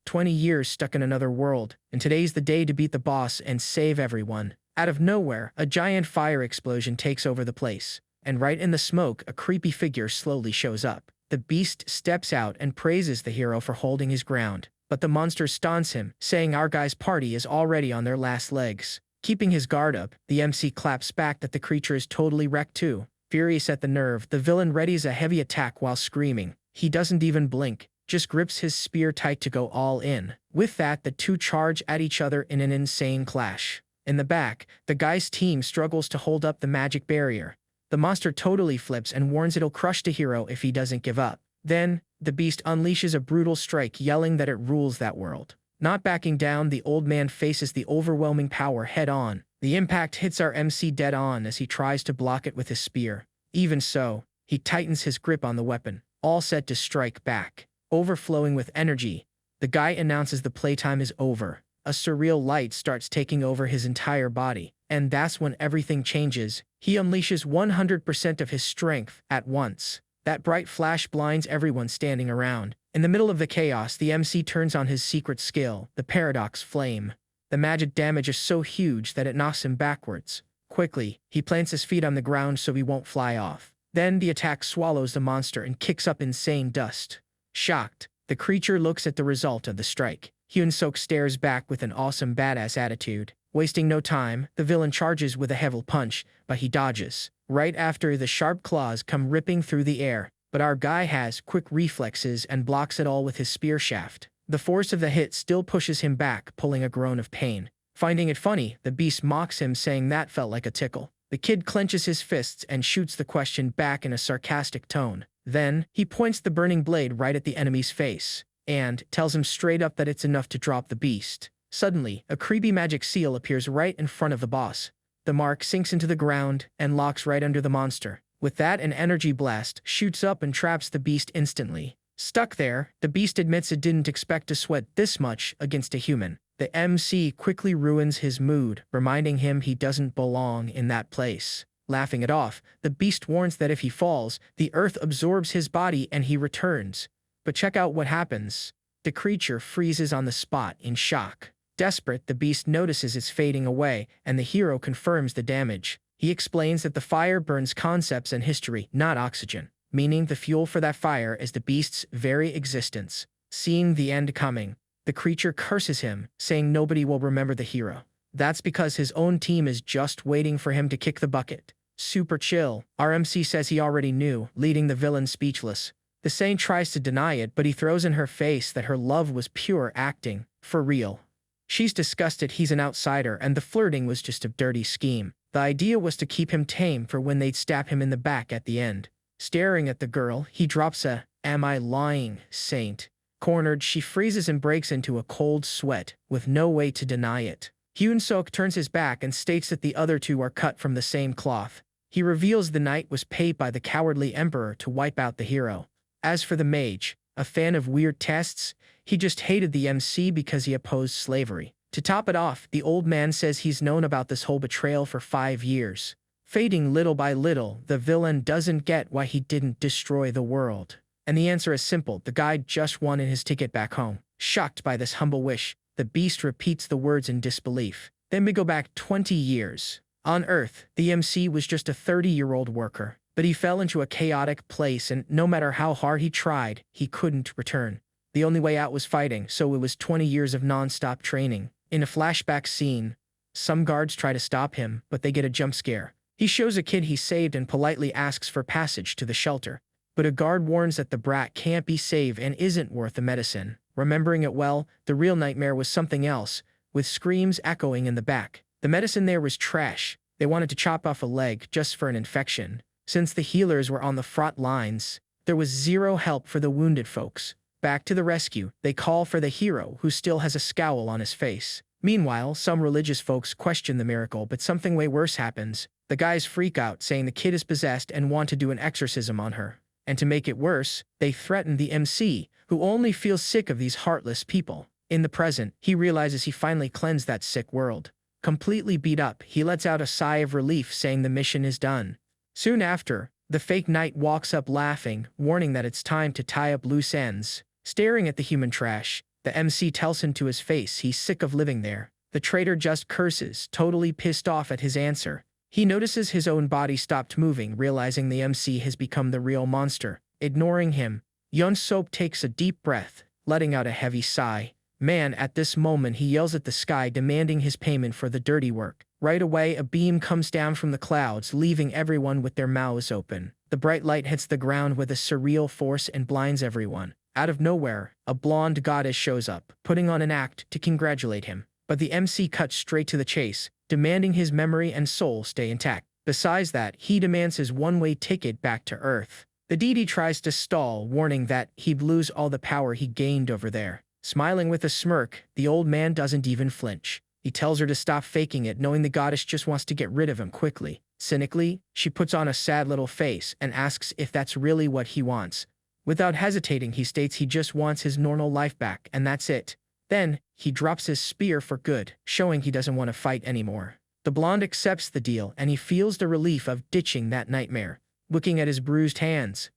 20 years stuck in another world, and today's the day to beat the boss and save everyone. Out of nowhere, a giant fire explosion takes over the place, and right in the smoke, a creepy figure slowly shows up. The beast steps out and praises the hero for holding his ground, but the monster taunts him, saying our guy's party is already on their last legs. Keeping his guard up, the MC claps back that the creature is totally wrecked too. Furious at the nerve, the villain readies a heavy attack while screaming. He doesn't even blink, just grips his spear tight to go all in. With that, the two charge at each other in an insane clash. In the back, the guy's team struggles to hold up the magic barrier. The monster totally flips and warns it'll crush the hero if he doesn't give up. Then, the beast unleashes a brutal strike, yelling that it rules that world. Not backing down, the old man faces the overwhelming power head-on. The impact hits our MC dead-on as he tries to block it with his spear. Even so, he tightens his grip on the weapon, all set to strike back. Overflowing with energy, the guy announces the playtime is over. A surreal light starts taking over his entire body, and that's when everything changes. He unleashes 100% of his strength at once. That bright flash blinds everyone standing around. In the middle of the chaos, the MC turns on his secret skill, the Paradox Flame. The magic damage is so huge that it knocks him backwards. Quickly, he plants his feet on the ground so he won't fly off. Then the attack swallows the monster and kicks up insane dust. Shocked, the creature looks at the result of the strike. Hyunsuk stares back with an awesome badass attitude. Wasting no time, the villain charges with a heavy punch, but he dodges. Right after, the sharp claws come ripping through the air, but our guy has quick reflexes and blocks it all with his spear shaft. The force of the hit still pushes him back, pulling a groan of pain. Finding it funny, the beast mocks him, saying that felt like a tickle. The kid clenches his fists and shoots the question back in a sarcastic tone. Then, he points the burning blade right at the enemy's face, and tells him straight up that it's enough to drop the beast. Suddenly, a creepy magic seal appears right in front of the boss. The mark sinks into the ground and locks right under the monster. With that, an energy blast shoots up and traps the beast instantly. Stuck there, the beast admits it didn't expect to sweat this much against a human. The MC quickly ruins his mood, reminding him he doesn't belong in that place. Laughing it off, the beast warns that if he falls, the earth absorbs his body and he returns. But check out what happens. The creature freezes on the spot in shock. Desperate, the beast notices it's fading away, and the hero confirms the damage. He explains that the fire burns concepts and history, not oxygen, meaning the fuel for that fire is the beast's very existence. Seeing the end coming, the creature curses him, saying nobody will remember the hero. That's because his own team is just waiting for him to kick the bucket. Super chill. Our MC says he already knew, leaving the villain speechless. The saint tries to deny it, but he throws in her face that her love was pure acting, for real. She's disgusted he's an outsider and the flirting was just a dirty scheme. The idea was to keep him tame for when they'd stab him in the back at the end. Staring at the girl, he drops a, "Am I lying, saint?" Cornered, she freezes and breaks into a cold sweat, with no way to deny it. Hyunsuk turns his back and states that the other two are cut from the same cloth. He reveals the knight was paid by the cowardly emperor to wipe out the hero. As for the mage, a fan of weird tests, he just hated the MC because he opposed slavery. To top it off, the old man says he's known about this whole betrayal for 5 years. Fading little by little, the villain doesn't get why he didn't destroy the world. And the answer is simple, the guy just wanted his ticket back home. Shocked by this humble wish, the beast repeats the words in disbelief. Then we go back 20 years. On Earth, the MC was just a 30-year-old worker, but he fell into a chaotic place and no matter how hard he tried, he couldn't return. The only way out was fighting, so it was 20 years of non-stop training. In a flashback scene, some guards try to stop him, but they get a jump scare. He shows a kid he saved and politely asks for passage to the shelter. But a guard warns that the brat can't be saved and isn't worth the medicine. Remembering it well, the real nightmare was something else, with screams echoing in the back. The medicine there was trash. They wanted to chop off a leg just for an infection. Since the healers were on the front lines, there was zero help for the wounded folks. Back to the rescue, they call for the hero, who still has a scowl on his face. Meanwhile, some religious folks question the miracle, but something way worse happens. The guys freak out, saying the kid is possessed and want to do an exorcism on her. And to make it worse, they threaten the MC, who only feels sick of these heartless people. In the present, he realizes he finally cleansed that sick world. Completely beat up, he lets out a sigh of relief, saying the mission is done. Soon after, the fake knight walks up laughing, warning that it's time to tie up loose ends. Staring at the human trash, The MC tells him to his face he's sick of living there. The traitor just curses, totally pissed off at his answer. He notices his own body stopped moving, realizing the MC has become the real monster. Ignoring him, Yeon-sook takes a deep breath, letting out a heavy sigh. Man, at this moment he yells at the sky demanding his payment for the dirty work. Right away, a beam comes down from the clouds, leaving everyone with their mouths open. The bright light hits the ground with a surreal force and blinds everyone. Out of nowhere, a blonde goddess shows up, putting on an act to congratulate him. But the MC cuts straight to the chase, demanding his memory and soul stay intact. Besides that, he demands his one-way ticket back to Earth. The deity tries to stall, warning that he'd lose all the power he gained over there. Smiling with a smirk, the old man doesn't even flinch. He tells her to stop faking it, knowing the goddess just wants to get rid of him quickly. Cynically, she puts on a sad little face and asks if that's really what he wants. Without hesitating, he states he just wants his normal life back, and that's it. Then, he drops his spear for good, showing he doesn't want to fight anymore. The blonde accepts the deal, and he feels the relief of ditching that nightmare. Looking at his bruised hands,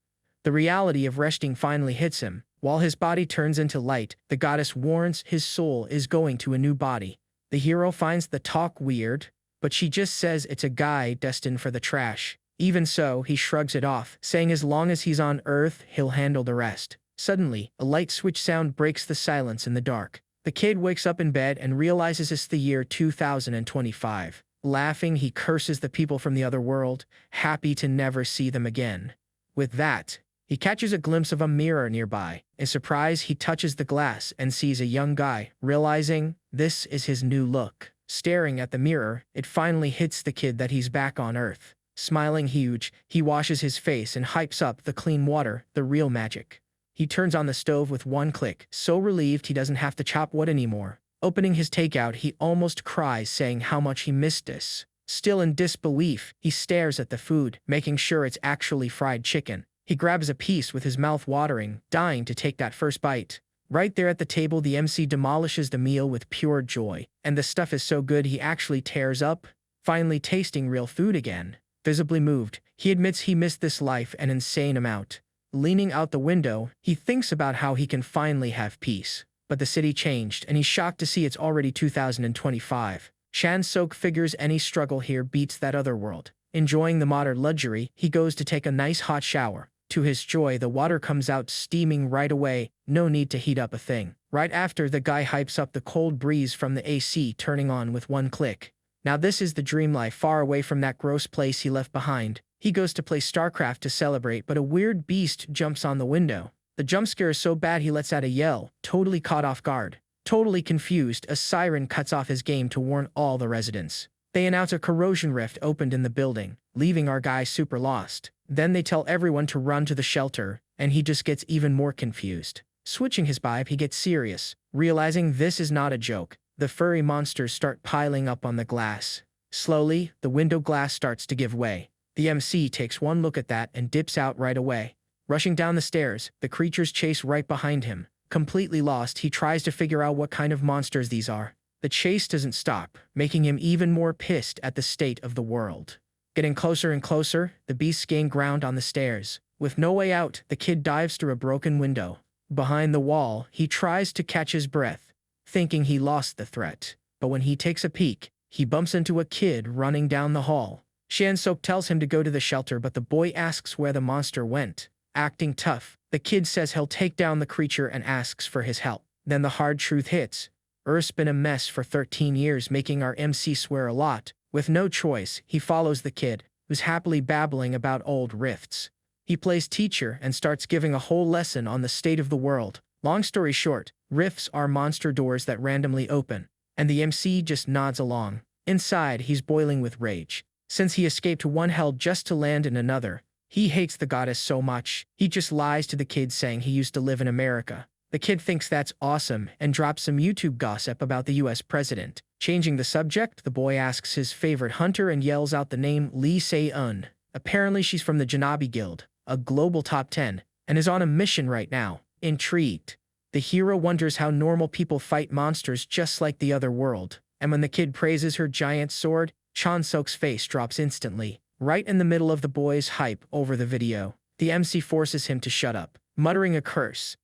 the reality of resting finally hits him. While his body turns into light, the goddess warns his soul is going to a new body. The hero finds the talk weird, but she just says it's a guy destined for the trash. Even so, he shrugs it off, saying as long as he's on Earth, he'll handle the rest. Suddenly, a light switch sound breaks the silence in the dark. The kid wakes up in bed and realizes it's the year 2025. Laughing, he curses the people from the other world, happy to never see them again. With that, he catches a glimpse of a mirror nearby. In surprise, he touches the glass and sees a young guy, realizing this is his new look. Staring at the mirror, it finally hits the kid that he's back on Earth. Smiling huge, he washes his face and hypes up the clean water, the real magic. He turns on the stove with one click, so relieved he doesn't have to chop wood anymore. Opening his takeout, he almost cries, saying how much he missed this. Still in disbelief, he stares at the food, making sure it's actually fried chicken. He grabs a piece with his mouth watering, dying to take that first bite. Right there at the table, the MC demolishes the meal with pure joy, and the stuff is so good he actually tears up, finally tasting real food again. Visibly moved, he admits he missed this life an insane amount. Leaning out the window, he thinks about how he can finally have peace. But the city changed, and he's shocked to see it's already 2025. Chan-sook figures any struggle here beats that other world. Enjoying the modern luxury, he goes to take a nice hot shower. To his joy, the water comes out steaming right away, no need to heat up a thing. Right after, the guy hypes up the cold breeze from the AC, turning on with one click. Now this is the dream life, far away from that gross place he left behind. He goes to play StarCraft to celebrate, but a weird beast jumps on the window. The jump scare is so bad he lets out a yell, totally caught off guard. Totally confused, a siren cuts off his game to warn all the residents. They announce a corrosion rift opened in the building, leaving our guy super lost. Then they tell everyone to run to the shelter, and he just gets even more confused. Switching his vibe, he gets serious, realizing this is not a joke. The furry monsters start piling up on the glass. Slowly, the window glass starts to give way. The MC takes one look at that and dips out right away. Rushing down the stairs, the creatures chase right behind him. Completely lost, he tries to figure out what kind of monsters these are. The chase doesn't stop, making him even more pissed at the state of the world. Getting closer and closer, the beasts gain ground on the stairs. With no way out, the kid dives through a broken window. Behind the wall, he tries to catch his breath, thinking he lost the threat. But when he takes a peek, he bumps into a kid running down the hall. Chan-sook tells him to go to the shelter, but the boy asks where the monster went. Acting tough, the kid says he'll take down the creature and asks for his help. Then the hard truth hits. Earth's been a mess for 13 years, making our MC swear a lot. With no choice, he follows the kid, who's happily babbling about old rifts. He plays teacher and starts giving a whole lesson on the state of the world. Long story short, rifts are monster doors that randomly open, and the MC just nods along. Inside, he's boiling with rage. Since he escaped one hell just to land in another, he hates the goddess so much, he just lies to the kid saying he used to live in America. The kid thinks that's awesome and drops some YouTube gossip about the US president. Changing the subject, the boy asks his favorite hunter and yells out the name Lee Se-eun. Apparently she's from the Janabi Guild, a global top 10, and is on a mission right now. Intrigued, the hero wonders how normal people fight monsters just like the other world. And when the kid praises her giant sword, Chan-sook's face drops instantly. Right in the middle of the boy's hype over the video, the MC forces him to shut up, muttering a curse.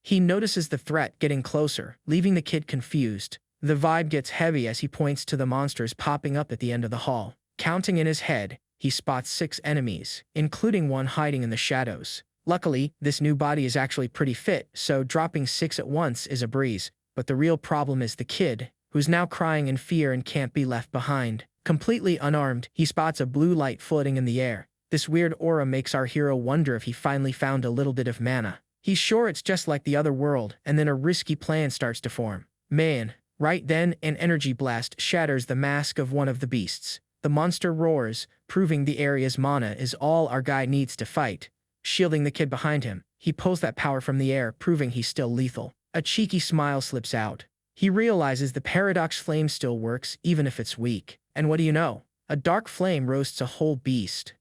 He notices the threat getting closer, leaving the kid confused. The vibe gets heavy as he points to the monsters popping up at the end of the hall. Counting in his head, he spots 6 enemies, including one hiding in the shadows. Luckily, this new body is actually pretty fit, so dropping 6 at once is a breeze. But the real problem is the kid, who's now crying in fear and can't be left behind. Completely unarmed, he spots a blue light floating in the air. This weird aura makes our hero wonder if he finally found a little bit of mana. He's sure it's just like the other world, and then a risky plan starts to form. Man, right then, an energy blast shatters the mask of one of the beasts. The monster roars, proving the area's mana is all our guy needs to fight. Shielding the kid behind him, he pulls that power from the air, proving he's still lethal. A cheeky smile slips out. He realizes the paradox flame still works, even if it's weak. And what do you know? A dark flame roasts a whole beast.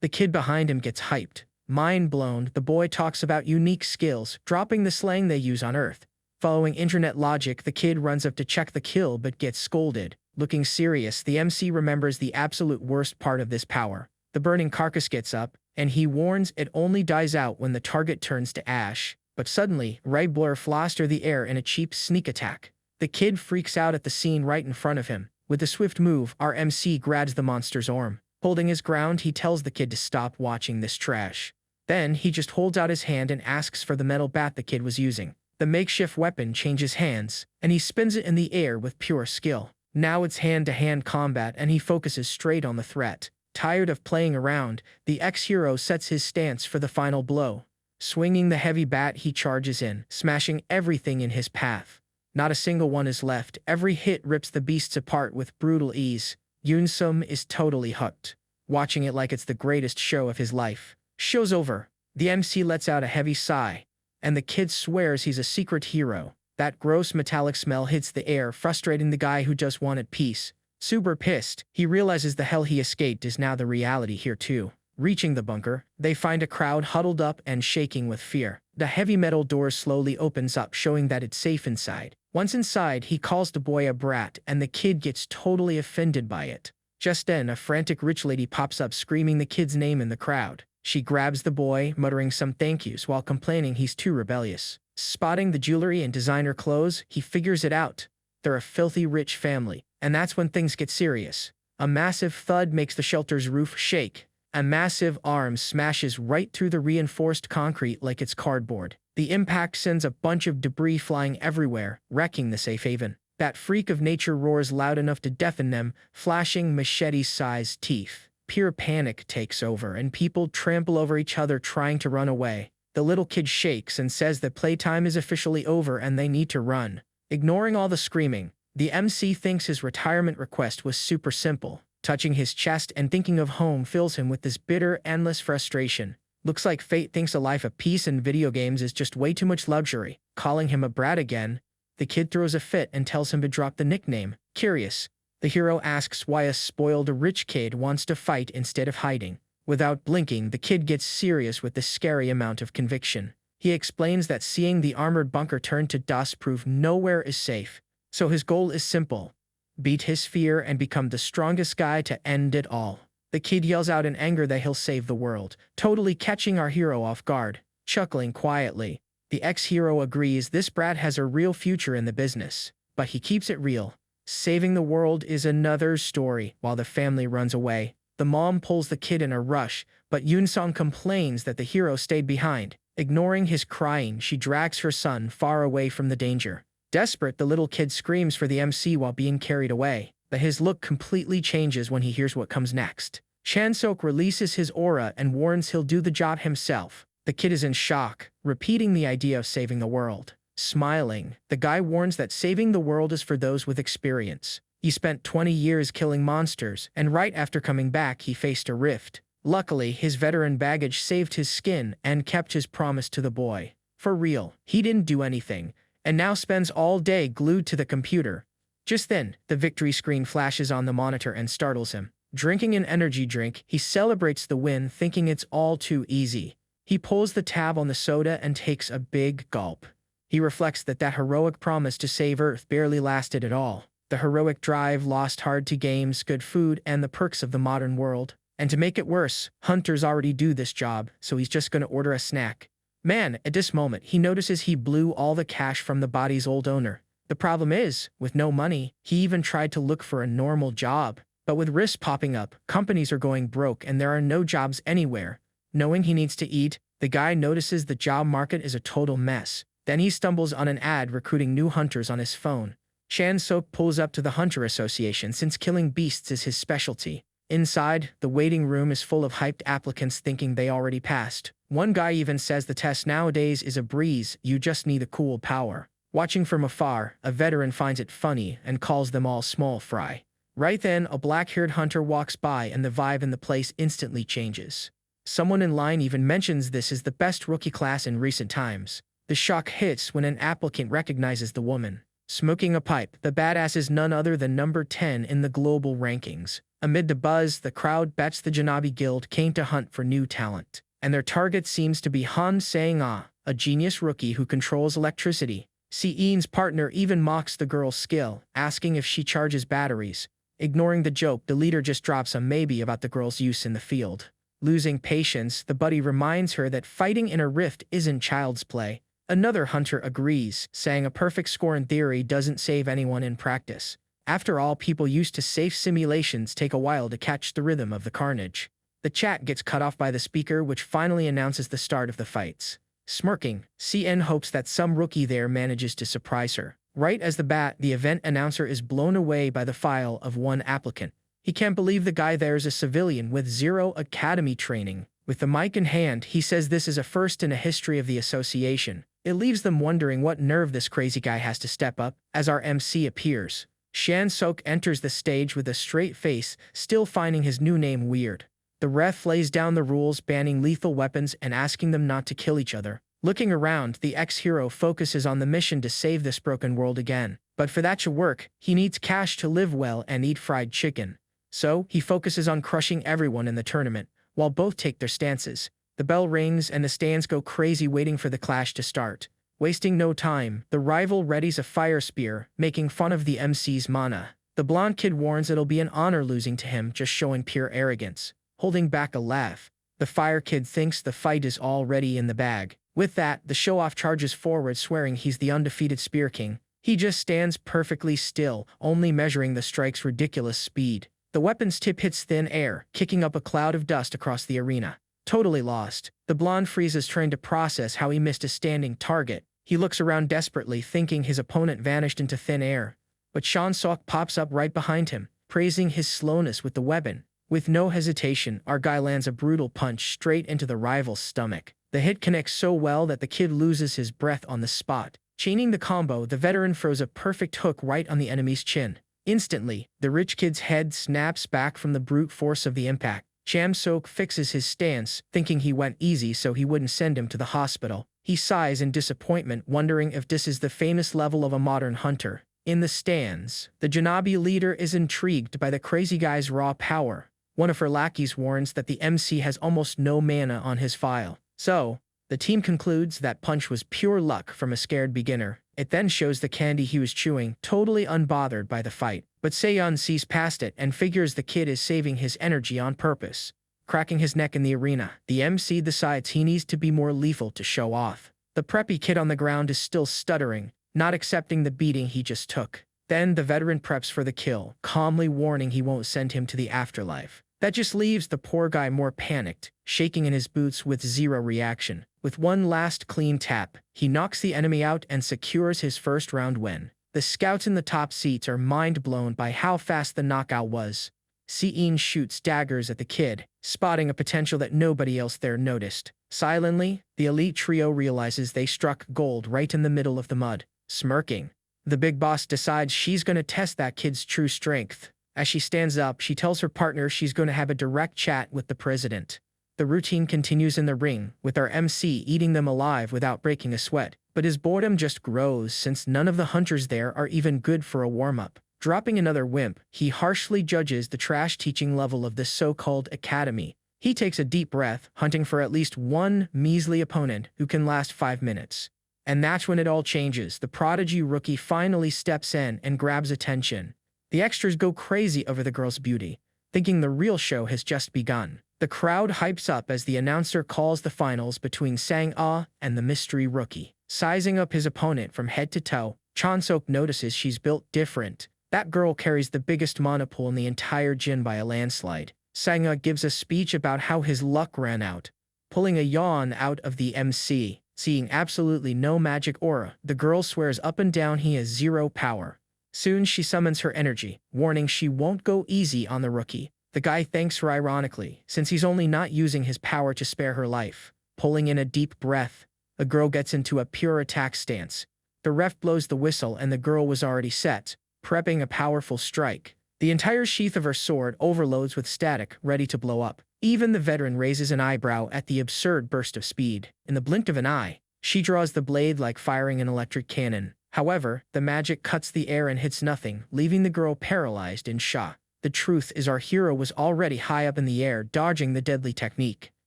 The kid behind him gets hyped. Mind blown, the boy talks about unique skills, dropping the slang they use on Earth. Following internet logic, the kid runs up to check the kill but gets scolded. Looking serious, the MC remembers the absolute worst part of this power. The burning carcass gets up, and he warns it only dies out when the target turns to ash. But suddenly, red blur flies through the air in a cheap sneak attack. The kid freaks out at the scene right in front of him. With a swift move, our MC grabs the monster's arm. Holding his ground, he tells the kid to stop watching this trash. Then, he just holds out his hand and asks for the metal bat the kid was using. The makeshift weapon changes hands, and he spins it in the air with pure skill. Now it's hand-to-hand combat, and he focuses straight on the threat. Tired of playing around, the ex-hero sets his stance for the final blow. Swinging the heavy bat, he charges in, smashing everything in his path. Not a single one is left. Every hit rips the beasts apart with brutal ease. Yunsum is totally hooked, watching it like it's the greatest show of his life. Show's over. The MC lets out a heavy sigh, and the kid swears he's a secret hero. That gross metallic smell hits the air, frustrating the guy who just wanted peace. Super pissed, he realizes the hell he escaped is now the reality here too. Reaching the bunker, they find a crowd huddled up and shaking with fear. The heavy metal door slowly opens up, showing that it's safe inside. Once inside, he calls the boy a brat, and the kid gets totally offended by it. Just then, a frantic rich lady pops up, screaming the kid's name in the crowd. She grabs the boy, muttering some thank yous while complaining he's too rebellious. Spotting the jewelry and designer clothes, he figures it out. They're a filthy rich family, and that's when things get serious. A massive thud makes the shelter's roof shake. A massive arm smashes right through the reinforced concrete like it's cardboard. The impact sends a bunch of debris flying everywhere, wrecking the safe haven. That freak of nature roars loud enough to deafen them, flashing machete-sized teeth. Pure panic takes over, and people trample over each other trying to run away. The little kid shakes and says that playtime is officially over and they need to run. Ignoring all the screaming, the MC thinks his retirement request was super simple. Touching his chest and thinking of home fills him with this bitter, endless frustration. Looks like fate thinks a life of peace in video games is just way too much luxury. Calling him a brat again, the kid throws a fit and tells him to drop the nickname. Curious, the hero asks why a spoiled rich kid wants to fight instead of hiding. Without blinking, the kid gets serious with the scary amount of conviction. He explains that seeing the armored bunker turn to dust proves nowhere is safe. So his goal is simple: beat his fear and become the strongest guy to end it all. The kid yells out in anger that he'll save the world, totally catching our hero off guard. Chuckling quietly, the ex-hero agrees this brat has a real future in the business, but he keeps it real. Saving the world is another story. While the family runs away, the mom pulls the kid in a rush, but Yunsong complains that the hero stayed behind. Ignoring his crying, she drags her son far away from the danger. Desperate, the little kid screams for the MC while being carried away, but his look completely changes when he hears what comes next. Chansok releases his aura and warns he'll do the job himself. The kid is in shock, repeating the idea of saving the world. Smiling, the guy warns that saving the world is for those with experience. He spent 20 years killing monsters, and right after coming back he faced a rift. Luckily, his veteran baggage saved his skin and kept his promise to the boy. For real, he didn't do anything, and now spends all day glued to the computer. Just then, the victory screen flashes on the monitor and startles him. Drinking an energy drink, he celebrates the win, thinking it's all too easy. He pulls the tab on the soda and takes a big gulp. He reflects that heroic promise to save Earth barely lasted at all. The heroic drive lost hard to games, good food, and the perks of the modern world. And to make it worse, hunters already do this job, so he's just gonna order a snack. Man, at this moment, he notices he blew all the cash from the body's old owner. The problem is, with no money, he even tried to look for a normal job. But with risks popping up, companies are going broke and there are no jobs anywhere. Knowing he needs to eat, the guy notices the job market is a total mess. Then he stumbles on an ad recruiting new hunters on his phone. Chan-sok pulls up to the Hunter Association since killing beasts is his specialty. Inside, the waiting room is full of hyped applicants thinking they already passed. One guy even says the test nowadays is a breeze, you just need a cool power. Watching from afar, a veteran finds it funny and calls them all small fry. Right then, a black-haired hunter walks by and the vibe in the place instantly changes. Someone in line even mentions this is the best rookie class in recent times. The shock hits when an applicant recognizes the woman. Smoking a pipe, the badass is none other than number 10 in the global rankings. Amid the buzz, the crowd bets the Janabi Guild came to hunt for new talent. And their target seems to be Han Sang-ah, a genius rookie who controls electricity. Si-Eun's partner even mocks the girl's skill, asking if she charges batteries. Ignoring the joke, the leader just drops a maybe about the girl's use in the field. Losing patience, the buddy reminds her that fighting in a rift isn't child's play. Another hunter agrees, saying a perfect score in theory doesn't save anyone in practice. After all, people used to safe simulations take a while to catch the rhythm of the carnage. The chat gets cut off by the speaker, which finally announces the start of the fights. Smirking, CN hopes that some rookie there manages to surprise her. Right as the event announcer is blown away by the file of one applicant. He can't believe the guy there is a civilian with zero academy training. With the mic in hand, he says this is a first in a history of the association. It leaves them wondering what nerve this crazy guy has to step up. As our MC appears, Chan-sok enters the stage with a straight face, still finding his new name weird. The ref lays down the rules, banning lethal weapons and asking them not to kill each other. Looking around, the ex-hero focuses on the mission to save this broken world again. But for that to work, he needs cash to live well and eat fried chicken. So, he focuses on crushing everyone in the tournament, while both take their stances. The bell rings and the stands go crazy waiting for the clash to start. Wasting no time, the rival readies a fire spear, making fun of the MC's mana. The blonde kid warns it'll be an honor losing to him, just showing pure arrogance. Holding back a laugh, the fire kid thinks the fight is already in the bag. With that, the show-off charges forward, swearing he's the undefeated Spear King. He just stands perfectly still, only measuring the strike's ridiculous speed. The weapon's tip hits thin air, kicking up a cloud of dust across the arena. Totally lost, the blonde freezes, trying to process how he missed a standing target. He looks around desperately, thinking his opponent vanished into thin air. But Chan-sok pops up right behind him, praising his slowness with the weapon. With no hesitation, our guy lands a brutal punch straight into the rival's stomach. The hit connects so well that the kid loses his breath on the spot. Chaining the combo, the veteran throws a perfect hook right on the enemy's chin. Instantly, the rich kid's head snaps back from the brute force of the impact. Chan-sok fixes his stance, thinking he went easy so he wouldn't send him to the hospital. He sighs in disappointment, wondering if this is the famous level of a modern hunter. In the stands, the Janabi leader is intrigued by the crazy guy's raw power. One of her lackeys warns that the MC has almost no mana on his file. So, the team concludes that punch was pure luck from a scared beginner. It then shows the candy he was chewing, totally unbothered by the fight. But Seon sees past it and figures the kid is saving his energy on purpose. Cracking his neck in the arena, the MC decides he needs to be more lethal to show off. The preppy kid on the ground is still stuttering, not accepting the beating he just took. Then the veteran preps for the kill, calmly warning he won't send him to the afterlife. That just leaves the poor guy more panicked, shaking in his boots with zero reaction. With one last clean tap, he knocks the enemy out and secures his first round win. The scouts in the top seats are mind-blown by how fast the knockout was. Si-Eun shoots daggers at the kid, spotting a potential that nobody else there noticed. Silently, the elite trio realizes they struck gold right in the middle of the mud. Smirking, the big boss decides she's gonna test that kid's true strength. As she stands up, she tells her partner she's going to have a direct chat with the president. The routine continues in the ring, with our MC eating them alive without breaking a sweat. But his boredom just grows since none of the hunters there are even good for a warm-up. Dropping another wimp, he harshly judges the trash teaching level of this so-called academy. He takes a deep breath, hunting for at least one measly opponent who can last 5 minutes. And that's when it all changes. The prodigy rookie finally steps in and grabs attention. The extras go crazy over the girl's beauty, thinking the real show has just begun. The crowd hypes up as the announcer calls the finals between Sang-ah and the mystery rookie. Sizing up his opponent from head to toe, Chansok notices she's built different. That girl carries the biggest mana pool in the entire gym by a landslide. Sang-ah gives a speech about how his luck ran out, pulling a yawn out of the MC. Seeing absolutely no magic aura, the girl swears up and down he has zero power. Soon she summons her energy, warning she won't go easy on the rookie. The guy thanks her ironically, since he's only not using his power to spare her life. Pulling in a deep breath, the girl gets into a pure attack stance. The ref blows the whistle and the girl was already set, prepping a powerful strike. The entire sheath of her sword overloads with static, ready to blow up. Even the veteran raises an eyebrow at the absurd burst of speed. In the blink of an eye, she draws the blade like firing an electric cannon. However, the magic cuts the air and hits nothing, leaving the girl paralyzed in shock. The truth is our hero was already high up in the air, dodging the deadly technique.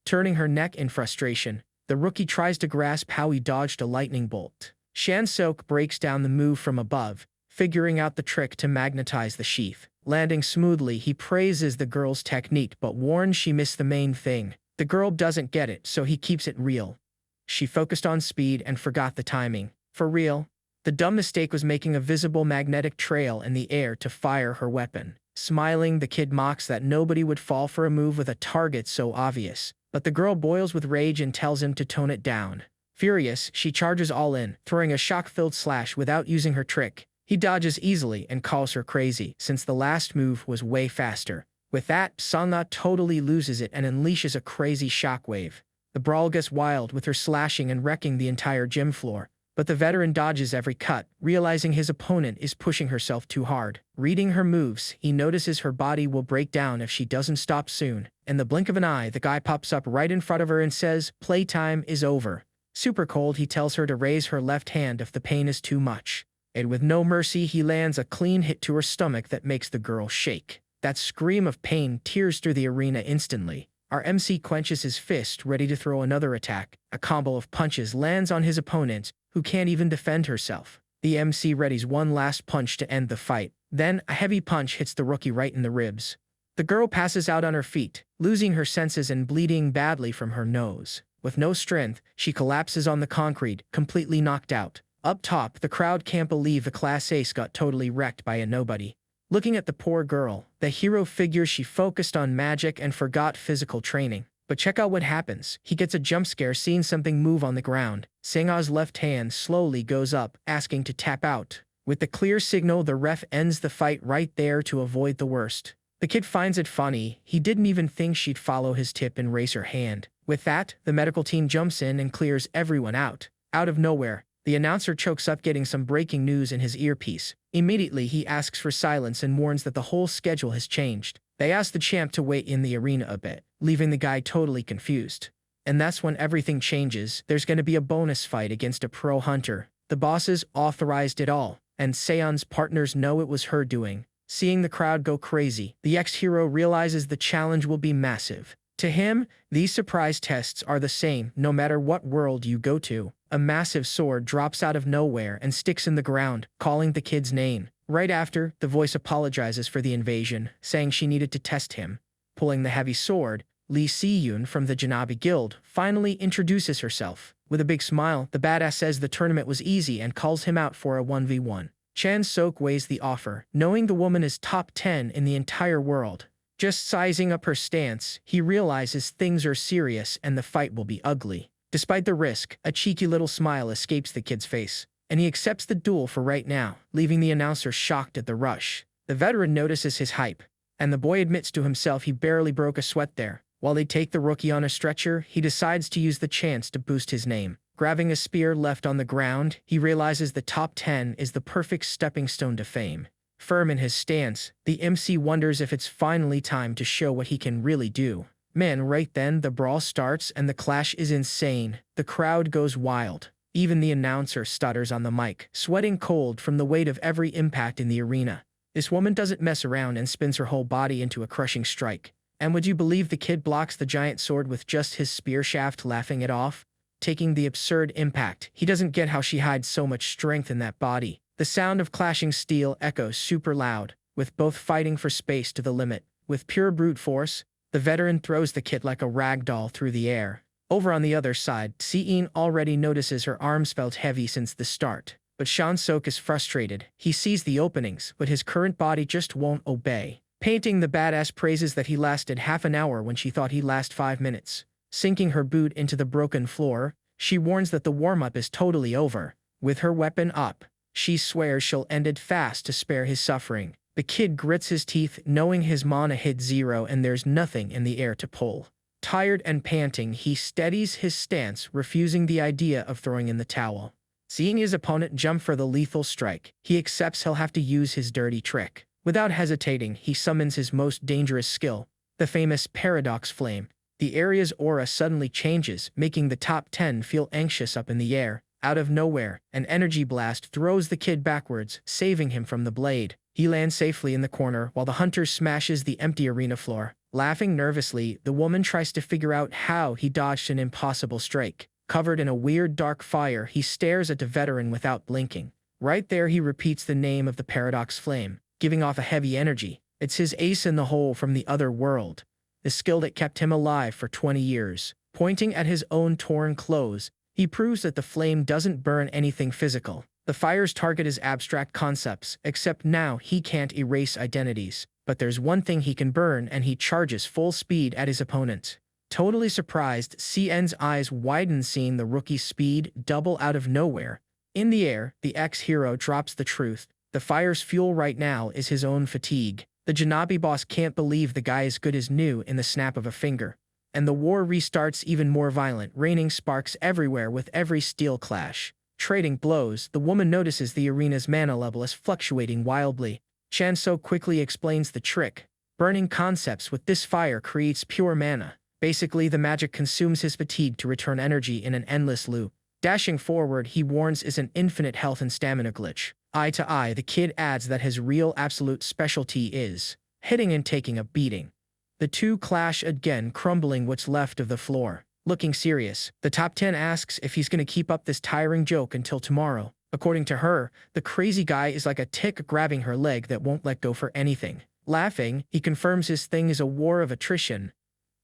Turning her neck in frustration, the rookie tries to grasp how he dodged a lightning bolt. Chansok breaks down the move from above, figuring out the trick to magnetize the sheath. Landing smoothly, he praises the girl's technique but warns she missed the main thing. The girl doesn't get it, so he keeps it real. She focused on speed and forgot the timing. For real, the dumb mistake was making a visible magnetic trail in the air to fire her weapon. Smiling, the kid mocks that nobody would fall for a move with a target so obvious. But the girl boils with rage and tells him to tone it down. Furious, she charges all in, throwing a shock-filled slash without using her trick. He dodges easily and calls her crazy, since the last move was way faster. With that, Sang-ah totally loses it and unleashes a crazy shockwave. The brawl gets wild with her slashing and wrecking the entire gym floor. But the veteran dodges every cut, realizing his opponent is pushing herself too hard. Reading her moves, he notices her body will break down if she doesn't stop soon. In the blink of an eye, the guy pops up right in front of her and says, "Playtime is over." Super cold, he tells her to raise her left hand if the pain is too much. And with no mercy, he lands a clean hit to her stomach that makes the girl shake. That scream of pain tears through the arena instantly. Our MC quenches his fist, ready to throw another attack. A combo of punches lands on his opponent, who can't even defend herself. The MC readies one last punch to end the fight. Then, a heavy punch hits the rookie right in the ribs. The girl passes out on her feet, losing her senses and bleeding badly from her nose. With no strength, she collapses on the concrete, completely knocked out. Up top, the crowd can't believe the class ace got totally wrecked by a nobody. Looking at the poor girl, the hero figures she focused on magic and forgot physical training. But check out what happens. He gets a jump scare seeing something move on the ground. Sang-ah's left hand slowly goes up, asking to tap out. With the clear signal, the ref ends the fight right there to avoid the worst. The kid finds it funny. He didn't even think she'd follow his tip and raise her hand. With that, the medical team jumps in and clears everyone out. Out of nowhere, the announcer chokes up getting some breaking news in his earpiece. Immediately, he asks for silence and warns that the whole schedule has changed. They ask the champ to wait in the arena a bit, leaving the guy totally confused. And that's when everything changes. There's going to be a bonus fight against a pro hunter. The bosses authorized it all, and Seon's partners know it was her doing. Seeing the crowd go crazy, the ex-hero realizes the challenge will be massive. To him, these surprise tests are the same no matter what world you go to. A massive sword drops out of nowhere and sticks in the ground, calling the kid's name. Right after, the voice apologizes for the invasion, saying she needed to test him. Pulling the heavy sword, Lee Si-yoon from the Janabi Guild finally introduces herself. With a big smile, the badass says the tournament was easy and calls him out for a 1v1. Chansok weighs the offer, knowing the woman is top 10 in the entire world. Just sizing up her stance, he realizes things are serious and the fight will be ugly. Despite the risk, a cheeky little smile escapes the kid's face, and he accepts the duel for right now, leaving the announcer shocked at the rush. The veteran notices his hype, and the boy admits to himself he barely broke a sweat there. While they take the rookie on a stretcher, he decides to use the chance to boost his name. Grabbing a spear left on the ground, he realizes the top 10 is the perfect stepping stone to fame. Firm in his stance, the MC wonders if it's finally time to show what he can really do. Man, right then, the brawl starts and the clash is insane. The crowd goes wild. Even the announcer stutters on the mic, sweating cold from the weight of every impact in the arena. This woman doesn't mess around and spins her whole body into a crushing strike. And would you believe the kid blocks the giant sword with just his spear shaft, laughing it off? Taking the absurd impact, he doesn't get how she hides so much strength in that body. The sound of clashing steel echoes super loud, with both fighting for space to the limit. With pure brute force, The veteran throws the kid like a rag doll through the air. Over on the other side, Seen already notices her arms felt heavy since the start. But Shan-sok is frustrated. He sees the openings, but his current body just won't obey. Painting the badass praises that he lasted half an hour when she thought he'd last 5 minutes. Sinking her boot into the broken floor, she warns that the warm-up is totally over. With her weapon up, she swears she'll end it fast to spare his suffering. The kid grits his teeth, knowing his mana hit 0 and there's nothing in the air to pull. Tired and panting, he steadies his stance, refusing the idea of throwing in the towel. Seeing his opponent jump for the lethal strike, he accepts he'll have to use his dirty trick. Without hesitating, he summons his most dangerous skill, the famous Paradox Flame. The area's aura suddenly changes, making the top 10 feel anxious up in the air. Out of nowhere, an energy blast throws the kid backwards, saving him from the blade. He lands safely in the corner while the hunter smashes the empty arena floor. Laughing nervously, the woman tries to figure out how he dodged an impossible strike. Covered in a weird dark fire, he stares at the veteran without blinking. Right there he repeats the name of the Paradox Flame, giving off a heavy energy. It's his ace in the hole from the other world. The skill that kept him alive for 20 years. Pointing at his own torn clothes, he proves that the flame doesn't burn anything physical. The fire's target is abstract concepts, except now he can't erase identities. But there's one thing he can burn, and he charges full speed at his opponent. Totally surprised, Cien's eyes widen seeing the rookie's speed double out of nowhere. In the air, the ex-hero drops the truth. The fire's fuel right now is his own fatigue. The Janabi boss can't believe the guy is good as new in the snap of a finger. And the war restarts even more violent, raining sparks everywhere with every steel clash. Trading blows, the woman notices the arena's mana level is fluctuating wildly. Shan-sok quickly explains the trick. Burning concepts with this fire creates pure mana. Basically, the magic consumes his fatigue to return energy in an endless loop. Dashing forward, he warns is an infinite health and stamina glitch. Eye to eye, the kid adds that his real absolute specialty is hitting and taking a beating. The two clash again, crumbling what's left of the floor. Looking serious, the top 10 asks if he's going to keep up this tiring joke until tomorrow. According to her, the crazy guy is like a tick grabbing her leg that won't let go for anything. Laughing, he confirms his thing is a war of attrition.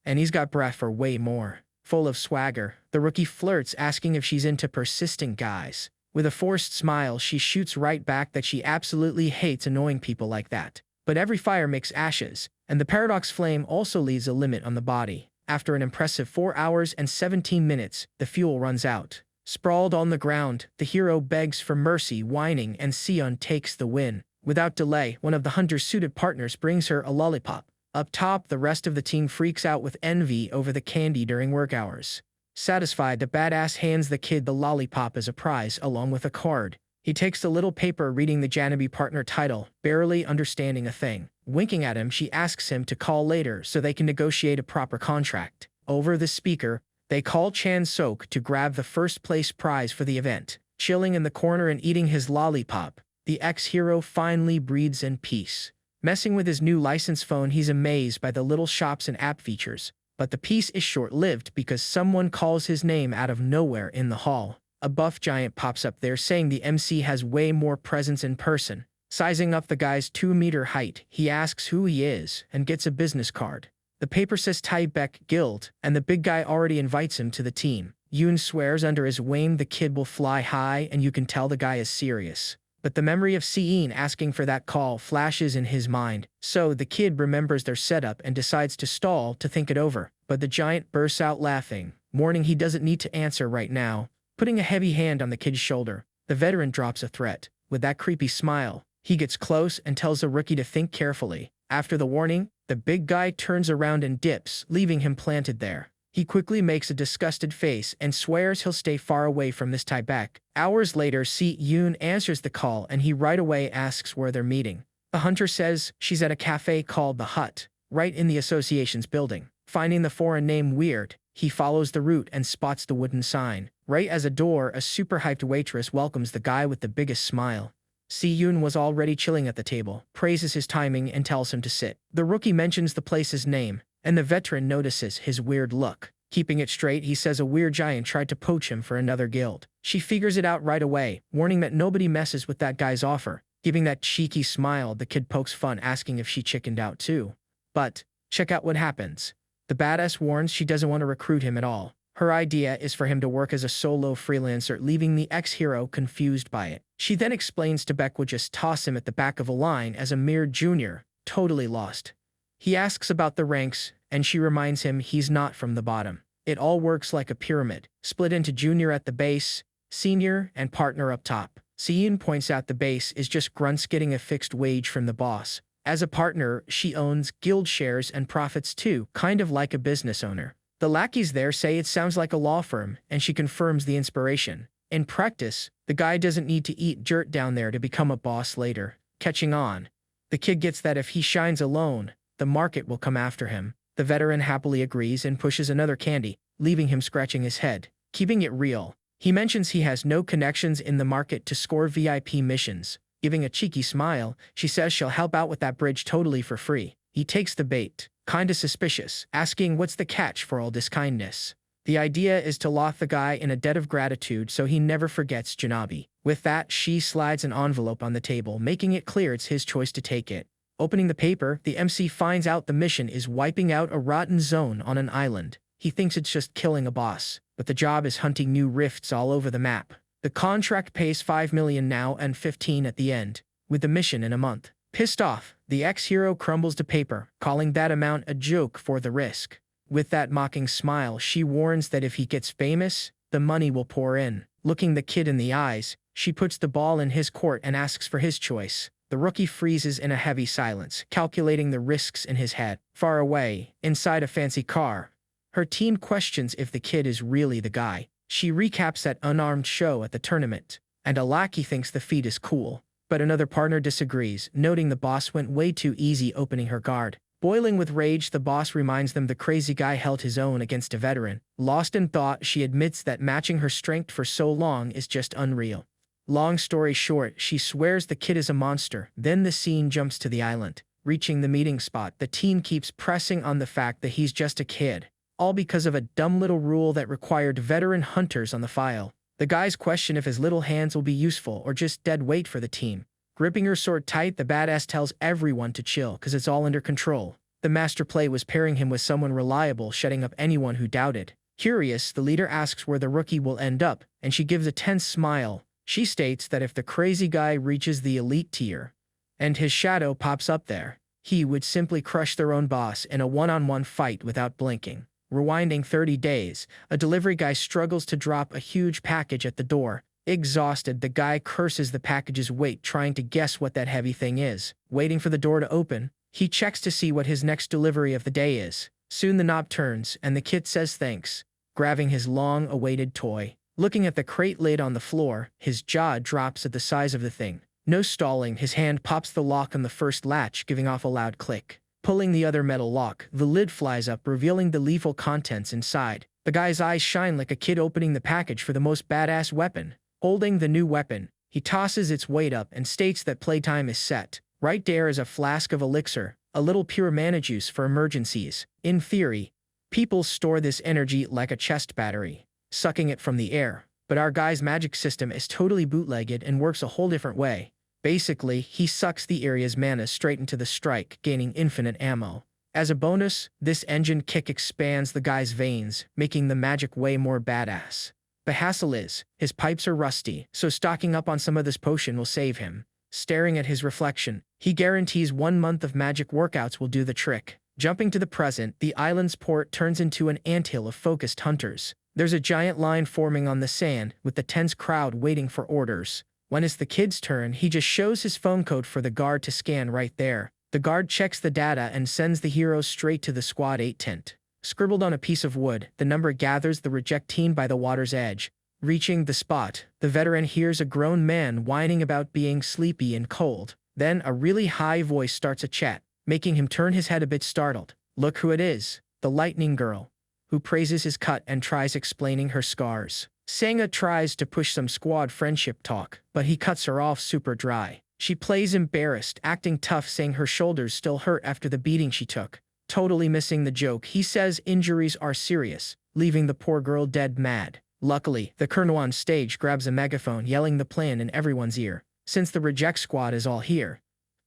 And he's got breath for way more. Full of swagger, the rookie flirts, asking if she's into persistent guys. With a forced smile, she shoots right back that she absolutely hates annoying people like that. But every fire makes ashes, and the Paradox Flame also leaves a limit on the body. After an impressive 4 hours and 17 minutes, the fuel runs out. Sprawled on the ground, the hero begs for mercy, whining, and Sion takes the win. Without delay, one of the hunter's suited partners brings her a lollipop. Up top, the rest of the team freaks out with envy over the candy during work hours. Satisfied, the badass hands the kid the lollipop as a prize, along with a card. He takes the little paper, reading the Janabi partner title, barely understanding a thing. Winking at him, she asks him to call later so they can negotiate a proper contract. Over the speaker, they call Shan-sok to grab the first-place prize for the event. Chilling in the corner and eating his lollipop, the ex-hero finally breathes in peace. Messing with his new license phone, he's amazed by the little shops and app features. But the peace is short-lived because someone calls his name out of nowhere in the hall. A buff giant pops up there saying the MC has way more presence in person. Sizing up the guy's 2-meter height, he asks who he is and gets a business card. The paper says Tybeck Guild, and the big guy already invites him to the team. Yoon swears under his wing the kid will fly high, and you can tell the guy is serious. But the memory of Seen asking for that call flashes in his mind, so the kid remembers their setup and decides to stall to think it over. But the giant bursts out laughing, warning he doesn't need to answer right now. Putting a heavy hand on the kid's shoulder, the veteran drops a threat. With that creepy smile, he gets close and tells the rookie to think carefully. After the warning, the big guy turns around and dips, leaving him planted there. He quickly makes a disgusted face and swears he'll stay far away from this Tybeck. Hours later, Yoon answers the call and he right away asks where they're meeting. The hunter says she's at a cafe called The Hut, right in the association's building. Finding the foreign name weird, he follows the route and spots the wooden sign. Right as a door, a super hyped waitress welcomes the guy with the biggest smile. Yoon was already chilling at the table, praises his timing and tells him to sit. The rookie mentions the place's name, and the veteran notices his weird look. Keeping it straight, he says a weird giant tried to poach him for another guild. She figures it out right away, warning that nobody messes with that guy's offer. Giving that cheeky smile, the kid pokes fun, asking if she chickened out too. But Check out what happens. The badass warns she doesn't want to recruit him at all. Her idea is for him to work as a solo freelancer, leaving the ex-hero confused by it. She then explains to Beck would just toss him at the back of a line as a mere junior, totally lost. He asks about the ranks, and she reminds him he's not from the bottom. It all works like a pyramid, split into junior at the base, senior, and partner up top. Seiyun points out the base is just grunts getting a fixed wage from the boss. As a partner, she owns guild shares and profits too, kind of like a business owner. The lackeys there say it sounds like a law firm, and she confirms the inspiration. In practice, the guy doesn't need to eat dirt down there to become a boss later. Catching on. The kid gets that if he shines alone, the market will come after him. The veteran happily agrees and pushes another candy, leaving him scratching his head. Keeping it real, he mentions he has no connections in the market to score VIP missions. Giving a cheeky smile, she says she'll help out with that bridge totally for free. He takes the bait, kinda suspicious, asking what's the catch for all this kindness. The idea is to lock the guy in a debt of gratitude so he never forgets Janabi. With that, she slides an envelope on the table, making it clear it's his choice to take it. Opening the paper, the MC finds out the mission is wiping out a rotten zone on an island. He thinks it's just killing a boss, but the job is hunting new rifts all over the map. The contract pays 5 million now and 15 at the end, with the mission in a month. Pissed off, the ex-hero crumbles to paper, calling that amount a joke for the risk. With that mocking smile, she warns that if he gets famous, the money will pour in. Looking the kid in the eyes, she puts the ball in his court and asks for his choice. The rookie freezes in a heavy silence, calculating the risks in his head. Far away, inside a fancy car, her team questions if the kid is really the guy. She recaps that unarmed show at the tournament, and a lackey thinks the feat is cool. But another partner disagrees, noting the boss went way too easy opening her guard. Boiling with rage, the boss reminds them the crazy guy held his own against a veteran. Lost in thought, she admits that matching her strength for so long is just unreal. Long story short, she swears the kid is a monster. Then the scene jumps to the island. Reaching the meeting spot, the team keeps pressing on the fact that he's just a kid, all because of a dumb little rule that required veteran hunters on the file. The guys question if his little hands will be useful or just dead weight for the team. Gripping her sword tight, the badass tells everyone to chill because it's all under control. The master play was pairing him with someone reliable, shutting up anyone who doubted. Curious, the leader asks where the rookie will end up, and she gives a tense smile. She states that if the crazy guy reaches the elite tier, and his shadow pops up there, he would simply crush their own boss in a one-on-one fight without blinking. Rewinding 30 days, a delivery guy struggles to drop a huge package at the door. Exhausted, the guy curses the package's weight, trying to guess what that heavy thing is. Waiting for the door to open, he checks to see what his next delivery of the day is. Soon the knob turns, and the kid says thanks, grabbing his long-awaited toy. Looking at the crate lid on the floor, his jaw drops at the size of the thing. No stalling, his hand pops the lock on the first latch, giving off a loud click. Pulling the other metal lock, the lid flies up, revealing the lethal contents inside. The guy's eyes shine like a kid opening the package for the most badass weapon. Holding the new weapon, he tosses its weight up and states that playtime is set. Right there is a flask of elixir, a little pure mana juice for emergencies. In theory, people store this energy like a chest battery, sucking it from the air. But our guy's magic system is totally bootlegged and works a whole different way. Basically, he sucks the area's mana straight into the strike, gaining infinite ammo. As a bonus, this engine kick expands the guy's veins, making the magic way more badass. The hassle is, his pipes are rusty, so stocking up on some of this potion will save him. Staring at his reflection, he guarantees 1 month of magic workouts will do the trick. Jumping to the present, the island's port turns into an anthill of focused hunters. There's a giant line forming on the sand, with the tense crowd waiting for orders. When it's the kid's turn, he just shows his phone code for the guard to scan right there. The guard checks the data and sends the heroes straight to the Squad 8 tent. Scribbled on a piece of wood, the number gathers the reject team by the water's edge. Reaching the spot, the veteran hears a grown man whining about being sleepy and cold. Then a really high voice starts a chat, making him turn his head a bit startled. Look who it is, the lightning girl, who praises his cut and tries explaining her scars. Sanga tries to push some squad friendship talk, but he cuts her off super dry. She plays embarrassed, acting tough, saying her shoulders still hurt after the beating she took. Totally missing the joke, he says injuries are serious, leaving the poor girl dead mad. Luckily, the colonel on stage grabs a megaphone, yelling the plan in everyone's ear. Since the reject squad is all here,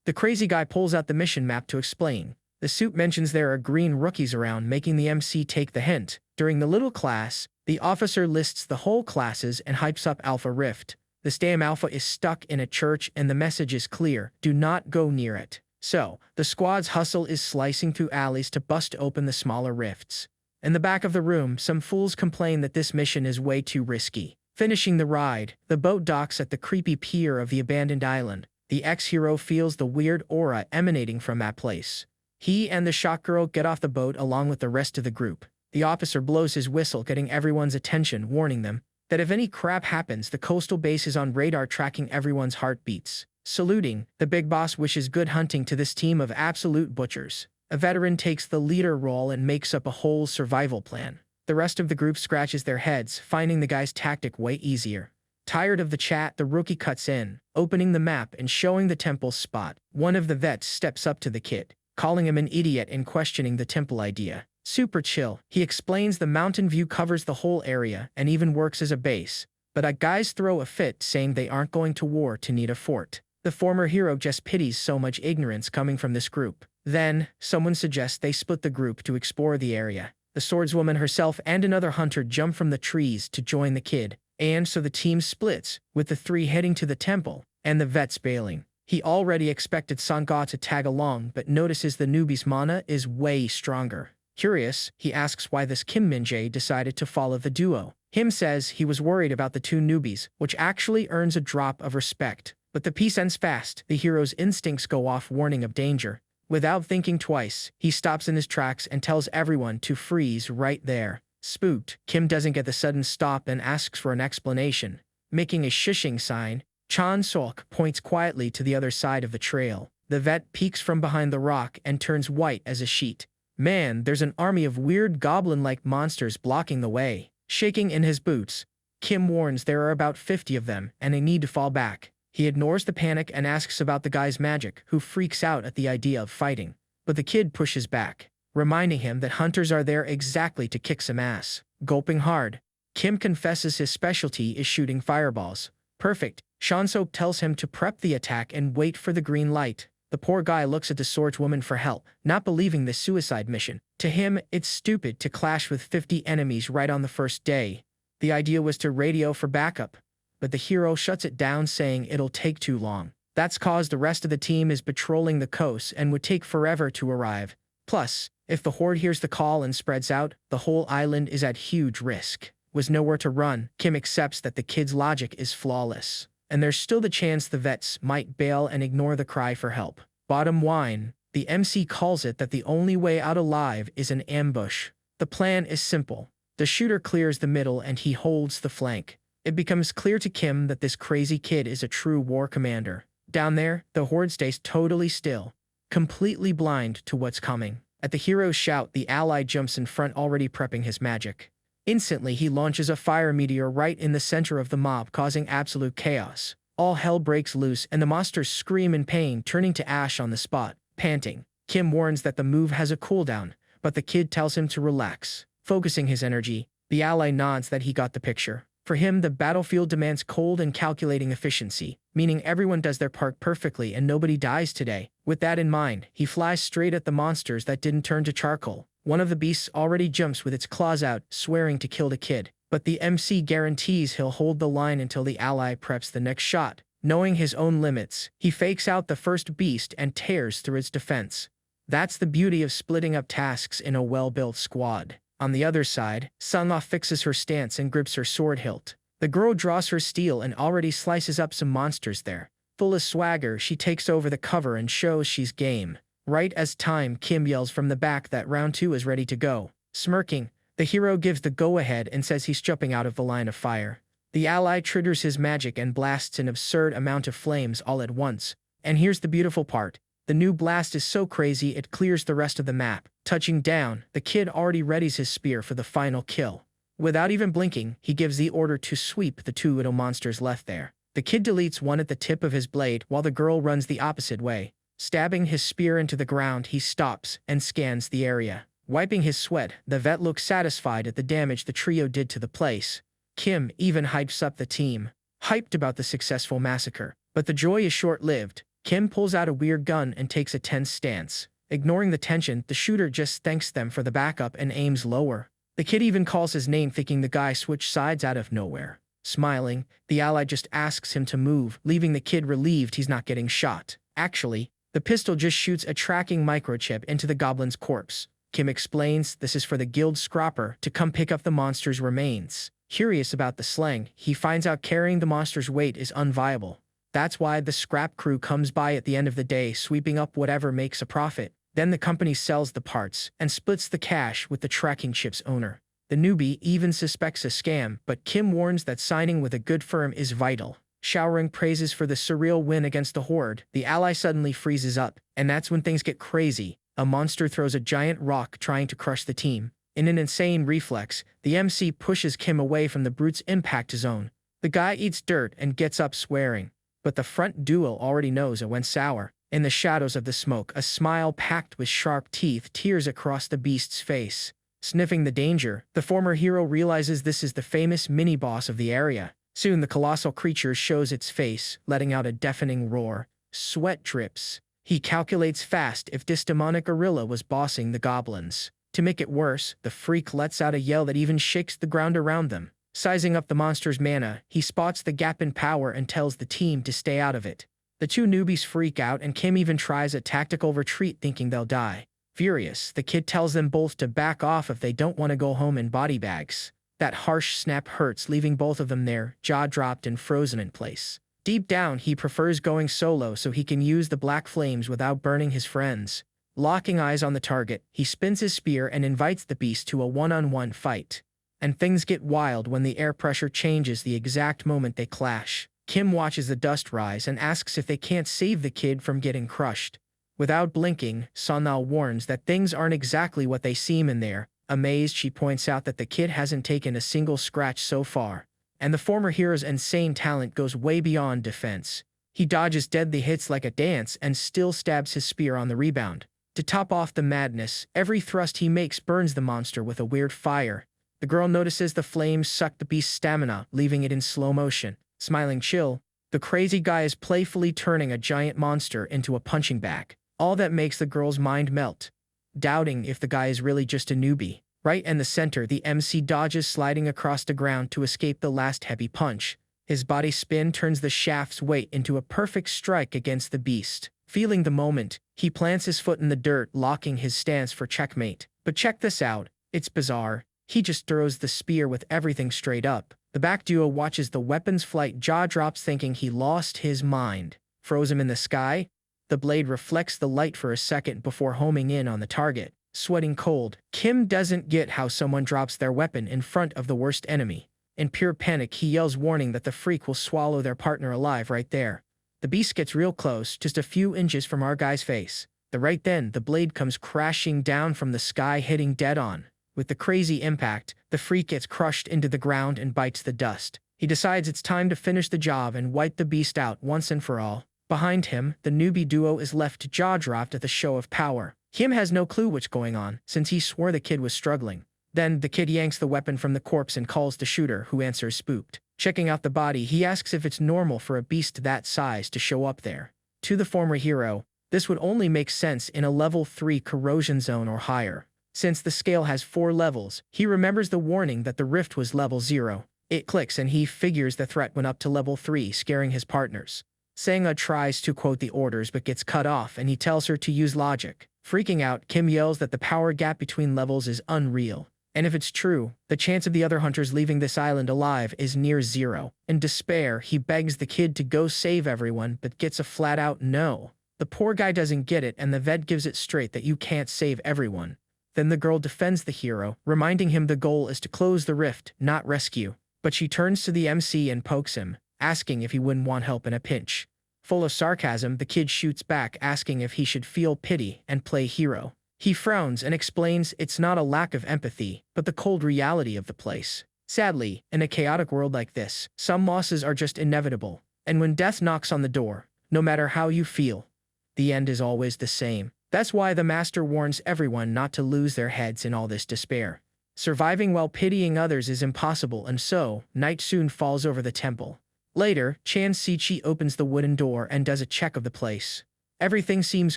the crazy guy pulls out the mission map to explain. The suit mentions there are green rookies around, making the MC take the hint. During the little class, the officer lists the whole classes and hypes up Alpha Rift. This damn Alpha is stuck in a church and the message is clear: do not go near it. So, the squad's hustle is slicing through alleys to bust open the smaller rifts. In the back of the room, some fools complain that this mission is way too risky. Finishing the ride, the boat docks at the creepy pier of the abandoned island. The ex-hero feels the weird aura emanating from that place. He and the shock girl get off the boat along with the rest of the group. The officer blows his whistle, getting everyone's attention, warning them that if any crap happens, the coastal base is on radar tracking everyone's heartbeats. Saluting, the big boss wishes good hunting to this team of absolute butchers. A veteran takes the leader role and makes up a whole survival plan. The rest of the group scratches their heads, finding the guy's tactic way easier. Tired of the chat, the rookie cuts in, opening the map and showing the temple's spot. One of the vets steps up to the kid, calling him an idiot and questioning the temple idea. Super chill, he explains the mountain view covers the whole area and even works as a base, but guys throw a fit, saying they aren't going to war to need a fort. The former hero just pities so much ignorance coming from this group. Then, someone suggests they split the group to explore the area. The swordswoman herself and another hunter jump from the trees to join the kid, and so the team splits, with the three heading to the temple, and the vets bailing. He already expected Sangha to tag along, but notices the newbie's mana is way stronger. Curious, he asks why this Kim Min-jae decided to follow the duo. Him says he was worried about the two newbies, which actually earns a drop of respect. But the piece ends fast. The hero's instincts go off, warning of danger. Without thinking twice, he stops in his tracks and tells everyone to freeze right there. Spooked, Kim doesn't get the sudden stop and asks for an explanation. Making a shushing sign, Chan Sok points quietly to the other side of the trail. The vet peeks from behind the rock and turns white as a sheet. Man, there's an army of weird goblin-like monsters blocking the way. Shaking in his boots, Kim warns there are about 50 of them and they need to fall back. He ignores the panic and asks about the guy's magic, who freaks out at the idea of fighting. But the kid pushes back, reminding him that hunters are there exactly to kick some ass. Gulping hard, Kim confesses his specialty is shooting fireballs. Perfect. Shansok tells him to prep the attack and wait for the green light. The poor guy looks at the swordswoman for help, not believing this suicide mission. To him, it's stupid to clash with 50 enemies right on the first day. The idea was to radio for backup, but the hero shuts it down, saying it'll take too long. That's cause the rest of the team is patrolling the coast and would take forever to arrive. Plus, if the horde hears the call and spreads out, the whole island is at huge risk. With nowhere to run, Kim accepts that the kid's logic is flawless, and there's still the chance the vets might bail and ignore the cry for help. Bottom line, the MC calls it that the only way out alive is an ambush. The plan is simple. The shooter clears the middle and he holds the flank. It becomes clear to Kim that this crazy kid is a true war commander. Down there, the horde stays totally still, completely blind to what's coming. At the hero's shout, the ally jumps in front, already prepping his magic. Instantly, he launches a fire meteor right in the center of the mob, causing absolute chaos. All hell breaks loose and the monsters scream in pain, turning to ash on the spot. Panting, Kim warns that the move has a cooldown, but the kid tells him to relax. Focusing his energy, the ally nods that he got the picture. For him, the battlefield demands cold and calculating efficiency, meaning everyone does their part perfectly and nobody dies today. With that in mind, he flies straight at the monsters that didn't turn to charcoal. One of the beasts already jumps with its claws out, swearing to kill the kid. But the MC guarantees he'll hold the line until the ally preps the next shot. Knowing his own limits, he fakes out the first beast and tears through its defense. That's the beauty of splitting up tasks in a well-built squad. On the other side, Sunla fixes her stance and grips her sword hilt. The girl draws her steel and already slices up some monsters there. Full of swagger, she takes over the cover and shows she's game. Right as time, Kim yells from the back that round 2 is ready to go. Smirking, the hero gives the go-ahead and says he's jumping out of the line of fire. The ally triggers his magic and blasts an absurd amount of flames all at once. And here's the beautiful part. The new blast is so crazy it clears the rest of the map. Touching down, the kid already readies his spear for the final kill. Without even blinking, he gives the order to sweep the 2 little monsters left there. The kid deletes one at the tip of his blade while the girl runs the opposite way. Stabbing his spear into the ground, he stops and scans the area. Wiping his sweat, the vet looks satisfied at the damage the trio did to the place. Kim even hypes up the team, hyped about the successful massacre. But the joy is short-lived. Kim pulls out a weird gun and takes a tense stance. Ignoring the tension, the shooter just thanks them for the backup and aims lower. The kid even calls his name, thinking the guy switched sides out of nowhere. Smiling, the ally just asks him to move, leaving the kid relieved he's not getting shot. Actually, the pistol just shoots a tracking microchip into the goblin's corpse. Kim explains this is for the guild scropper to come pick up the monster's remains. Curious about the slang, he finds out carrying the monster's weight is unviable. That's why the scrap crew comes by at the end of the day, sweeping up whatever makes a profit. Then the company sells the parts and splits the cash with the tracking chip's owner. The newbie even suspects a scam, but Kim warns that signing with a good firm is vital. Showering praises for the surreal win against the horde, the ally suddenly freezes up, and that's when things get crazy. A monster throws a giant rock trying to crush the team. In an insane reflex, the MC pushes Kim away from the brute's impact zone. The guy eats dirt and gets up swearing, but the front duo already knows it went sour. In the shadows of the smoke, a smile packed with sharp teeth tears across the beast's face. Sniffing the danger, the former hero realizes this is the famous mini-boss of the area. Soon the colossal creature shows its face, letting out a deafening roar. Sweat drips. He calculates fast if this demonic gorilla was bossing the goblins. To make it worse, the freak lets out a yell that even shakes the ground around them. Sizing up the monster's mana, he spots the gap in power and tells the team to stay out of it. The two newbies freak out and Kim even tries a tactical retreat thinking they'll die. Furious, the kid tells them both to back off if they don't want to go home in body bags. That harsh snap hurts, leaving both of them there, jaw dropped and frozen in place. Deep down, he prefers going solo so he can use the black flames without burning his friends. Locking eyes on the target, he spins his spear and invites the beast to a one-on-one fight. And things get wild when the air pressure changes the exact moment they clash. Kim watches the dust rise and asks if they can't save the kid from getting crushed. Without blinking, Sonal warns that things aren't exactly what they seem in there. Amazed, she points out that the kid hasn't taken a single scratch so far. And the former hero's insane talent goes way beyond defense. He dodges deadly hits like a dance and still stabs his spear on the rebound. To top off the madness, every thrust he makes burns the monster with a weird fire. The girl notices the flames suck the beast's stamina, leaving it in slow motion. Smiling chill, the crazy guy is playfully turning a giant monster into a punching bag. All that makes the girl's mind melt, doubting if the guy is really just a newbie. Right in the center, the MC dodges, sliding across the ground to escape the last heavy punch. His body spin turns the shaft's weight into a perfect strike against the beast. Feeling the moment, he plants his foot in the dirt, locking his stance for checkmate. But check this out, it's bizarre. He just throws the spear with everything straight up. The back duo watches the weapon's flight, jaw drops, thinking he lost his mind. Froze him in the sky. The blade reflects the light for a second before homing in on the target. Sweating cold, Kim doesn't get how someone drops their weapon in front of the worst enemy. In pure panic, he yells warning that the freak will swallow their partner alive right there. The beast gets real close, just a few inches from our guy's face. Right then, the blade comes crashing down from the sky, hitting dead on. With the crazy impact, the freak gets crushed into the ground and bites the dust. He decides it's time to finish the job and wipe the beast out once and for all. Behind him, the newbie duo is left jaw-dropped at the show of power. Kim has no clue what's going on, since he swore the kid was struggling. Then, the kid yanks the weapon from the corpse and calls the shooter, who answers spooked. Checking out the body, he asks if it's normal for a beast that size to show up there. To the former hero, this would only make sense in a level 3 corrosion zone or higher. Since the scale has 4 levels, he remembers the warning that the rift was level 0. It clicks and he figures the threat went up to level 3, scaring his partners. Senga tries to quote the orders but gets cut off, and he tells her to use logic. Freaking out, Kim yells that the power gap between levels is unreal. And if it's true, the chance of the other hunters leaving this island alive is near 0. In despair, he begs the kid to go save everyone but gets a flat-out no. The poor guy doesn't get it, and the vet gives it straight that you can't save everyone. Then the girl defends the hero, reminding him the goal is to close the rift, not rescue. But she turns to the MC and pokes him, asking if he wouldn't want help in a pinch. Full of sarcasm, the kid shoots back, asking if he should feel pity and play hero. He frowns and explains it's not a lack of empathy, but the cold reality of the place. Sadly, in a chaotic world like this, some losses are just inevitable. And when death knocks on the door, no matter how you feel, the end is always the same. That's why the master warns everyone not to lose their heads in all this despair. Surviving while pitying others is impossible, and so, night soon falls over the temple. Later, Chan Sichi opens the wooden door and does a check of the place. Everything seems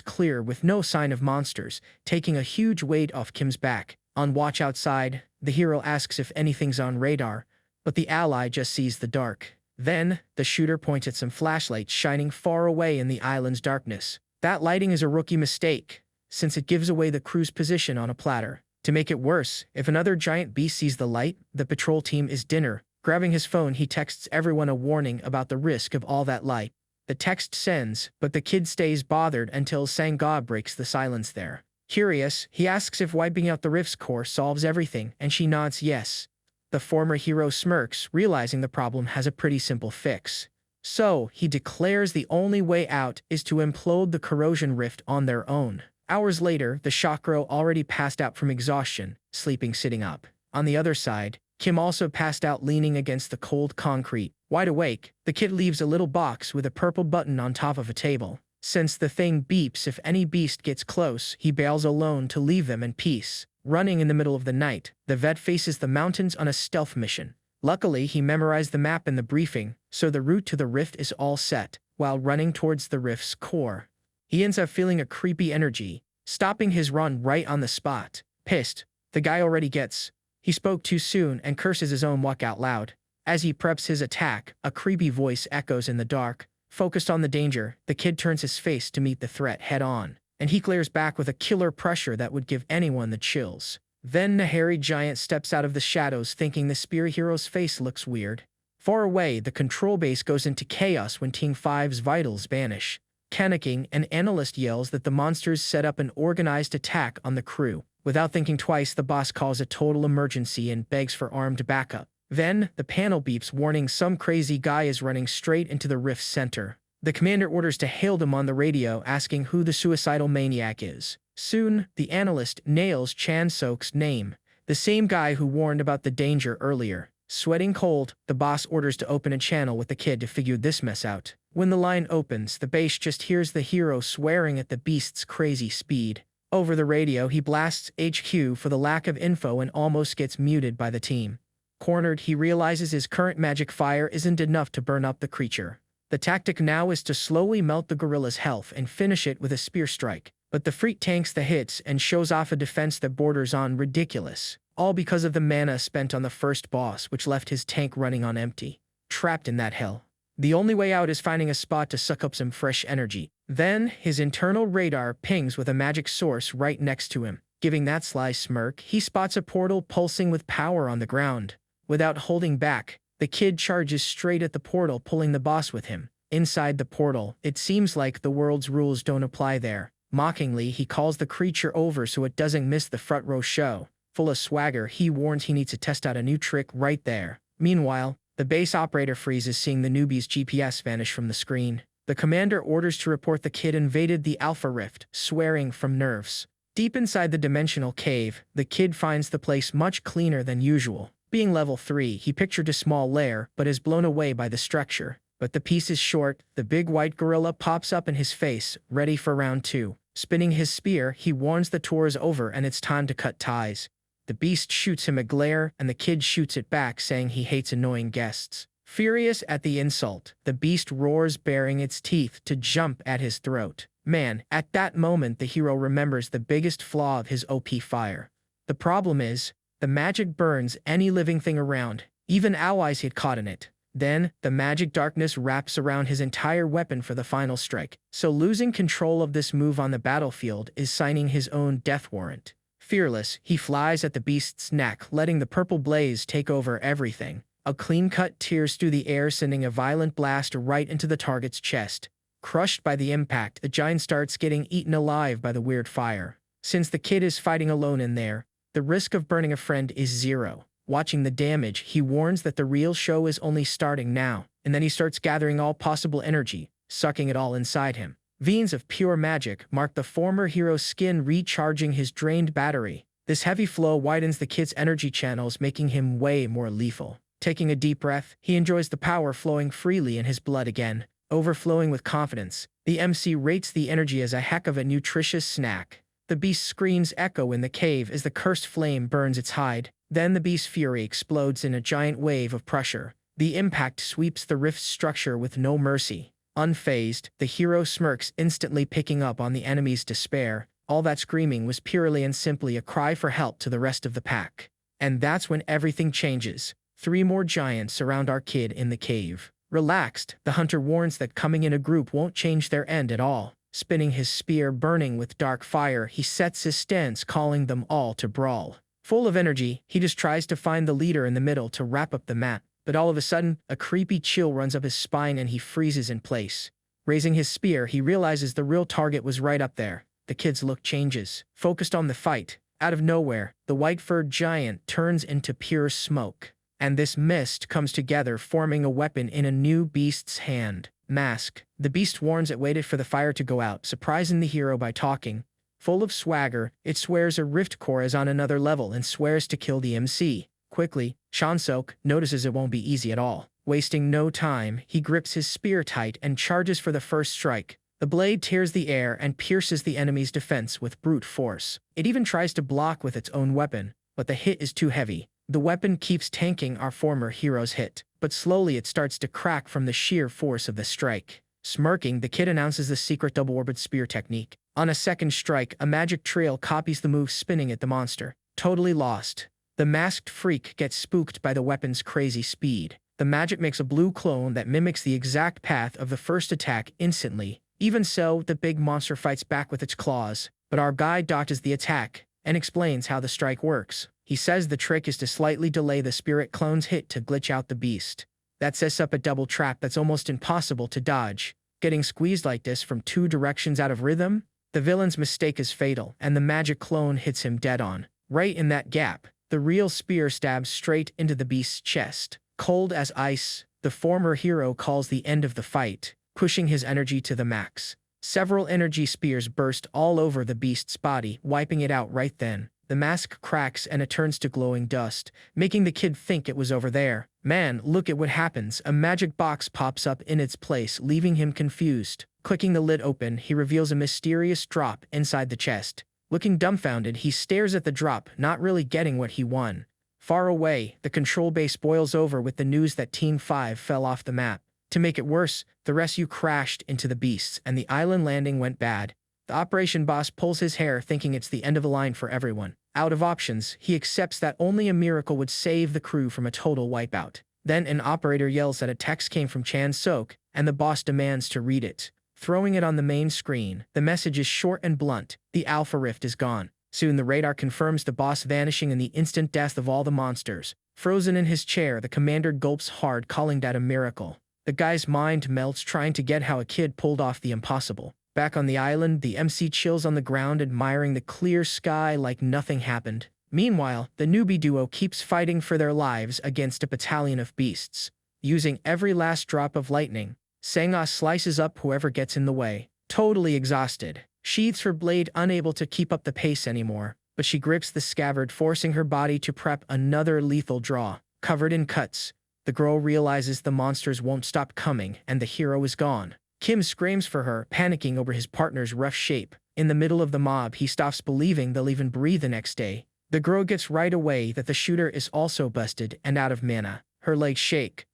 clear with no sign of monsters, taking a huge weight off Kim's back. On watch outside, the hero asks if anything's on radar, but the ally just sees the dark. Then, the shooter points at some flashlights shining far away in the island's darkness. That lighting is a rookie mistake, since it gives away the crew's position on a platter. To make it worse, if another giant beast sees the light, the patrol team is dinner. Grabbing his phone, he texts everyone a warning about the risk of all that light. The text sends, but the kid stays bothered until Sangha breaks the silence there. Curious, he asks if wiping out the rift's core solves everything, and she nods yes. The former hero smirks, realizing the problem has a pretty simple fix. So, he declares the only way out is to implode the corrosion rift on their own. Hours later, the chakra already passed out from exhaustion, sleeping sitting up. On the other side, Kim also passed out leaning against the cold concrete. Wide awake, the kid leaves a little box with a purple button on top of a table. Since the thing beeps if any beast gets close, he bails alone to leave them in peace. Running in the middle of the night, the vet faces the mountains on a stealth mission. Luckily, he memorized the map in the briefing, so the route to the rift is all set. While running towards the rift's core, he ends up feeling a creepy energy, stopping his run right on the spot. Pissed, the guy already gets. He spoke too soon and curses his own luck out loud. As he preps his attack, a creepy voice echoes in the dark. Focused on the danger, the kid turns his face to meet the threat head-on, and he glares back with a killer pressure that would give anyone the chills. Then the hairy giant steps out of the shadows, thinking the spear hero's face looks weird. Far away, the control base goes into chaos when Team 5's vitals vanish. Panicking, an analyst yells that the monsters set up an organized attack on the crew. Without thinking twice, the boss calls a total emergency and begs for armed backup. Then, the panel beeps warning some crazy guy is running straight into the rift's center. The commander orders to hail them on the radio, asking who the suicidal maniac is. Soon, the analyst nails Chan Sok's name, the same guy who warned about the danger earlier. Sweating cold, the boss orders to open a channel with the kid to figure this mess out. When the line opens, the base just hears the hero swearing at the beast's crazy speed. Over the radio, he blasts HQ for the lack of info and almost gets muted by the team. Cornered, he realizes his current magic fire isn't enough to burn up the creature. The tactic now is to slowly melt the gorilla's health and finish it with a spear strike. But the freak tanks the hits and shows off a defense that borders on ridiculous. All because of the mana spent on the first boss, which left his tank running on empty. Trapped in that hell. The only way out is finding a spot to suck up some fresh energy. Then, his internal radar pings with a magic source right next to him. Giving that sly smirk, he spots a portal pulsing with power on the ground. Without holding back, the kid charges straight at the portal, pulling the boss with him. Inside the portal, it seems like the world's rules don't apply there. Mockingly, he calls the creature over so it doesn't miss the front row show. Full of swagger, he warns he needs to test out a new trick right there. Meanwhile, the base operator freezes seeing the newbie's GPS vanish from the screen. The commander orders to report the kid invaded the Alpha Rift, swearing from nerves. Deep inside the dimensional cave, the kid finds the place much cleaner than usual. Being level 3, he pictured a small lair, but is blown away by the structure. But the piece is short, the big white gorilla pops up in his face, ready for round 2. Spinning his spear, he warns the tour is over and it's time to cut ties. The beast shoots him a glare, and the kid shoots it back, saying he hates annoying guests. Furious at the insult, the beast roars, baring its teeth to jump at his throat. Man, at that moment the hero remembers the biggest flaw of his OP fire. The problem is, the magic burns any living thing around, even allies he'd caught in it. Then, the magic darkness wraps around his entire weapon for the final strike. So losing control of this move on the battlefield is signing his own death warrant. Fearless, he flies at the beast's neck, letting the purple blaze take over everything. A clean cut tears through the air, sending a violent blast right into the target's chest. Crushed by the impact, the giant starts getting eaten alive by the weird fire. Since the kid is fighting alone in there, the risk of burning a friend is 0. Watching the damage, he warns that the real show is only starting now, and then he starts gathering all possible energy, sucking it all inside him. Veins of pure magic mark the former hero's skin, recharging his drained battery. This heavy flow widens the kid's energy channels, making him way more lethal. Taking a deep breath, he enjoys the power flowing freely in his blood again. Overflowing with confidence, the MC rates the energy as a heck of a nutritious snack. The beast's screams echo in the cave as the cursed flame burns its hide. Then the beast's fury explodes in a giant wave of pressure. The impact sweeps the rift's structure with no mercy. Unfazed, the hero smirks, instantly picking up on the enemy's despair. All that screaming was purely and simply a cry for help to the rest of the pack. And that's when everything changes. 3 more giants surround our kid in the cave. Relaxed, the hunter warns that coming in a group won't change their end at all. Spinning his spear burning with dark fire, he sets his stance, calling them all to brawl. Full of energy, he just tries to find the leader in the middle to wrap up the mat. But all of a sudden, a creepy chill runs up his spine and he freezes in place. Raising his spear, he realizes the real target was right up there. The kid's look changes. Focused on the fight, out of nowhere, the white-furred giant turns into pure smoke. And this mist comes together, forming a weapon in a new beast's hand. Mask. The beast warns it waited for the fire to go out, surprising the hero by talking. Full of swagger, it swears a rift core is on another level and swears to kill the MC. Quickly, Shansok notices it won't be easy at all. Wasting no time, he grips his spear tight and charges for the first strike. The blade tears the air and pierces the enemy's defense with brute force. It even tries to block with its own weapon, but the hit is too heavy. The weapon keeps tanking our former hero's hit, but slowly it starts to crack from the sheer force of the strike. Smirking, the kid announces the secret double-orbit spear technique. On a second strike, a magic trail copies the move, spinning at the monster. Totally lost, the masked freak gets spooked by the weapon's crazy speed. The magic makes a blue clone that mimics the exact path of the first attack instantly. Even so, the big monster fights back with its claws, but our guy dodges the attack and explains how the strike works. He says the trick is to slightly delay the spirit clone's hit to glitch out the beast. That sets up a double trap that's almost impossible to dodge. Getting squeezed like this from 2 directions out of rhythm, the villain's mistake is fatal, and the magic clone hits him dead on. Right in that gap, the real spear stabs straight into the beast's chest. Cold as ice, the former hero calls the end of the fight, pushing his energy to the max. Several energy spears burst all over the beast's body, wiping it out right then. The mask cracks and it turns to glowing dust, making the kid think it was over there. Man, look at what happens. A magic box pops up in its place, leaving him confused. Clicking the lid open, he reveals a mysterious drop inside the chest. Looking dumbfounded, he stares at the drop, not really getting what he won. Far away, the control base boils over with the news that Team 5 fell off the map. To make it worse, the rescue crashed into the beasts and the island landing went bad. The operation boss pulls his hair, thinking it's the end of the line for everyone. Out of options, he accepts that only a miracle would save the crew from a total wipeout. Then an operator yells that a text came from Chan Sok, and the boss demands to read it. Throwing it on the main screen, the message is short and blunt: the Alpha Rift is gone. Soon the radar confirms the boss vanishing and the instant death of all the monsters. Frozen in his chair, the commander gulps hard, calling that a miracle. The guy's mind melts, trying to get how a kid pulled off the impossible. Back on the island, the MC chills on the ground, admiring the clear sky like nothing happened. Meanwhile, the newbie duo keeps fighting for their lives against a battalion of beasts. Using every last drop of lightning, Senga slices up whoever gets in the way. Totally exhausted, sheathes her blade, unable to keep up the pace anymore, but she grips the scabbard, forcing her body to prep another lethal draw. Covered in cuts, the girl realizes the monsters won't stop coming and the hero is gone. Kim screams for her, panicking over his partner's rough shape. In the middle of the mob, he stops believing they'll even breathe the next day. The girl gets right away that the shooter is also busted and out of mana. Her legs shake,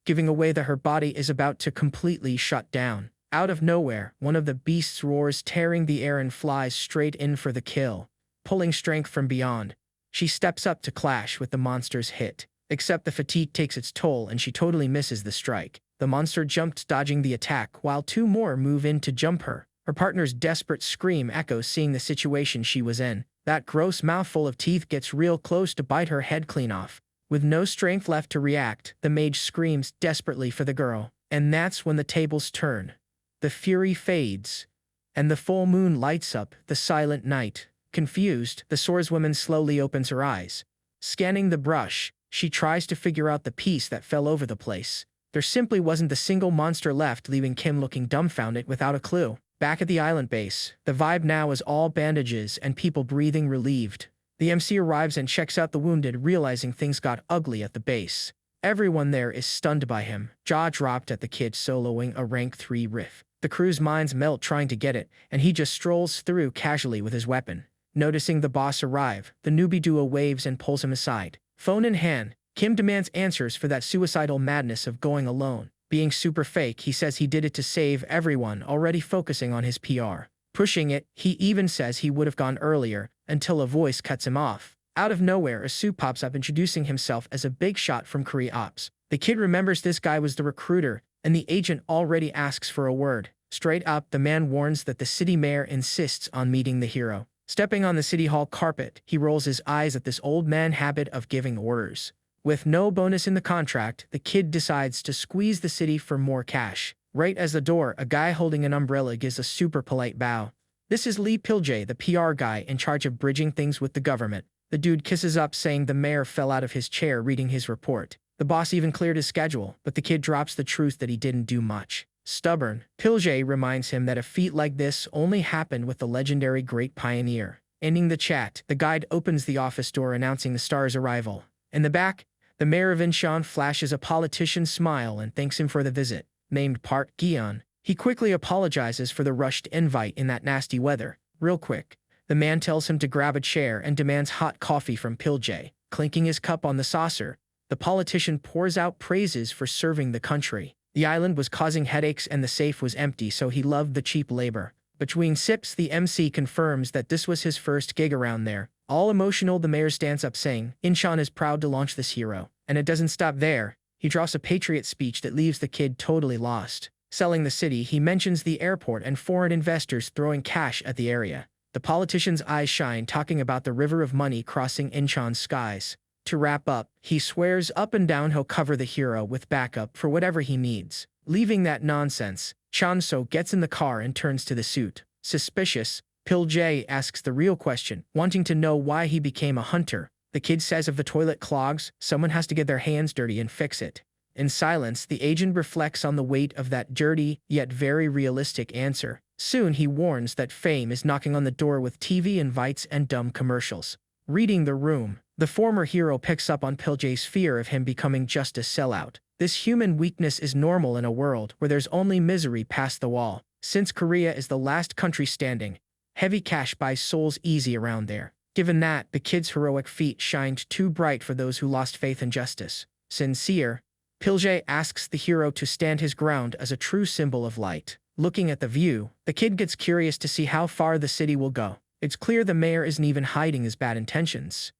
giving away that her body is about to completely shut down. Out of nowhere, one of the beasts roars, tearing the air and flies straight in for the kill. Pulling strength from beyond, she steps up to clash with the monster's hit. Except the fatigue takes its toll and she totally misses the strike. The monster jumps, dodging the attack, while 2 more move in to jump her. Her partner's desperate scream echoes, seeing the situation she was in. That gross mouthful of teeth gets real close to bite her head clean off. With no strength left to react, the mage screams desperately for the girl. And that's when the tables turn. The fury fades, and the full moon lights up the silent night. Confused, the swordswoman slowly opens her eyes. Scanning the brush, she tries to figure out the piece that fell over the place. There simply wasn't a single monster left, leaving Kim looking dumbfounded without a clue. Back at the island base, the vibe now is all bandages and people breathing relieved. The MC arrives and checks out the wounded, realizing things got ugly at the base. Everyone there is stunned by him, jaw dropped at the kid soloing a rank 3 riff. The crew's minds melt trying to get it, and he just strolls through casually with his weapon. Noticing the boss arrive, the newbie duo waves and pulls him aside. Phone in hand, Kim demands answers for that suicidal madness of going alone. Being super fake, he says he did it to save everyone, already focusing on his PR. Pushing it, he even says he would have gone earlier, until a voice cuts him off. Out of nowhere, Asura pops up introducing himself as a big shot from Korea Ops. The kid remembers this guy was the recruiter, and the agent already asks for a word. Straight up, the man warns that the city mayor insists on meeting the hero. Stepping on the city hall carpet, he rolls his eyes at this old man habit of giving orders. With no bonus in the contract, the kid decides to squeeze the city for more cash. Right as the door, a guy holding an umbrella gives a super polite bow. This is Lee Piljay, the PR guy in charge of bridging things with the government. The dude kisses up, saying the mayor fell out of his chair reading his report. The boss even cleared his schedule, but the kid drops the truth that he didn't do much. Stubborn, Piljay reminds him that a feat like this only happened with the legendary Great Pioneer. Ending the chat, the guide opens the office door announcing the star's arrival. In the back, the mayor of Incheon flashes a politician's smile and thanks him for the visit. Named Park Gi-yeon, he quickly apologizes for the rushed invite in that nasty weather. Real quick, the man tells him to grab a chair and demands hot coffee from Piljay. Clinking his cup on the saucer, the politician pours out praises for serving the country. The island was causing headaches and the safe was empty, so he loved the cheap labor. Between sips, the MC confirms that this was his first gig around there. All emotional, the mayor stands up saying, Incheon is proud to launch this hero. And it doesn't stop there. He draws a patriot speech that leaves the kid totally lost. Selling the city, he mentions the airport and foreign investors throwing cash at the area. The politician's eyes shine, talking about the river of money crossing Incheon's skies. To wrap up, he swears up and down he'll cover the hero with backup for whatever he needs. Leaving that nonsense, Chanso gets in the car and turns to the suit. Suspicious, Piljay asks the real question, wanting to know why he became a hunter. The kid says if the toilet clogs, someone has to get their hands dirty and fix it. In silence, the agent reflects on the weight of that dirty, yet very realistic answer. Soon he warns that fame is knocking on the door with TV invites and dumb commercials. Reading the room, the former hero picks up on Piljay's fear of him becoming just a sellout. This human weakness is normal in a world where there's only misery past the wall. Since Korea is the last country standing, heavy cash buys souls easy around there. Given that, the kid's heroic feat shined too bright for those who lost faith in justice. Sincere, Piljay asks the hero to stand his ground as a true symbol of light. Looking at the view, the kid gets curious to see how far the city will go. It's clear the mayor isn't even hiding his bad intentions.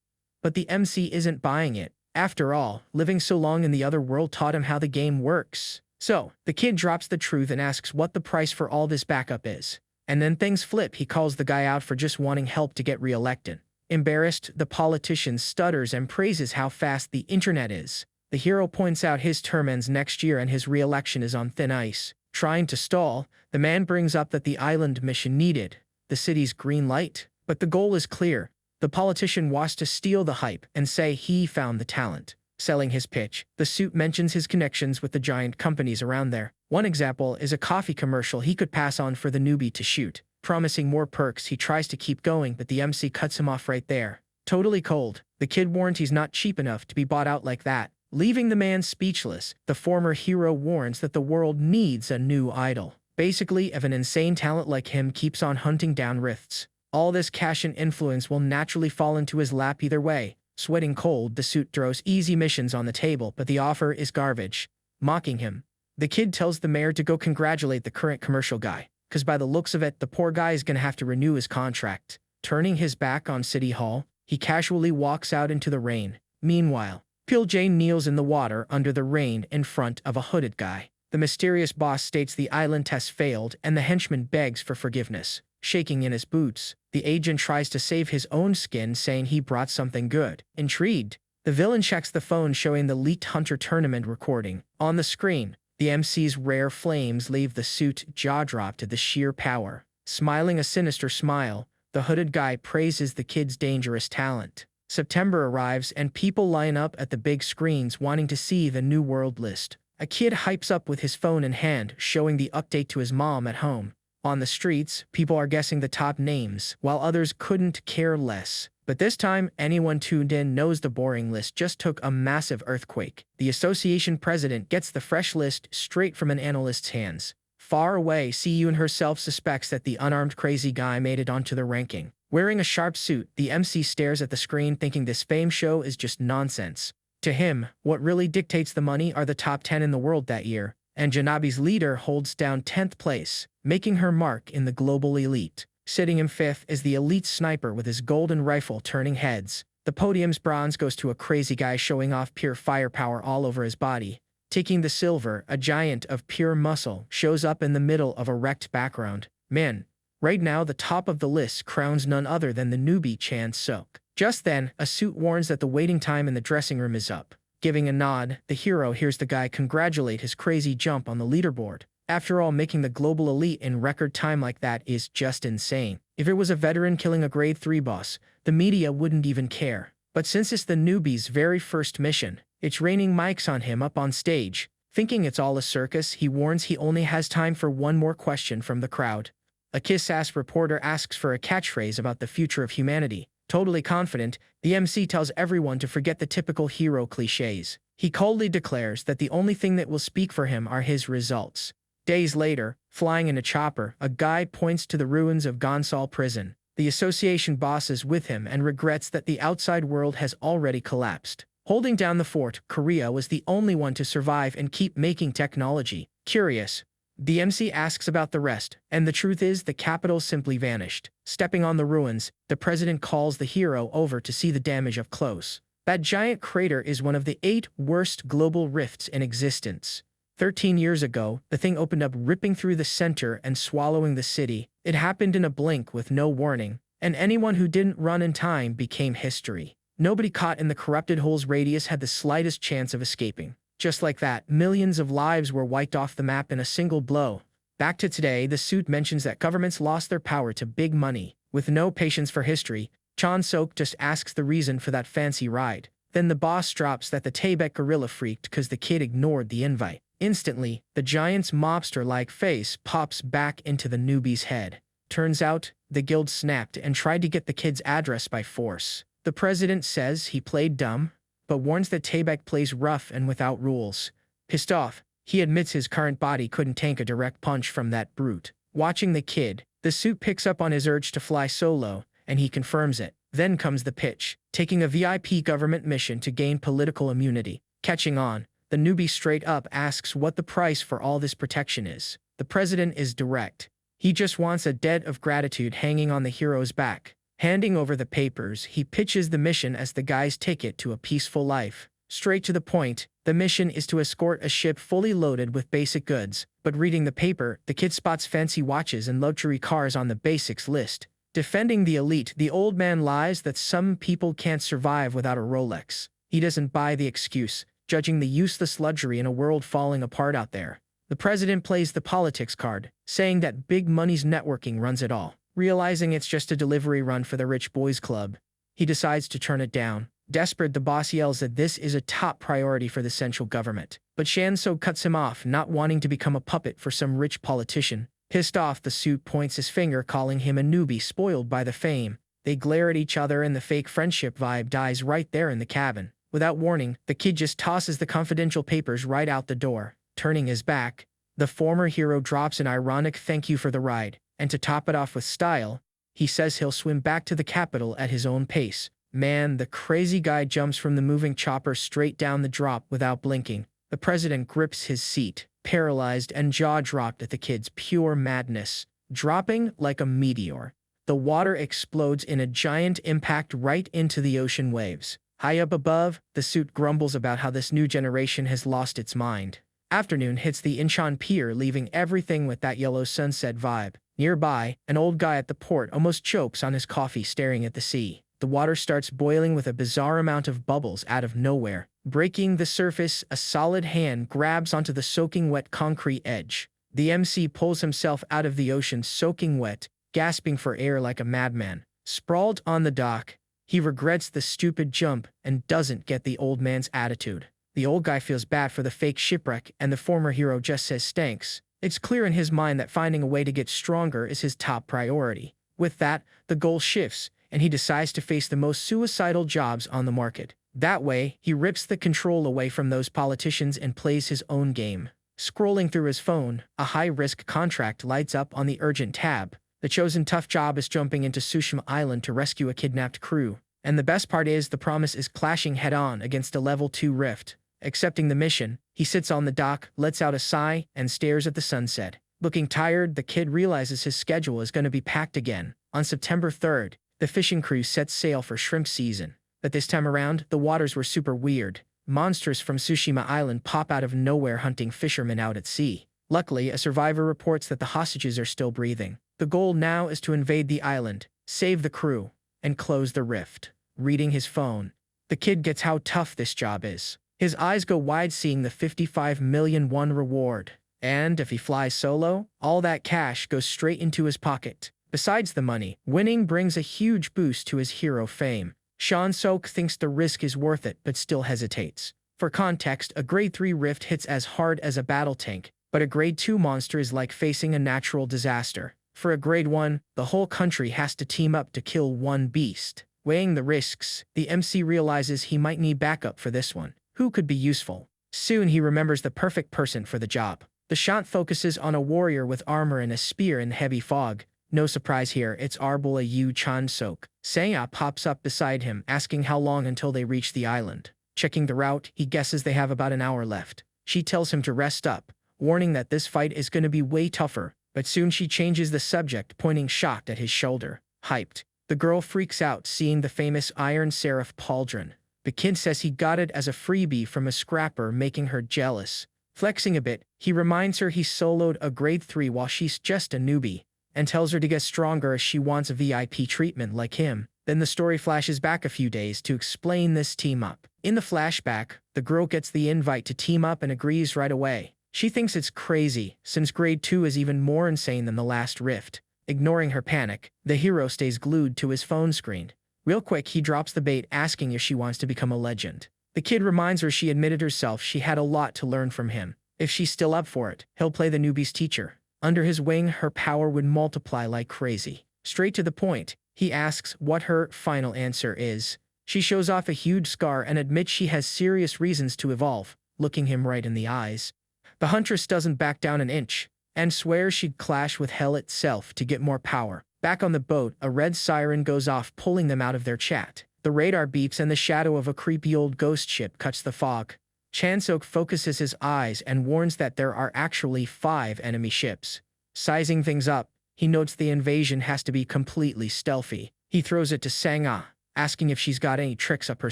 But the MC isn't buying it. After all, living so long in the other world taught him how the game works. So, the kid drops the truth and asks what the price for all this backup is. And then things flip. He calls the guy out for just wanting help to get re-elected. Embarrassed, the politician stutters and praises how fast the internet is. The hero points out his term ends next year and his re-election is on thin ice. Trying to stall, the man brings up that the island mission needed the city's green light. But the goal is clear. The politician wants to steal the hype and say he found the talent. Selling his pitch, the suit mentions his connections with the giant companies around there. One example is a coffee commercial he could pass on for the newbie to shoot. Promising more perks, he tries to keep going, but the MC cuts him off right there. Totally cold, the kid warns he's not cheap enough to be bought out like that. Leaving the man speechless, the former hero warns that the world needs a new idol. Basically, if an insane talent like him keeps on hunting down rifts, all this cash and influence will naturally fall into his lap either way. Sweating cold, the suit throws easy missions on the table, but the offer is garbage. Mocking him, the kid tells the mayor to go congratulate the current commercial guy, cause by the looks of it, the poor guy is gonna have to renew his contract. Turning his back on City Hall, he casually walks out into the rain. Meanwhile, Piljay kneels in the water under the rain in front of a hooded guy. The mysterious boss states the island test failed and the henchman begs for forgiveness. Shaking in his boots, the agent tries to save his own skin, saying he brought something good. Intrigued, the villain checks the phone showing the leaked Hunter tournament recording. On the screen, the MC's rare flames leave the suit jaw-dropped at the sheer power. Smiling a sinister smile, the hooded guy praises the kid's dangerous talent. September arrives and people line up at the big screens wanting to see the New World list. A kid hypes up with his phone in hand, showing the update to his mom at home. On the streets, people are guessing the top names, while others couldn't care less. But this time, anyone tuned in knows the boring list just took a massive earthquake. The association president gets the fresh list straight from an analyst's hands. Far away, Siyun herself suspects that the unarmed crazy guy made it onto the ranking. Wearing a sharp suit, the MC stares at the screen thinking this fame show is just nonsense. To him, what really dictates the money are the top 10 in the world that year, and Janabi's leader holds down 10th place, making her mark in the global elite. Sitting in 5th is the elite sniper with his golden rifle turning heads. The podium's bronze goes to a crazy guy showing off pure firepower all over his body. Taking the silver, a giant of pure muscle shows up in the middle of a wrecked background. Man, right now the top of the list crowns none other than the newbie Chan Sok. Just then, a suit warns that the waiting time in the dressing room is up. Giving a nod, the hero hears the guy congratulate his crazy jump on the leaderboard. After all, making the global elite in record time like that is just insane. If it was a veteran killing a grade 3 boss, the media wouldn't even care. But since it's the newbie's very first mission, it's raining mics on him up on stage. Thinking it's all a circus, he warns he only has time for one more question from the crowd. A kiss-ass reporter asks for a catchphrase about the future of humanity. Totally confident, the MC tells everyone to forget the typical hero cliches. He coldly declares that the only thing that will speak for him are his results. Days later, flying in a chopper, a guy points to the ruins of Gonsal prison. The association boss is with him and regrets that the outside world has already collapsed. Holding down the fort, Korea was the only one to survive and keep making technology. Curious, the MC asks about the rest, and the truth is the capital simply vanished. Stepping on the ruins, the president calls the hero over to see the damage up close. That giant crater is one of the 8 worst global rifts in existence. 13 years ago, the thing opened up, ripping through the center and swallowing the city. It happened in a blink with no warning, and anyone who didn't run in time became history. Nobody caught in the corrupted hole's radius had the slightest chance of escaping. Just like that, millions of lives were wiped off the map in a single blow. Back to today, the suit mentions that governments lost their power to big money. With no patience for history, Chan Sok just asks the reason for that fancy ride. Then the boss drops that the Taebek gorilla freaked because the kid ignored the invite. Instantly, the giant's mobster-like face pops back into the newbie's head. Turns out, the guild snapped and tried to get the kid's address by force. The president says he played dumb, but warns that Taebek plays rough and without rules. Pissed off, he admits his current body couldn't tank a direct punch from that brute. Watching the kid, the suit picks up on his urge to fly solo, and he confirms it. Then comes the pitch, taking a VIP government mission to gain political immunity. Catching on, the newbie straight up asks what the price for all this protection is. The president is direct. He just wants a debt of gratitude hanging on the hero's back. Handing over the papers, he pitches the mission as the guy's ticket to a peaceful life. Straight to the point, the mission is to escort a ship fully loaded with basic goods. But reading the paper, the kid spots fancy watches and luxury cars on the basics list. Defending the elite, the old man lies that some people can't survive without a Rolex. He doesn't buy the excuse, judging the useless luxury in a world falling apart out there. The president plays the politics card, saying that big money's networking runs it all. Realizing it's just a delivery run for the rich boys club, he decides to turn it down. Desperate, the boss yells that this is a top priority for the central government. But Shanso cuts him off, not wanting to become a puppet for some rich politician. Pissed off, the suit points his finger, calling him a newbie spoiled by the fame. They glare at each other and the fake friendship vibe dies right there in the cabin. Without warning, the kid just tosses the confidential papers right out the door. Turning his back, the former hero drops an ironic thank you for the ride. And to top it off with style, he says he'll swim back to the capital at his own pace. Man, the crazy guy jumps from the moving chopper straight down the drop without blinking. The president grips his seat, paralyzed and jaw-dropped at the kid's pure madness. Dropping like a meteor, the water explodes in a giant impact right into the ocean waves. High up above, the suit grumbles about how this new generation has lost its mind. Afternoon hits the Incheon Pier, leaving everything with that yellow sunset vibe. Nearby, an old guy at the port almost chokes on his coffee staring at the sea. The water starts boiling with a bizarre amount of bubbles out of nowhere. Breaking the surface, a solid hand grabs onto the soaking wet concrete edge. The MC pulls himself out of the ocean soaking wet, gasping for air like a madman. Sprawled on the dock, he regrets the stupid jump and doesn't get the old man's attitude. The old guy feels bad for the fake shipwreck and the former hero just says thanks. It's clear in his mind that finding a way to get stronger is his top priority. With that, the goal shifts, and he decides to face the most suicidal jobs on the market. That way, he rips the control away from those politicians and plays his own game. Scrolling through his phone, a high-risk contract lights up on the urgent tab. The chosen tough job is jumping into Tsushima Island to rescue a kidnapped crew. And the best part is the promise is clashing head-on against a level 2 rift. Accepting the mission, he sits on the dock, lets out a sigh, and stares at the sunset. Looking tired, the kid realizes his schedule is going to be packed again. On September 3rd, the fishing crew sets sail for shrimp season. But this time around, the waters were super weird. Monsters from Tsushima Island pop out of nowhere hunting fishermen out at sea. Luckily, a survivor reports that the hostages are still breathing. The goal now is to invade the island, save the crew, and close the rift. Reading his phone, the kid gets how tough this job is. His eyes go wide seeing the 55 million won reward. And if he flies solo, all that cash goes straight into his pocket. Besides the money, winning brings a huge boost to his hero fame. Shansok thinks the risk is worth it but still hesitates. For context, a grade 3 rift hits as hard as a battle tank, but a grade 2 monster is like facing a natural disaster. For a grade 1, the whole country has to team up to kill one beast. Weighing the risks, the MC realizes he might need backup for this one. Who could be useful? Soon he remembers the perfect person for the job. The shot focuses on a warrior with armor and a spear in heavy fog. No surprise here, it's Arbula Yu Chansok. Seiya pops up beside him, asking how long until they reach the island. Checking the route, he guesses they have about an hour left. She tells him to rest up, warning that this fight is going to be way tougher, but soon she changes the subject, pointing shocked at his shoulder. Hyped, the girl freaks out seeing the famous Iron Seraph pauldron. The kid says he got it as a freebie from a scrapper, making her jealous. Flexing a bit, he reminds her he soloed a grade 3 while she's just a newbie, and tells her to get stronger as she wants a VIP treatment like him. Then the story flashes back a few days to explain this team-up. In the flashback, the girl gets the invite to team up and agrees right away. She thinks it's crazy, since grade 2 is even more insane than the last rift. Ignoring her panic, the hero stays glued to his phone screen. Real quick, he drops the bait asking if she wants to become a legend. The kid reminds her she admitted herself she had a lot to learn from him. If she's still up for it, he'll play the newbie's teacher. Under his wing, her power would multiply like crazy. Straight to the point, he asks what her final answer is. She shows off a huge scar and admits she has serious reasons to evolve, looking him right in the eyes. The huntress doesn't back down an inch, and swears she'd clash with hell itself to get more power. Back on the boat, a red siren goes off, pulling them out of their chat. The radar beeps and the shadow of a creepy old ghost ship cuts the fog. Chansok focuses his eyes and warns that there are actually 5 enemy ships. Sizing things up, he notes the invasion has to be completely stealthy. He throws it to Sangha, asking if she's got any tricks up her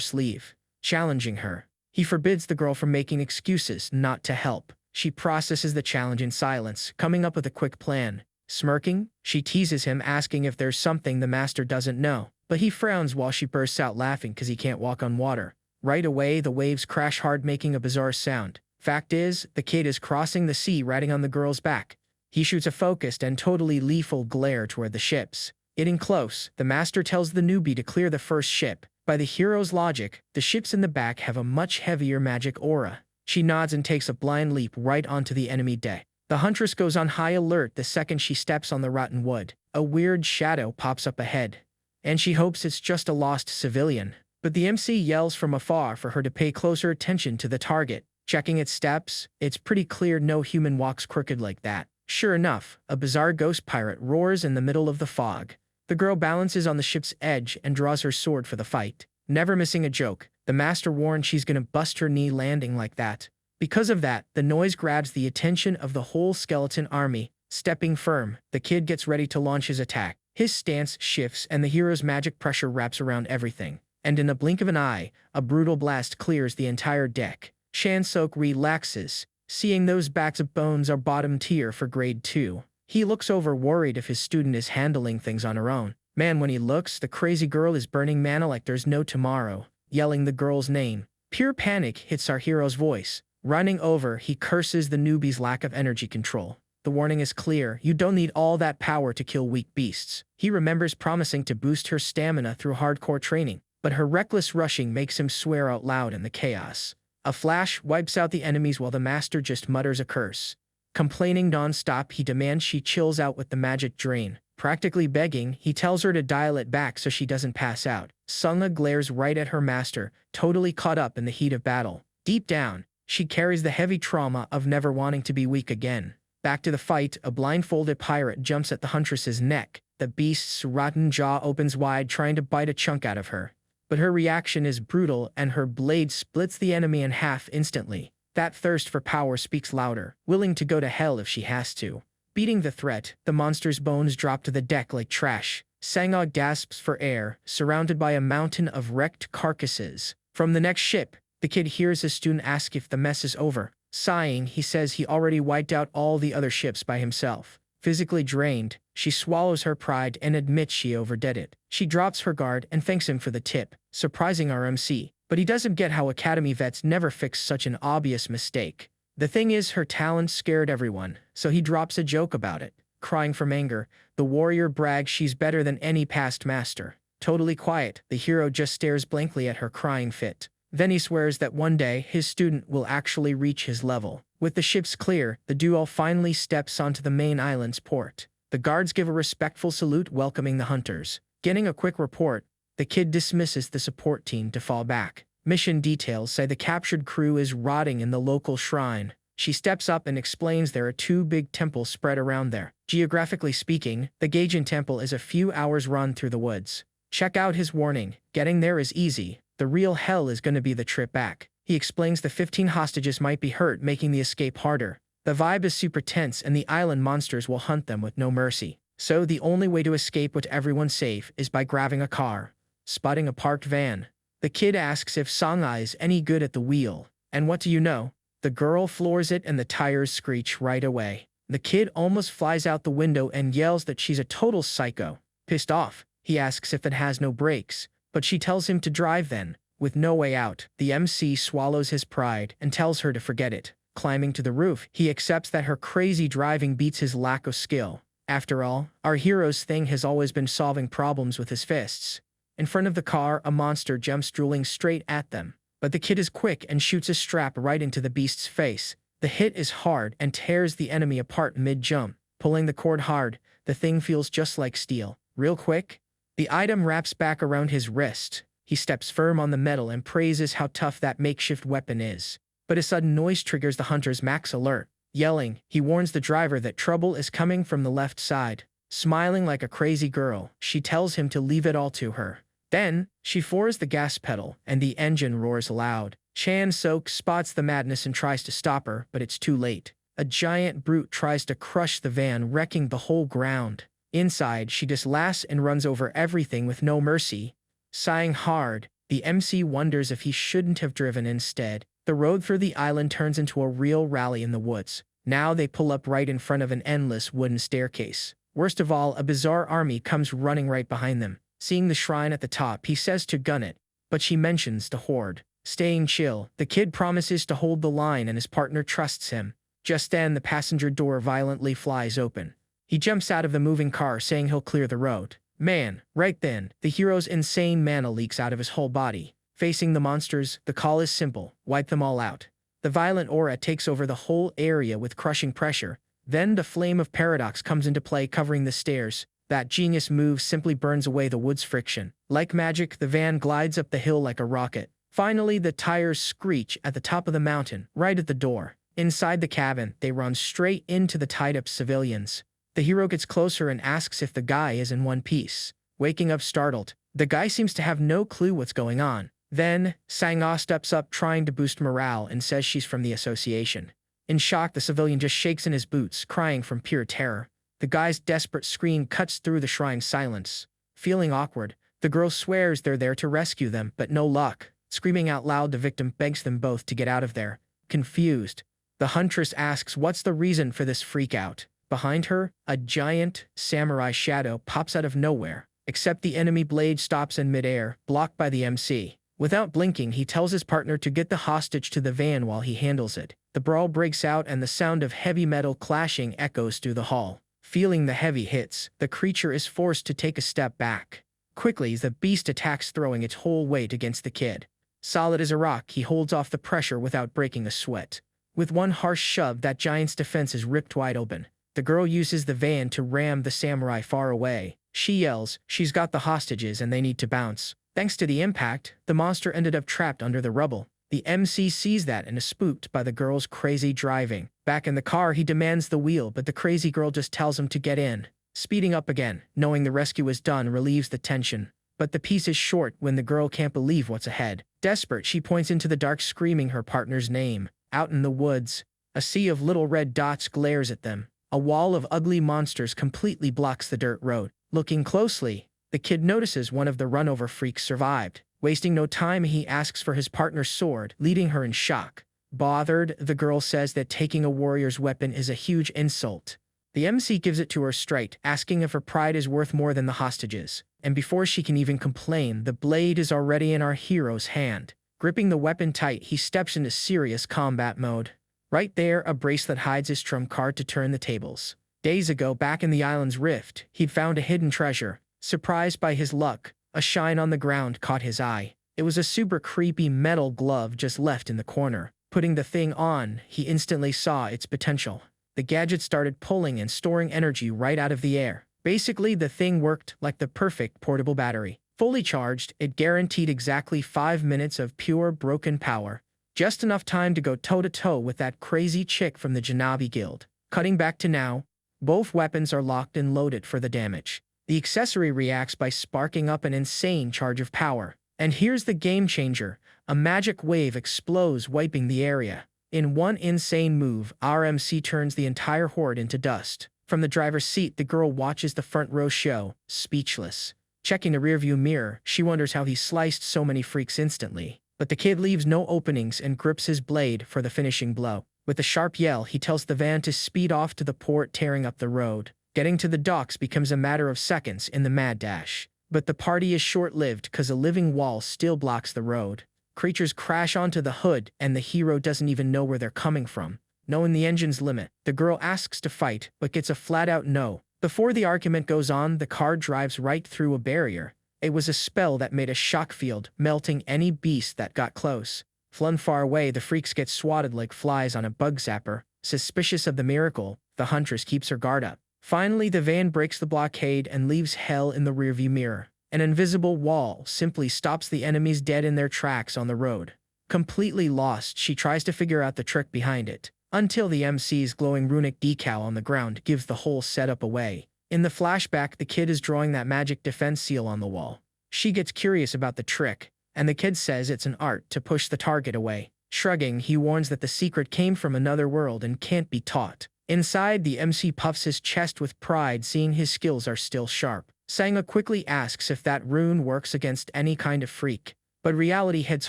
sleeve. Challenging her, he forbids the girl from making excuses not to help. She processes the challenge in silence, coming up with a quick plan. Smirking, she teases him, asking if there's something the master doesn't know, but he frowns while she bursts out laughing because he can't walk on water. Right away, the waves crash hard, making a bizarre sound. Fact is, the kid is crossing the sea riding on the girl's back. He shoots a focused and totally lethal glare toward the ships. Getting close, the master tells the newbie to clear the first ship. By the hero's logic, the ships in the back have a much heavier magic aura. She nods and takes a blind leap right onto the enemy deck. The huntress goes on high alert the second she steps on the rotten wood. A weird shadow pops up ahead, and she hopes it's just a lost civilian. But the MC yells from afar for her to pay closer attention to the target. Checking its steps, it's pretty clear no human walks crooked like that. Sure enough, a bizarre ghost pirate roars in the middle of the fog. The girl balances on the ship's edge and draws her sword for the fight. Never missing a joke, the master warns she's gonna bust her knee landing like that. Because of that, the noise grabs the attention of the whole skeleton army. Stepping firm, the kid gets ready to launch his attack. His stance shifts and the hero's magic pressure wraps around everything. And in a blink of an eye, a brutal blast clears the entire deck. Chansok relaxes, seeing those backs of bones are bottom tier for grade 2. He looks over worried if his student is handling things on her own. Man, when he looks, the crazy girl is burning mana like there's no tomorrow, yelling the girl's name. Pure panic hits our hero's voice. Running over, he curses the newbie's lack of energy control. The warning is clear, you don't need all that power to kill weak beasts. He remembers promising to boost her stamina through hardcore training, but her reckless rushing makes him swear out loud in the chaos. A flash wipes out the enemies while the master just mutters a curse. Complaining non-stop, he demands she chills out with the magic drain. Practically begging, he tells her to dial it back so she doesn't pass out. Sangha glares right at her master, totally caught up in the heat of battle. Deep down, she carries the heavy trauma of never wanting to be weak again. Back to the fight, a blindfolded pirate jumps at the huntress's neck. The beast's rotten jaw opens wide, trying to bite a chunk out of her. but her reaction is brutal and her blade splits the enemy in half instantly. That thirst for power speaks louder, willing to go to hell if she has to. Beating the threat, the monster's bones drop to the deck like trash. Sangha gasps for air, surrounded by a mountain of wrecked carcasses. From the next ship, the kid hears his student ask if the mess is over. Sighing, he says he already wiped out all the other ships by himself. Physically drained, she swallows her pride and admits she overdid it. She drops her guard and thanks him for the tip, surprising our MC. But he doesn't get how Academy vets never fix such an obvious mistake. The thing is, her talent scared everyone, so he drops a joke about it. Crying from anger, the warrior brags she's better than any past master. Totally quiet, the hero just stares blankly at her crying fit. Then he swears that one day his student will actually reach his level. With the ships clear, the duo finally steps onto the main island's port. The guards give a respectful salute welcoming the hunters. Getting a quick report, the kid dismisses the support team to fall back. Mission details say the captured crew is rotting in the local shrine. She steps up and explains there are 2 big temples spread around there. Geographically speaking, the Gaijin temple is a few hours' run through the woods. Check out his warning. Getting there is easy. The real hell is going to be the trip back. He explains the 15 hostages might be hurt, making the escape harder. The vibe is super tense and the island monsters will hunt them with no mercy. So the only way to escape with everyone safe is by grabbing a car. Spotting a parked van, the kid asks if Sangha is any good at the wheel. And what do you know? The girl floors it and the tires screech right away. The kid almost flies out the window and yells that she's a total psycho. Pissed off, he asks if it has no brakes, but she tells him to drive then. With no way out, the MC swallows his pride and tells her to forget it. Climbing to the roof, he accepts that her crazy driving beats his lack of skill. After all, our hero's thing has always been solving problems with his fists. In front of the car, a monster jumps drooling straight at them. But the kid is quick and shoots a strap right into the beast's face. The hit is hard and tears the enemy apart mid-jump. Pulling the cord hard, the thing feels just like steel. Real quick, the item wraps back around his wrist. He steps firm on the metal and praises how tough that makeshift weapon is. But a sudden noise triggers the hunter's max alert. Yelling, he warns the driver that trouble is coming from the left side. Smiling like a crazy girl, she tells him to leave it all to her. Then, she floors the gas pedal, and the engine roars loud. Chan-Sok spots the madness and tries to stop her, but it's too late. A giant brute tries to crush the van, wrecking the whole ground. Inside, she lasts and runs over everything with no mercy. Sighing hard, the MC wonders if he shouldn't have driven instead. The road through the island turns into a real rally in the woods. Now they pull up right in front of an endless wooden staircase. Worst of all, a bizarre army comes running right behind them. Seeing the shrine at the top, he says to gun it, but she mentions the horde. Staying chill, the kid promises to hold the line and his partner trusts him. Just then, the passenger door violently flies open. He jumps out of the moving car, saying he'll clear the road. Man, right then, the hero's insane mana leaks out of his whole body. Facing the monsters, the call is simple: wipe them all out. The violent aura takes over the whole area with crushing pressure. Then the flame of paradox comes into play, covering the stairs. That genius move simply burns away the wood's friction. Like magic, the van glides up the hill like a rocket. Finally, the tires screech at the top of the mountain, right at the door. Inside the cabin, they run straight into the tied-up civilians. The hero gets closer and asks if the guy is in one piece. Waking up startled, the guy seems to have no clue what's going on. Then, Sangha steps up trying to boost morale and says she's from the association. In shock, the civilian just shakes in his boots, crying from pure terror. The guy's desperate scream cuts through the shrine's silence. Feeling awkward, the girl swears they're there to rescue them, but no luck. Screaming out loud, the victim begs them both to get out of there. Confused, the huntress asks what's the reason for this freakout. Behind her, a giant samurai shadow pops out of nowhere. Except the enemy blade stops in midair, blocked by the MC. Without blinking, he tells his partner to get the hostage to the van while he handles it. The brawl breaks out and the sound of heavy metal clashing echoes through the hall. Feeling the heavy hits, the creature is forced to take a step back. Quickly, the beast attacks, throwing its whole weight against the kid. Solid as a rock, he holds off the pressure without breaking a sweat. With one harsh shove, that giant's defense is ripped wide open. The girl uses the van to ram the samurai far away. She yells, she's got the hostages and they need to bounce. Thanks to the impact, the monster ended up trapped under the rubble. The MC sees that and is spooked by the girl's crazy driving. Back in the car, he demands the wheel, but the crazy girl just tells him to get in. Speeding up again, knowing the rescue is done, relieves the tension. but the piece is short when the girl can't believe what's ahead. Desperate, she points into the dark, screaming her partner's name. Out in the woods, a sea of little red dots glares at them. A wall of ugly monsters completely blocks the dirt road. Looking closely, the kid notices one of the runover freaks survived. Wasting no time, he asks for his partner's sword, leaving her in shock. Bothered, the girl says that taking a warrior's weapon is a huge insult. The MC gives it to her straight, asking if her pride is worth more than the hostages. And before she can even complain, the blade is already in our hero's hand. Gripping the weapon tight, he steps into serious combat mode. Right there, a bracelet hides his trump card to turn the tables. Days ago, back in the island's rift, he'd found a hidden treasure. Surprised by his luck, a shine on the ground caught his eye. It was a super creepy metal glove just left in the corner. Putting the thing on, he instantly saw its potential. The gadget started pulling and storing energy right out of the air. Basically, the thing worked like the perfect portable battery. Fully charged, it guaranteed exactly 5 minutes of pure broken power. Just enough time to go toe-to-toe with that crazy chick from the Janabi Guild. Cutting back to now, both weapons are locked and loaded for the damage. The accessory reacts by sparking up an insane charge of power. And here's the game changer. A magic wave explodes, wiping the area. In one insane move, our MC turns the entire horde into dust. From the driver's seat, the girl watches the front row show, speechless. Checking the rearview mirror, she wonders how he sliced so many freaks instantly. But the kid leaves no openings and grips his blade for the finishing blow. With a sharp yell, he tells the van to speed off to the port, tearing up the road. Getting to the docks becomes a matter of seconds in the mad dash. But the party is short-lived because a living wall still blocks the road. Creatures crash onto the hood, and the hero doesn't even know where they're coming from. Knowing the engine's limit, the girl asks to fight, but gets a flat-out no. Before the argument goes on, the car drives right through a barrier. It was a spell that made a shock field, melting any beast that got close. Flung far away, the freaks get swatted like flies on a bug zapper. Suspicious of the miracle, the huntress keeps her guard up. Finally, the van breaks the blockade and leaves hell in the rearview mirror. An invisible wall simply stops the enemies dead in their tracks on the road. Completely lost, she tries to figure out the trick behind it, until the MC's glowing runic decal on the ground gives the whole setup away. In the flashback, the kid is drawing that magic defense seal on the wall. She gets curious about the trick, and the kid says it's an art to push the target away. Shrugging, he warns that the secret came from another world and can't be taught. Inside, the MC puffs his chest with pride, seeing his skills are still sharp. Sanga quickly asks if that rune works against any kind of freak, but reality hits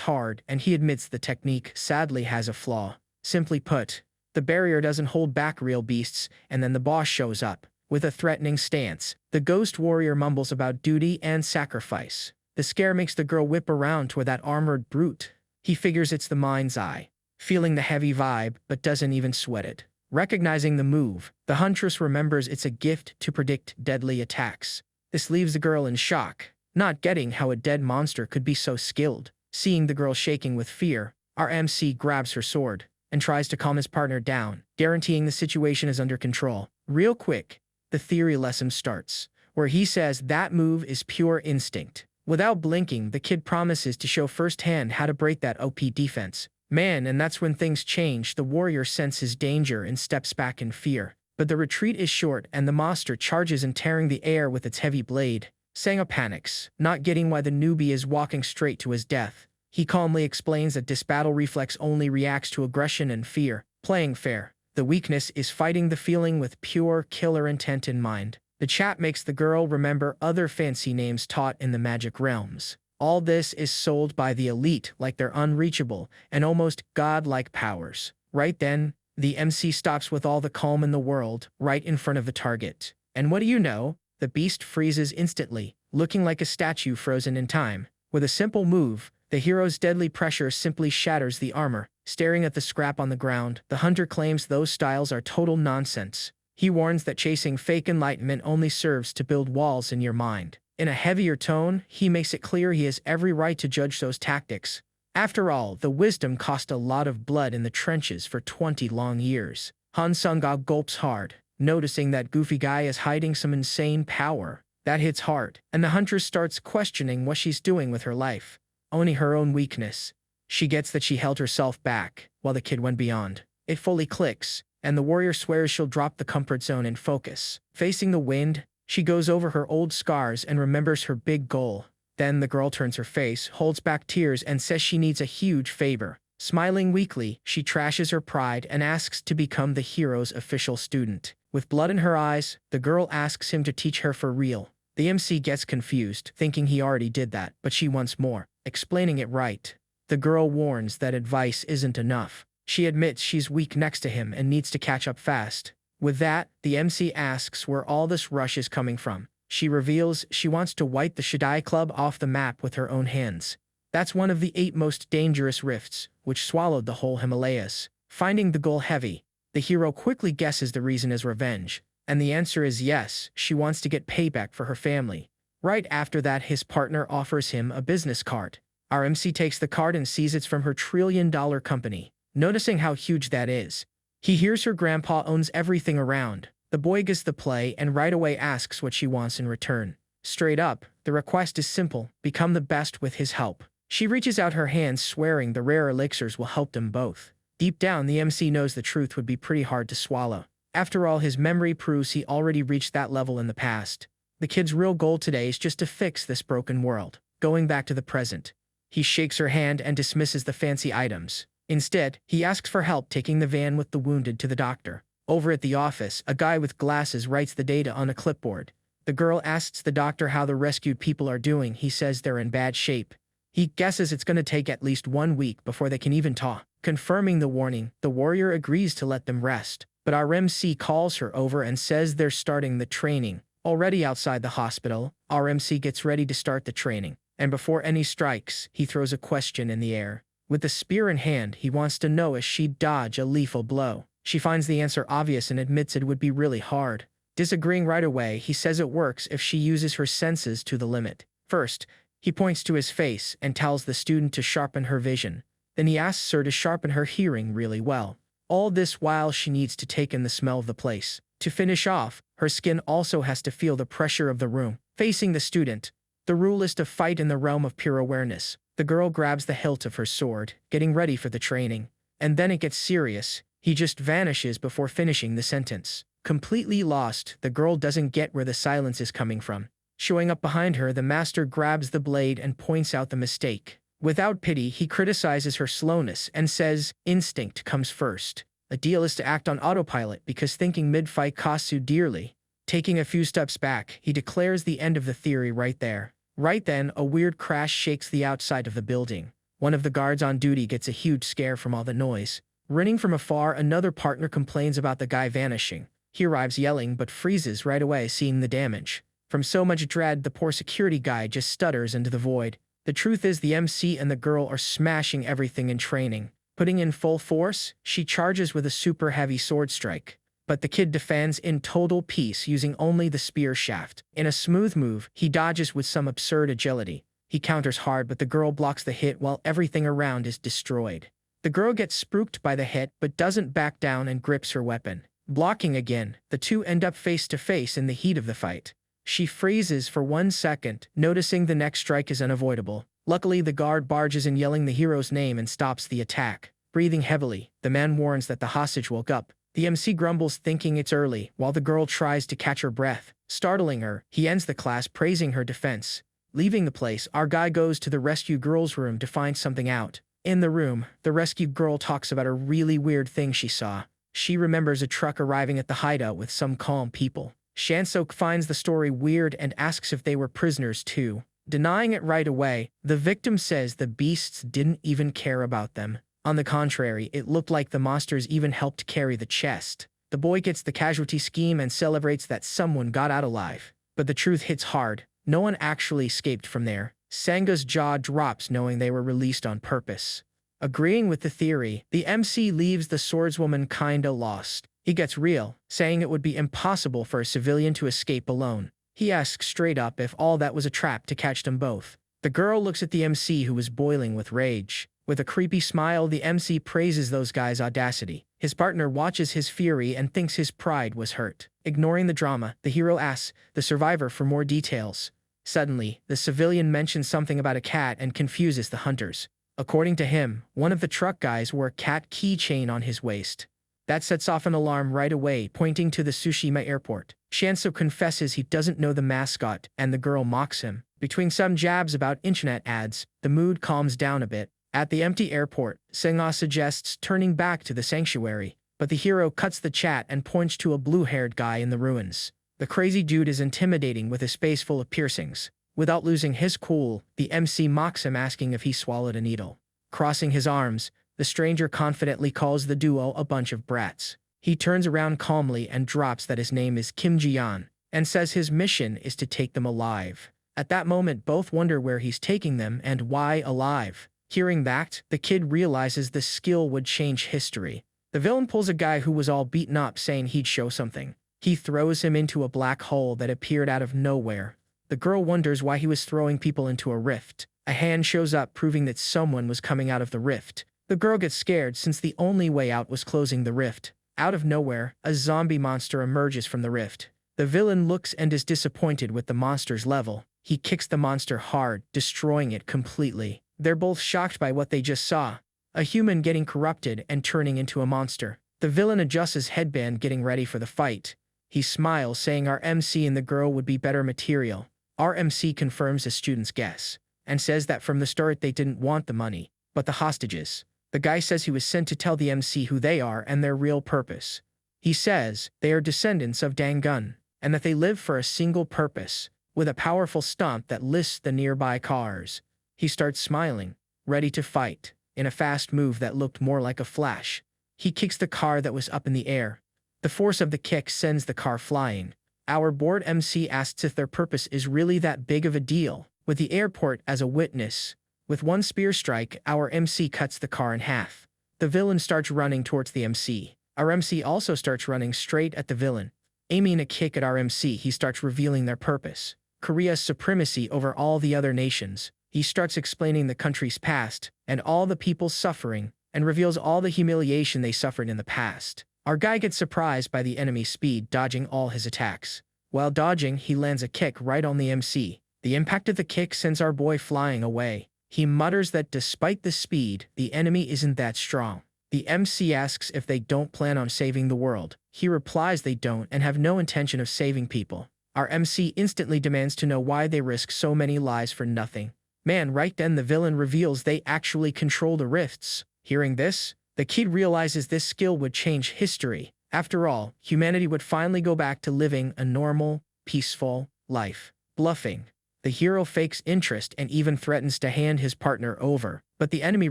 hard, and he admits the technique sadly has a flaw. Simply put, the barrier doesn't hold back real beasts, and then the boss shows up. With a threatening stance, the ghost warrior mumbles about duty and sacrifice. The scare makes the girl whip around toward that armored brute. He figures it's the mind's eye, feeling the heavy vibe, but doesn't even sweat it. Recognizing the move, the huntress remembers it's a gift to predict deadly attacks. This leaves the girl in shock, not getting how a dead monster could be so skilled. Seeing the girl shaking with fear, our MC grabs her sword and tries to calm his partner down, guaranteeing the situation is under control. Real quick, the theory lesson starts, where he says that move is pure instinct. Without blinking, the kid promises to show firsthand how to break that OP defense. Man, and that's when things change. The warrior senses danger and steps back in fear. But the retreat is short, and the monster charges in, tearing the air with its heavy blade. Sanga panics, not getting why the newbie is walking straight to his death. He calmly explains that this battle reflex only reacts to aggression and fear, playing fair. The weakness is fighting the feeling with pure killer intent in mind. The chat makes the girl remember other fancy names taught in the magic realms. All this is sold by the elite like they're unreachable and almost godlike powers. Right then, the MC stops with all the calm in the world, right in front of the target. And what do you know? The beast freezes instantly, looking like a statue frozen in time. With a simple move, the hero's deadly pressure simply shatters the armor. Staring at the scrap on the ground, the hunter claims those styles are total nonsense. He warns that chasing fake enlightenment only serves to build walls in your mind. In a heavier tone, he makes it clear he has every right to judge those tactics. After all, the wisdom cost a lot of blood in the trenches for 20 long years. Han Sung-ga gulps hard, noticing that goofy guy is hiding some insane power. That hits hard, and the huntress starts questioning what she's doing with her life. Owning her own weakness, she gets that she held herself back, while the kid went beyond. It fully clicks, and the warrior swears she'll drop the comfort zone and focus. Facing the wind, she goes over her old scars and remembers her big goal. Then the girl turns her face, holds back tears, and says she needs a huge favor. Smiling weakly, she trashes her pride and asks to become the hero's official student. With blood in her eyes, the girl asks him to teach her for real. The MC gets confused, thinking he already did that, but she wants more, explaining it right. The girl warns that advice isn't enough. She admits she's weak next to him and needs to catch up fast. With that, the MC asks where all this rush is coming from. She reveals she wants to wipe the Shaddai Club off the map with her own hands. That's one of the 8 most dangerous rifts, which swallowed the whole Himalayas. Finding the goal heavy, the hero quickly guesses the reason is revenge. And the answer is yes, she wants to get payback for her family. Right after that, his partner offers him a business card. Our MC takes the card and sees it's from her trillion-dollar company. Noticing how huge that is, he hears her grandpa owns everything around. The boy gets the play and right away asks what she wants in return. Straight up, the request is simple: become the best with his help. She reaches out her hands, swearing the rare elixirs will help them both. Deep down, the MC knows the truth would be pretty hard to swallow. After all, his memory proves he already reached that level in the past. The kid's real goal today is just to fix this broken world. Going back to the present, he shakes her hand and dismisses the fancy items. Instead, he asks for help taking the van with the wounded to the doctor. Over at the office, a guy with glasses writes the data on a clipboard. The girl asks the doctor how the rescued people are doing. He says they're in bad shape. He guesses it's going to take at least 1 week before they can even talk. Confirming the warning, the warrior agrees to let them rest. But our MC calls her over and says they're starting the training. Already outside the hospital, our MC gets ready to start the training. And before any strikes, he throws a question in the air. With the spear in hand, he wants to know if she'd dodge a lethal blow. She finds the answer obvious and admits it would be really hard. Disagreeing right away, he says it works if she uses her senses to the limit. First, he points to his face and tells the student to sharpen her vision. Then he asks her to sharpen her hearing really well. All this while she needs to take in the smell of the place. To finish off, her skin also has to feel the pressure of the room. Facing the student, the rule is to fight in the realm of pure awareness. The girl grabs the hilt of her sword, getting ready for the training. And then it gets serious. He just vanishes before finishing the sentence. Completely lost, the girl doesn't get where the silence is coming from. Showing up behind her, the master grabs the blade and points out the mistake. Without pity, he criticizes her slowness and says, instinct comes first. A deal is to act on autopilot because thinking mid-fight costs you dearly. Taking a few steps back, he declares the end of the theory right there. Right then, a weird crash shakes the outside of the building. One of the guards on duty gets a huge scare from all the noise. Running from afar, another partner complains about the guy vanishing. He arrives yelling but freezes right away seeing the damage. From so much dread, the poor security guy just stutters into the void. The truth is the MC and the girl are smashing everything in training. Putting in full force, she charges with a super heavy sword strike. But the kid defends in total peace using only the spear shaft. In a smooth move, he dodges with some absurd agility. He counters hard, but the girl blocks the hit while everything around is destroyed. The girl gets spooked by the hit but doesn't back down and grips her weapon. Blocking again, the two end up face to face in the heat of the fight. She freezes for 1 second, noticing the next strike is unavoidable. Luckily, the guard barges in yelling the hero's name and stops the attack. Breathing heavily, the man warns that the hostage woke up. The MC grumbles thinking it's early, while the girl tries to catch her breath. Startling her, he ends the class praising her defense. Leaving the place, our guy goes to the rescue girl's room to find something out. In the room, the rescued girl talks about a really weird thing she saw. She remembers a truck arriving at the hideout with some calm people. Shansok finds the story weird and asks if they were prisoners too. Denying it right away, the victim says the beasts didn't even care about them. On the contrary, it looked like the monsters even helped carry the chest. The boy gets the casualty scheme and celebrates that someone got out alive. But the truth hits hard. No one actually escaped from there. Sanga's jaw drops knowing they were released on purpose. Agreeing with the theory, the MC leaves the swordswoman kinda lost. He gets real, saying it would be impossible for a civilian to escape alone. He asks straight up if all that was a trap to catch them both. The girl looks at the MC who was boiling with rage. With a creepy smile, the MC praises those guys' audacity. His partner watches his fury and thinks his pride was hurt. Ignoring the drama, the hero asks the survivor for more details. Suddenly, the civilian mentions something about a cat and confuses the hunters. According to him, one of the truck guys wore a cat keychain on his waist. That sets off an alarm right away, pointing to the Tsushima airport. Shanso confesses he doesn't know the mascot, and the girl mocks him. Between some jabs about internet ads, the mood calms down a bit. At the empty airport, Senga suggests turning back to the sanctuary, but the hero cuts the chat and points to a blue-haired guy in the ruins. The crazy dude is intimidating with a space full of piercings. Without losing his cool, the MC mocks him, asking if he swallowed a needle. Crossing his arms, the stranger confidently calls the duo a bunch of brats. He turns around calmly and drops that his name is Kim Ji-yeon, and says his mission is to take them alive. At that moment, both wonder where he's taking them and why alive. Hearing that, the kid realizes the skill would change history. The villain pulls a guy who was all beaten up, saying he'd show something. He throws him into a black hole that appeared out of nowhere. The girl wonders why he was throwing people into a rift. A hand shows up, proving that someone was coming out of the rift. The girl gets scared since the only way out was closing the rift. Out of nowhere, a zombie monster emerges from the rift. The villain looks and is disappointed with the monster's level. He kicks the monster hard, destroying it completely. They're both shocked by what they just saw. A human getting corrupted and turning into a monster. The villain adjusts his headband, getting ready for the fight. He smiles, saying our MC and the girl would be better material. Our MC confirms the student's guess, and says that from the start they didn't want the money, but the hostages. The guy says he was sent to tell the MC who they are and their real purpose. He says they are descendants of Dangun, and that they live for a single purpose, with a powerful stomp that lists the nearby cars. He starts smiling, ready to fight. In a fast move that looked more like a flash, he kicks the car that was up in the air. The force of the kick sends the car flying. Our bored MC asks if their purpose is really that big of a deal, with the airport as a witness. With one spear strike, our MC cuts the car in half. The villain starts running towards the MC. Our MC also starts running straight at the villain. Aiming a kick at our MC, he starts revealing their purpose: Korea's supremacy over all the other nations. He starts explaining the country's past, and all the people's suffering, and reveals all the humiliation they suffered in the past. Our guy gets surprised by the enemy's speed, dodging all his attacks. While dodging, he lands a kick right on the MC. The impact of the kick sends our boy flying away. He mutters that despite the speed, the enemy isn't that strong. The MC asks if they don't plan on saving the world. He replies they don't and have no intention of saving people. Our MC instantly demands to know why they risk so many lives for nothing. Man, right then the villain reveals they actually control the rifts. Hearing this, the kid realizes this skill would change history. After all, humanity would finally go back to living a normal, peaceful life. Bluffing. The hero fakes interest and even threatens to hand his partner over, but the enemy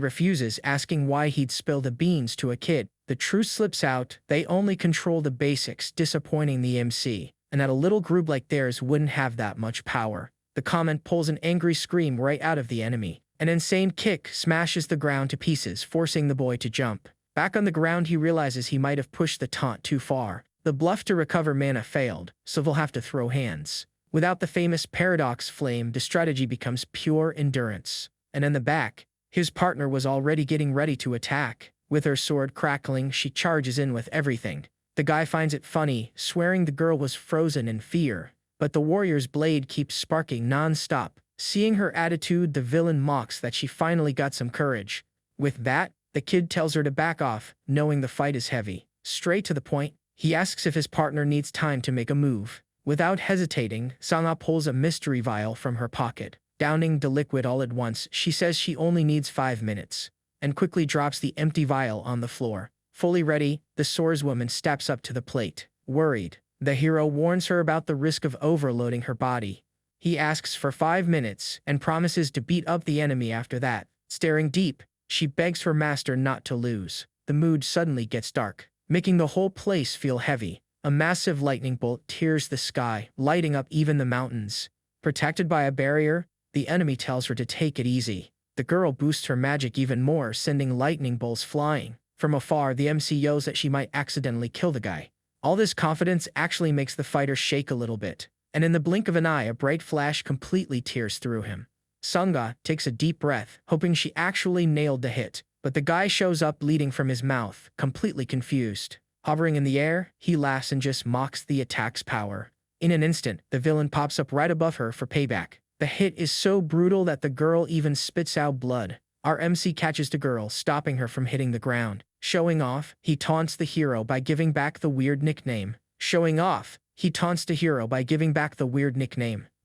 refuses, asking why he'd spill the beans to a kid. The truth slips out, they only control the basics, disappointing the MC, and that a little group like theirs wouldn't have that much power. The comment pulls an angry scream right out of the enemy. An insane kick smashes the ground to pieces, forcing the boy to jump. Back on the ground, he realizes he might have pushed the taunt too far. The bluff to recover mana failed, so they'll have to throw hands. Without the famous paradox flame, the strategy becomes pure endurance. And in the back, his partner was already getting ready to attack. With her sword crackling, she charges in with everything. The guy finds it funny, swearing the girl was frozen in fear. But the warrior's blade keeps sparking non-stop. Seeing her attitude, the villain mocks that she finally got some courage. With that, the kid tells her to back off, knowing the fight is heavy. Straight to the point, he asks if his partner needs time to make a move. Without hesitating, Sanga pulls a mystery vial from her pocket. Downing the liquid all at once, she says she only needs 5 minutes, and quickly drops the empty vial on the floor. Fully ready, the swordswoman steps up to the plate. Worried, the hero warns her about the risk of overloading her body. He asks for 5 minutes and promises to beat up the enemy after that. Staring deep, she begs her master not to lose. The mood suddenly gets dark, making the whole place feel heavy. A massive lightning bolt tears the sky, lighting up even the mountains. Protected by a barrier, the enemy tells her to take it easy. The girl boosts her magic even more, sending lightning bolts flying. From afar, the MC yells that she might accidentally kill the guy. All this confidence actually makes the fighter shake a little bit, and in the blink of an eye, a bright flash completely tears through him. Sanga takes a deep breath, hoping she actually nailed the hit, but the guy shows up bleeding from his mouth, completely confused. Hovering in the air, he laughs and just mocks the attack's power. In an instant, the villain pops up right above her for payback. The hit is so brutal that the girl even spits out blood. Our MC catches the girl, stopping her from hitting the ground. Showing off, he taunts the hero by giving back the weird nickname.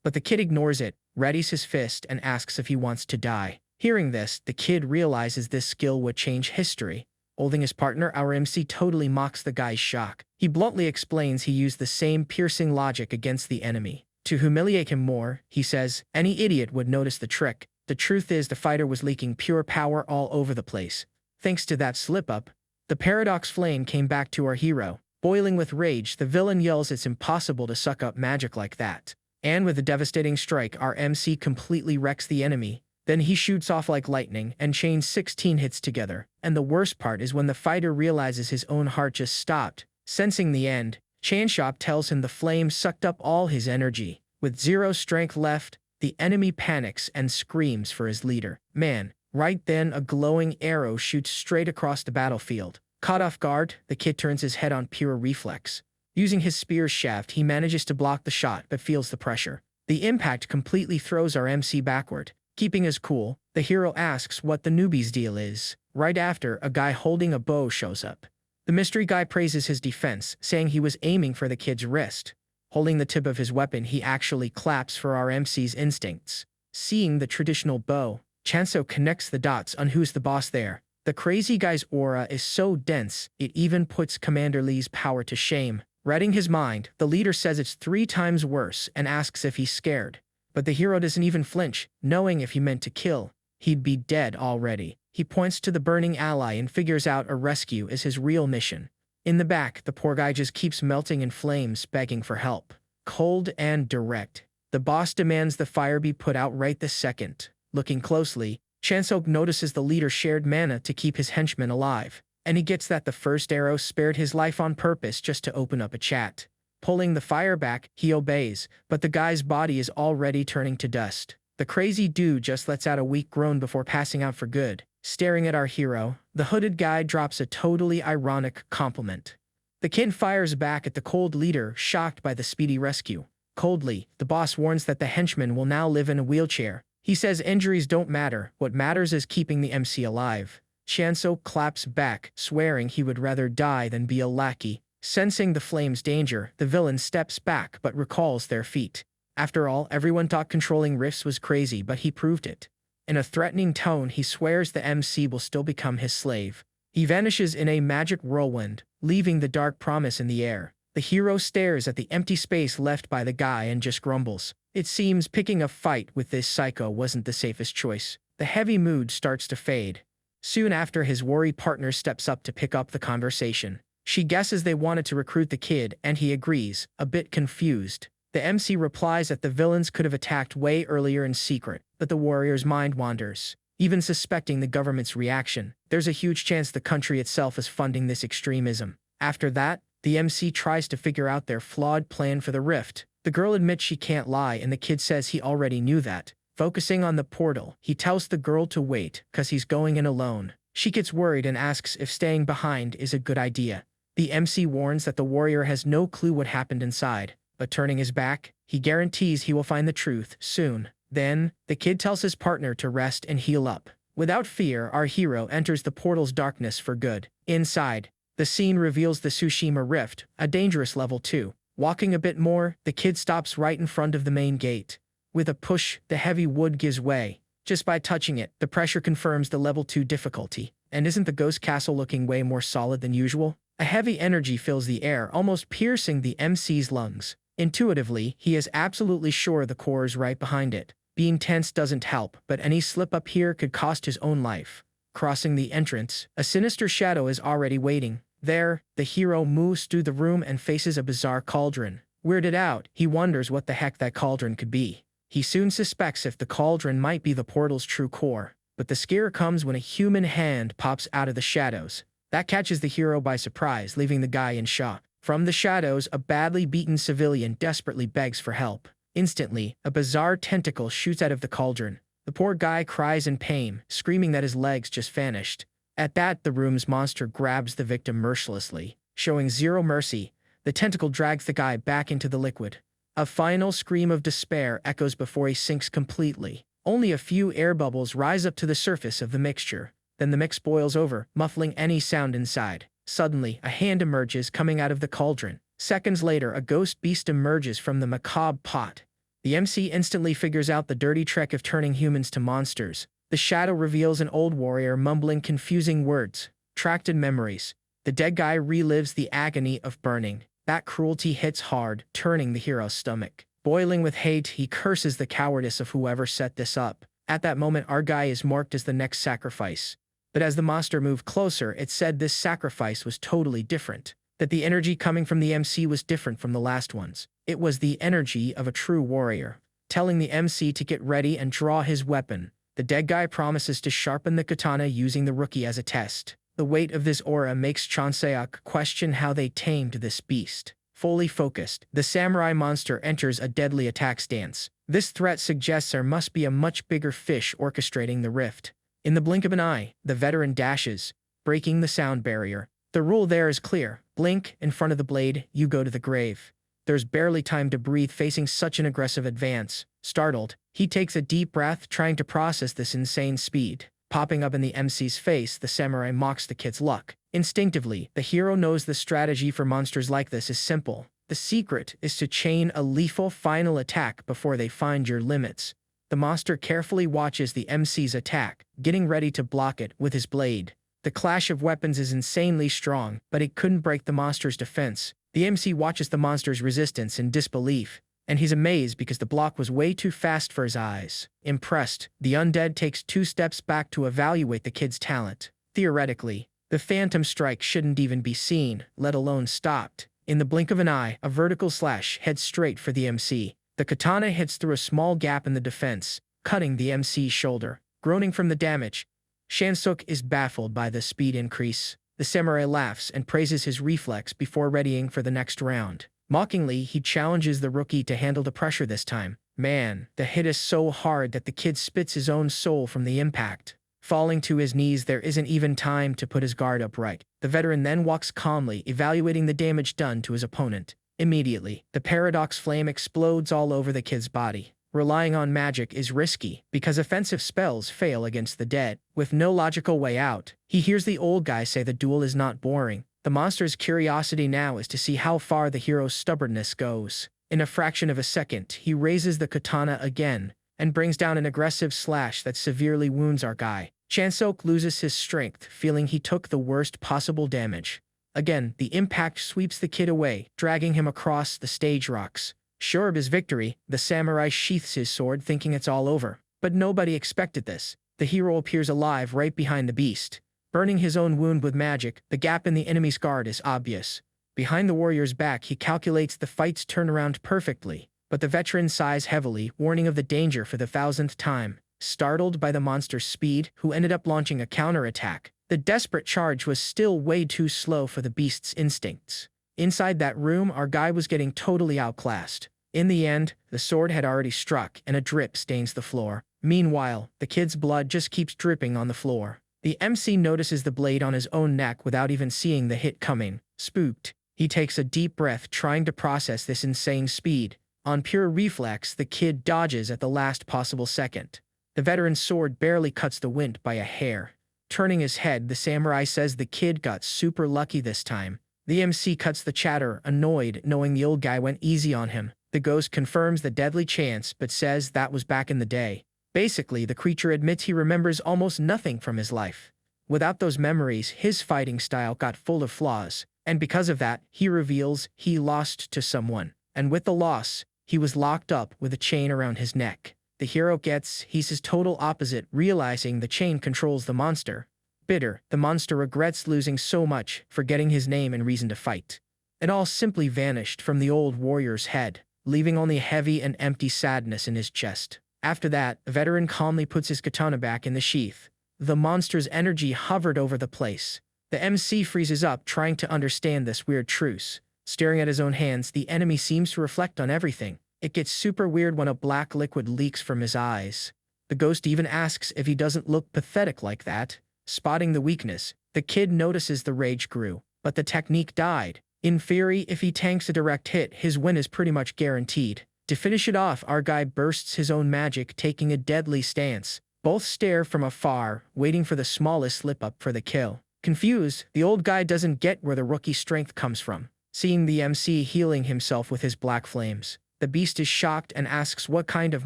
But the kid ignores it, readies his fist, and asks if he wants to die. Hearing this, the kid realizes this skill would change history. Holding his partner, our MC totally mocks the guy's shock. He bluntly explains he used the same piercing logic against the enemy. To humiliate him more, he says, any idiot would notice the trick. The truth is the fighter was leaking pure power all over the place. Thanks to that slip-up, the paradox flame came back to our hero. Boiling with rage, the villain yells it's impossible to suck up magic like that. And with a devastating strike, our MC completely wrecks the enemy. Then he shoots off like lightning and chains 16 hits together. And the worst part is when the fighter realizes his own heart just stopped. Sensing the end, Chanshop tells him the flame sucked up all his energy. With zero strength left, the enemy panics and screams for his leader. Man, right then a glowing arrow shoots straight across the battlefield. Caught off guard, the kid turns his head on pure reflex. Using his spear's shaft, he manages to block the shot but feels the pressure. The impact completely throws our MC backward. Keeping his cool, the hero asks what the newbie's deal is. Right after, a guy holding a bow shows up. The mystery guy praises his defense, saying he was aiming for the kid's wrist. Holding the tip of his weapon, he actually claps for our MC's instincts. Seeing the traditional bow, Chanso connects the dots on who's the boss there. The crazy guy's aura is so dense, it even puts Commander Lee's power to shame. Reading his mind, the leader says it's 3 times worse and asks if he's scared. But the hero doesn't even flinch, knowing if he meant to kill, he'd be dead already. He points to the burning ally and figures out a rescue is his real mission. In the back, the poor guy just keeps melting in flames, begging for help. Cold and direct. The boss demands the fire be put out right this second. Looking closely, Chansok notices the leader shared mana to keep his henchmen alive, and he gets that the first arrow spared his life on purpose just to open up a chat. Pulling the fire back, he obeys, but the guy's body is already turning to dust. The crazy dude just lets out a weak groan before passing out for good. Staring at our hero, the hooded guy drops a totally ironic compliment. The kid fires back at the cold leader, shocked by the speedy rescue. Coldly, the boss warns that the henchman will now live in a wheelchair. He says injuries don't matter, what matters is keeping the MC alive. Chanso claps back, swearing he would rather die than be a lackey. Sensing the flame's danger, the villain steps back but recalls their feat. After all, everyone thought controlling rifts was crazy, but he proved it. In a threatening tone, he swears the MC will still become his slave. He vanishes in a magic whirlwind, leaving the dark promise in the air. The hero stares at the empty space left by the guy and just grumbles. It seems picking a fight with this psycho wasn't the safest choice. The heavy mood starts to fade. Soon after, his worried partner steps up to pick up the conversation. She guesses they wanted to recruit the kid, and he agrees, a bit confused. The MC replies that the villains could have attacked way earlier in secret, but the warrior's mind wanders. Even suspecting the government's reaction, there's a huge chance the country itself is funding this extremism. After that, the MC tries to figure out their flawed plan for the rift. The girl admits she can't lie, and the kid says he already knew that. Focusing on the portal, he tells the girl to wait, cause he's going in alone. She gets worried and asks if staying behind is a good idea. The MC warns that the warrior has no clue what happened inside, but turning his back, he guarantees he will find the truth soon. Then, the kid tells his partner to rest and heal up. Without fear, our hero enters the portal's darkness for good. Inside, the scene reveals the Tsushima Rift, a dangerous level 2. Walking a bit more, the kid stops right in front of the main gate. With a push, the heavy wood gives way. Just by touching it, the pressure confirms the level 2 difficulty. And isn't the ghost castle looking way more solid than usual? A heavy energy fills the air, almost piercing the MC's lungs. Intuitively, he is absolutely sure the core is right behind it. Being tense doesn't help, but any slip up here could cost his own life. Crossing the entrance, a sinister shadow is already waiting. There, the hero moves through the room and faces a bizarre cauldron. Weirded out, he wonders what the heck that cauldron could be. He soon suspects if the cauldron might be the portal's true core. But the scare comes when a human hand pops out of the shadows. That catches the hero by surprise, leaving the guy in shock. From the shadows, a badly beaten civilian desperately begs for help. Instantly, a bizarre tentacle shoots out of the cauldron. The poor guy cries in pain, screaming that his legs just vanished. At that, the room's monster grabs the victim mercilessly. Showing zero mercy, the tentacle drags the guy back into the liquid. A final scream of despair echoes before he sinks completely. Only a few air bubbles rise up to the surface of the mixture. Then the mix boils over, muffling any sound inside. Suddenly, a hand emerges coming out of the cauldron. Seconds later, a ghost beast emerges from the macabre pot. The MC instantly figures out the dirty trick of turning humans to monsters. The shadow reveals an old warrior mumbling confusing words. Tracked in memories. The dead guy relives the agony of burning. That cruelty hits hard, turning the hero's stomach. Boiling with hate, he curses the cowardice of whoever set this up. At that moment, our guy is marked as the next sacrifice. But as the monster moved closer, it said this sacrifice was totally different. That the energy coming from the MC was different from the last ones. It was the energy of a true warrior. Telling the MC to get ready and draw his weapon. The dead guy promises to sharpen the katana using the rookie as a test. The weight of this aura makes Chonseok question how they tamed this beast. Fully focused, the samurai monster enters a deadly attack stance. This threat suggests there must be a much bigger fish orchestrating the rift. In the blink of an eye, the veteran dashes, breaking the sound barrier. The rule there is clear. Blink in front of the blade, you go to the grave. There's barely time to breathe facing such an aggressive advance. Startled, he takes a deep breath trying to process this insane speed. Popping up in the MC's face, the samurai mocks the kid's luck. Instinctively, the hero knows the strategy for monsters like this is simple. The secret is to chain a lethal final attack before they find your limits. The monster carefully watches the MC's attack, getting ready to block it with his blade. The clash of weapons is insanely strong, but it couldn't break the monster's defense. The MC watches the monster's resistance in disbelief, and he's amazed because the block was way too fast for his eyes. Impressed, the undead takes 2 steps back to evaluate the kid's talent. Theoretically, the phantom strike shouldn't even be seen, let alone stopped. In the blink of an eye, a vertical slash heads straight for the MC. The katana hits through a small gap in the defense, cutting the MC's shoulder. Groaning from the damage, Shansuk is baffled by the speed increase. The samurai laughs and praises his reflex before readying for the next round. Mockingly, he challenges the rookie to handle the pressure this time. Man, the hit is so hard that the kid spits his own soul from the impact. Falling to his knees, there isn't even time to put his guard upright. The veteran then walks calmly, evaluating the damage done to his opponent. Immediately, the paradox flame explodes all over the kid's body. Relying on magic is risky, because offensive spells fail against the dead. With no logical way out, he hears the old guy say the duel is not boring. The monster's curiosity now is to see how far the hero's stubbornness goes. In a fraction of a second, he raises the katana again, and brings down an aggressive slash that severely wounds our guy. Chansok loses his strength, feeling he took the worst possible damage. Again, the impact sweeps the kid away, dragging him across the stage rocks. Sure of his victory, the samurai sheaths his sword, thinking it's all over. But nobody expected this. The hero appears alive right behind the beast. Burning his own wound with magic, the gap in the enemy's guard is obvious. Behind the warrior's back, he calculates the fight's turnaround perfectly. But the veteran sighs heavily, warning of the danger for the 1000th time. Startled by the monster's speed, who ended up launching a counterattack, the desperate charge was still way too slow for the beast's instincts. Inside that room, our guy was getting totally outclassed. In the end, the sword had already struck, and a drip stains the floor. Meanwhile, the kid's blood just keeps dripping on the floor. The MC notices the blade on his own neck without even seeing the hit coming. Spooked, he takes a deep breath, trying to process this insane speed. On pure reflex, the kid dodges at the last possible second. The veteran's sword barely cuts the wind by a hair. Turning his head, the samurai says the kid got super lucky this time. The MC cuts the chatter, annoyed, knowing the old guy went easy on him. The ghost confirms the deadly chance, but says that was back in the day. Basically, the creature admits he remembers almost nothing from his life. Without those memories, his fighting style got full of flaws, and because of that, he reveals he lost to someone. And with the loss, he was locked up with a chain around his neck. The hero gets he's his total opposite, realizing the chain controls the monster. Bitter, the monster regrets losing so much, forgetting his name and reason to fight. It all simply vanished from the old warrior's head, leaving only heavy and empty sadness in his chest. After that, the veteran calmly puts his katana back in the sheath. The monster's energy hovered over the place. The MC freezes up, trying to understand this weird truce. Staring at his own hands, the enemy seems to reflect on everything. It gets super weird when a black liquid leaks from his eyes. The ghost even asks if he doesn't look pathetic like that. Spotting the weakness, the kid notices the rage grew, but the technique died. In theory, if he tanks a direct hit, his win is pretty much guaranteed. To finish it off, our guy bursts his own magic, taking a deadly stance. Both stare from afar, waiting for the smallest slip-up for the kill. Confused, the old guy doesn't get where the rookie's strength comes from. Seeing the MC healing himself with his black flames, The beast is shocked and asks what kind of